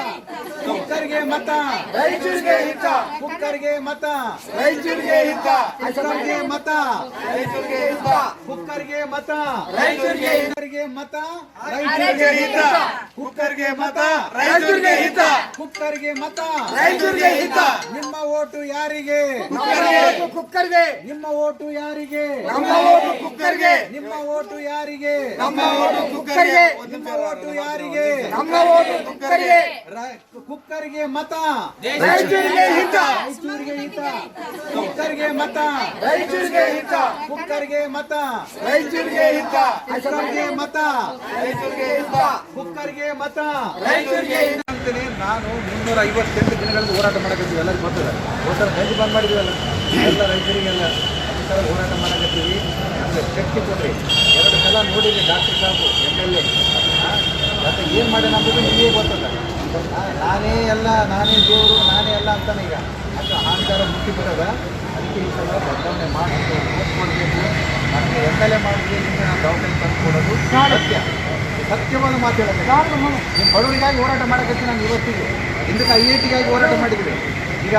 ಕುಕ್ಕರ್ಗೆ ಮತ ರಾಯಚೂರಿಗೆ ಹಿತ, ಕುಕ್ಕರ್ಗೆ ಮತ ರಾಯಚೂರಿಗೆ ಹಿತ. ಕುಕ್ಕರ್ಗೆ ಮತ ರಾಯಚೂರಿಗೆ ಹಿತ, ಕುಕ್ಕರ್ಗೆ ಮತ ರಾಯಚೂರಿಗೆ ಮತ ರಾಯಚೂರಿಗೆ ಹಿತ. ಕುಕ್ಕರ್ಗೆ ಮತ ರಾಯಚೂರಿಗೆ ಹಿತ, ಕುಕ್ಕರ್ಗೆ ಮತ ರಾಯಚೂರಿಗೆ ಹಿತ. ನಿಮ್ಮ ಓಟು ಯಾರಿಗೆ? ಕುಕ್ಕರ್ಗೆ. ನಿಮ್ಮ ಓಟು ಯಾರಿಗೆ? ನಮ್ಮ ಓಟು ಕುಕ್ಕರ್ಗೆ. ನಿಮ್ಮ ಓಟು ಯಾರಿಗೆ? ನಮ್ಮ ಓಟು ಕುಕ್ಕರ್ಗೆ. ನಿಮ್ಮ ಓಟು ಯಾರಿಗೆ? ನಮ್ಮ ಓಟು ಕುಕ್ಕರ್ಗೆ. ಕುಕ್ಕರ್ಗೆ ಮತ ರಾಯಚೂರಿಗೆ ಹಿತ, ರಾಯಚೂರಿಗೆ ಹಿತ. ಕುಕ್ಕರ್ಗೆ ಮತ ರಾಯಚೂರಿಗೆ ಹಿತ, ಕುಕ್ಕರ್ಗೆ ಮತ ರಾಯಚೂರಿಗೆ ಹಿತ. ಕುಕ್ಕರ್ಗೆ ಮತ ರಾಯಚೂರಿಗೆ ಹಿತ, ಕುಕ್ಕರ್ಗೆ ಮತ ರಾಯಚೂರಿಗೆ ಹಿತ. ನಾನು 358 ದಿನಗಳಲ್ಲಿ ಹೋರಾಟ ಮಾಡಕತ್ತೀವಿ. ಎಲ್ಲರಿಗೂ ಗೊತ್ತಿದೆ. ಹೋಟೆಲ್ ರೈತರು ಬಂದ್ ಮಾಡಿದ್ವಲ್ಲ, ಎಲ್ಲ ರೈತರಿಗೆಲ್ಲ ಹೋರಾಟ ಮಾಡಕತ್ತೀವಿ. ನಮಗೆ ಶಕ್ತಿ ಕೊಡ್ರಿ. 2 ಸಲ ನೋಡಿರಿ ಡಾಕ್ಟರ್ ಸಾಹೇಬು MLA ಮತ್ತೆ ಏನು ಮಾಡಿ ನಮ್ಮದು ನಿಮಗೆ ಗೊತ್ತದ. ನಾನೇ ಎಲ್ಲ, ನಾನೇ ದೇವರು, ನಾನೇ ಎಲ್ಲ ಅಂತಾನೆ ಈಗ ಅದು ಅಹಂಕಾರ ಮುಟ್ಟಿ ಬಿಡೋದ. ಅದಕ್ಕೆ ಈ ಸಲ ಬದಲಾವಣೆ ಮಾಡಬೇಕು, ಓಟ್ ಕೊಡಬೇಕು. ನನಗೆ MLA ಮಾಡಿದ್ರೆ ನಿಮಗೆ ನಾನು ದವಾಖಾನೆ ತಂದು ಕೊಡೋದು ಸತ್ಯ, ಸತ್ಯವಾದ ಮಾತು ಹೇಳೋದು. ನಿಮ್ಮ ಬಡವರಿಗಾಗಿ ಹೋರಾಟ ಮಾಡಕತ್ತೀನಿ ನಾನು ಇವತ್ತಿಗೆ. ಹಿಂದಕ್ಕೆ IITಗಾಗಿ ಹೋರಾಟ ಮಾಡಿದ್ವಿ, ಈಗ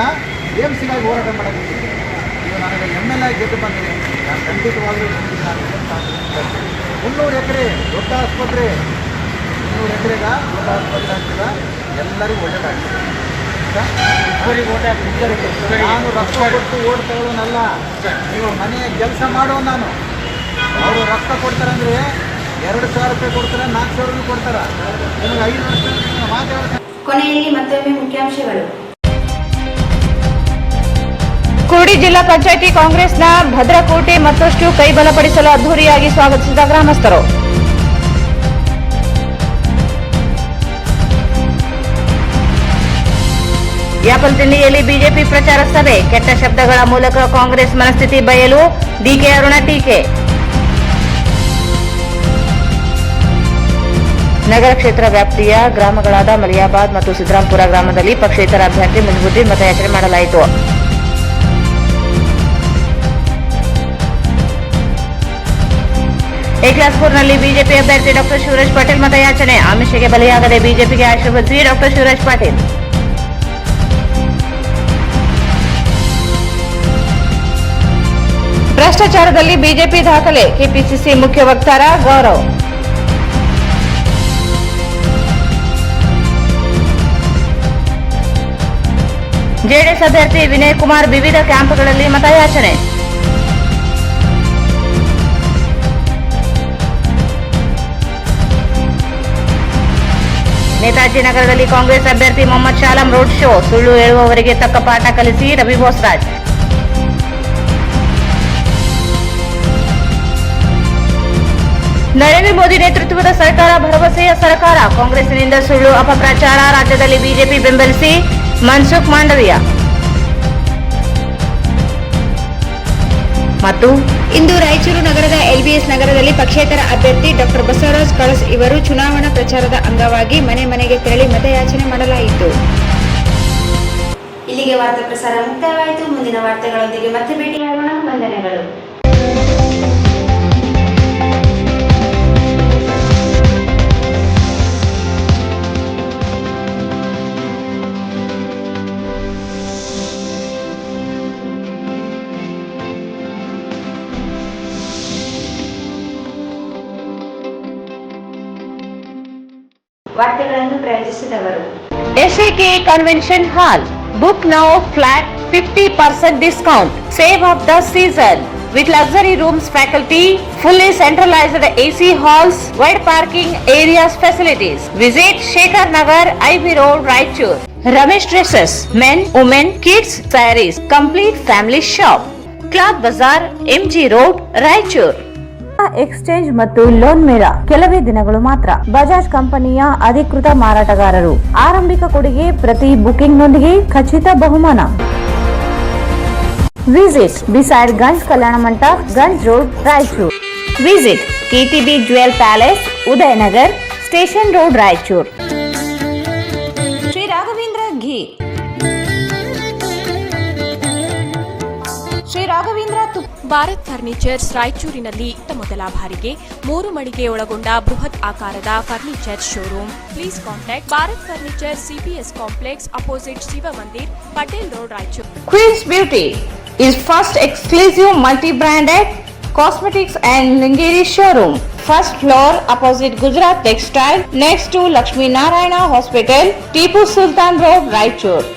AMCಗಾಗಿ ಹೋರಾಟ ಮಾಡಕತ್ತೀನಿ. ಈಗ ನನಗೆ MLA ಗೆದ್ದು ಬಂದಿದೆ. ನಾನು ಖಂಡಿತವಾಗಲೂ ನಾನು 300 ಎಕರೆ ದೊಡ್ಡ ಆಸ್ಪತ್ರೆ, 300 ಎಕರೆಗ ದೊಡ್ಡ ಆಸ್ಪತ್ರೆ ಆಗ್ತದೆ. ಎಲ್ಲರಿಗೂ ಒಳ್ಳೆಯದಾಗ್ತದೆ. ನಾನು ರೊಕ್ಕ ಕೊಟ್ಟು ಓಟ್ ತಗೊಳ್ಳೋನಲ್ಲ, ನೀವು ಮನೆಯ ಕೆಲಸ ಮಾಡೋ. ನಾನು ಅವರು ರೊಕ್ಕ ಕೊಡ್ತಾರಂದ್ರೆ 2,000 ರೂಪಾಯಿ ಕೊಡ್ತಾರೆ, 4,000 ರೂಪಾಯಿ ಕೊಡ್ತಾರ. ನಿಮಗೆ 5 ವರ್ಷ ಮಾತಾಡ್ತಾರೆ. ಕೊನೆಯಲ್ಲಿ ಮತ್ತೊಮ್ಮೆ ಮುಖ್ಯಾಂಶಗಳು. ಕುರುಡಿ ಜಿಲ್ಲಾ ಪಂಚಾಯಿತಿ ಕಾಂಗ್ರೆಸ್ನ ಭದ್ರಕೋಟೆ ಮತ್ತಷ್ಟು ಕೈ ಬಲಪಡಿಸಲು ಅದ್ದೂರಿಯಾಗಿ ಸ್ವಾಗತಿಸಿದ ಗ್ರಾಮಸ್ಥರು. ಯಾಪಲ್ತಿಂಡಿಯಲ್ಲಿ ಬಿಜೆಪಿ ಪ್ರಚಾರ ಸಭೆ, ಕೆಟ್ಟ ಶಬ್ದಗಳ ಮೂಲಕ ಕಾಂಗ್ರೆಸ್ ಮನಸ್ಥಿತಿ ಬಯಲು, ಡಿಕೆ ಅರುಣ ಟೀಕೆ. ನಗರ ಕ್ಷೇತ್ರ ವ್ಯಾಪ್ತಿಯ ಗ್ರಾಮಗಳಾದ ಮಲಿಯಾಬಾದ್ ಮತ್ತು ಸಿದ್ದರಾಂಪುರ ಗ್ರಾಮದಲ್ಲಿ ಪಕ್ಷೇತರ ಅಭ್ಯರ್ಥಿ ಮುಜುಬುದ್ದೀನ್ ಮತಯಾಚನೆ ಮಾಡಲಾಯಿತು. ಏಕ್ಲಾಸ್ಪುರ್ನಲ್ಲಿ ಬಿಜೆಪಿ ಅಭ್ಯರ್ಥಿ ಡಾಕ್ಟರ್ ಶಿವರಾಜ್ ಪಾಟೀಲ್ ಮತಯಾಚನೆ, ಆಮಿಷಗೆ ಬಲಿಯಾಗದೆ ಬಿಜೆಪಿಗೆ ಆಶೀರ್ವದಿಸಿ ಡಾಕ್ಟರ್ ಶಿವರಾಜ್ ಪಾಟೀಲ್. ಭ್ರಷ್ಟಾಚಾರದಲ್ಲಿ ಬಿಜೆಪಿ ದಾಖಲೆ, ಕೆಪಿಸಿಸಿ ಮುಖ್ಯ ವಕ್ತಾರ ಗೌರವ್. ಜೆಡಿಎಸ್ ಅಭ್ಯರ್ಥಿ ವಿನಯ್ ಕುಮಾರ್ ವಿವಿಧ ಕ್ಯಾಂಪ್ಗಳಲ್ಲಿ ಮತಯಾಚನೆ. ನೇತಾಜಿ ನಗರದಲ್ಲಿ ಕಾಂಗ್ರೆಸ್ ಅಭ್ಯರ್ಥಿ ಮೊಹಮ್ಮದ್ ಶಾಲಂ ರೋಡ್ ಶೋ, ಸುಳ್ಳು ಹೇಳುವವರಿಗೆ ತಕ್ಕ ಪಾಠ ಕಲಿಸಿ ರವಿ ಬೋಸ್ರಾಜ್. ನರೇಂದ್ರ ಮೋದಿ ನೇತೃತ್ವದ ಸರ್ಕಾರ ಭರವಸೆಯ ಸರ್ಕಾರ, ಕಾಂಗ್ರೆಸ್ನಿಂದ ಸುಳ್ಳು ಅಪಪ್ರಚಾರ, ರಾಜ್ಯದಲ್ಲಿ ಬಿಜೆಪಿ ಬೆಂಬಲಿಸಿ ಮನ್ಸುಖ್ ಮಾಂಡವಿಯಾ. ಮತ್ತು ಇಂದು ರಾಯಚೂರು ನಗರದ ಎಲ್ಬಿಎಸ್ ನಗರದಲ್ಲಿ ಪಕ್ಷೇತರ ಅಭ್ಯರ್ಥಿ ಡಾಕ್ಟರ್ ಬಸವರಾಜ್ ಕಳಸ್ ಇವರು ಚುನಾವಣಾ ಪ್ರಚಾರದ ಅಂಗವಾಗಿ ಮನೆ ಮನೆಗೆ ತೆರಳಿ ಮತಯಾಚನೆ ಮಾಡಲಾಯಿತು. ಇಲ್ಲಿಗೆ ವಾರ್ತಾ ಪ್ರಸಾರ ಮುಕ್ತಾಯವಾಯಿತು. ಮುಂದಿನ ವಾರ್ತೆಗಳೊಂದಿಗೆ ಮತ್ತೆ ಭೇಟಿಯಾಗೋಣ. ವಂದನೆಗಳು. ವಾರ್ತೆಗಳನ್ನು ಪ್ರಾಯೋಜಿಸಿದವರು SAK Convention Hall. Book now, flat 50% discount. Save of the season. With luxury rooms, faculty, fully centralized AC halls, wide parking areas, facilities. Visit Shekhar Nagar, IB Road, Raichur. Ramesh Dresses, men, women, kids, sarees, complete family shop. Cloth Bazaar, MG Road, Raichur. Exchange ಮತ್ತು ಲೋನ್ ಮೇಳ ಕೆಲವೇ ದಿನಗಳು ಮಾತ್ರ. ಬಜಾಜ್ ಕಂಪನಿಯ ಅಧಿಕೃತ ಮಾರಾಟಗಾರರು. ಆರಂಭಿಕ ಕೊಡುಗೆ ಪ್ರತಿ ಬುಕಿಂಗ್ ನೊಂದಿಗೆ ಖಚಿತ ಬಹುಮಾನ. Visit beside Ganj Kalyana Mantapa, Ganj road, Raichur. Visit KTB jewel palace, Udayanagar, station road, Raichur. Shri Raghavendra ghee, Shri Raghavendra Bharat furnitures ರಾಯಚೂರಿನಲ್ಲಿ ಮೊದಲ ಬಾರಿಗೆ 3 ಮಳಿಗೆ ಒಳಗೊಂಡ ಬೃಹತ್ ಆಕಾರದ furniture showroom. Please contact Bharat furniture CPS complex opposite Shiva Mandir, Patel road, Raichur. Queen's Beauty is first exclusive multi-branded cosmetics and lingerie showroom. First floor opposite Gujarat Textile, next to Lakshmi Narayana Hospital, Tipu Sultan Road, Raichur.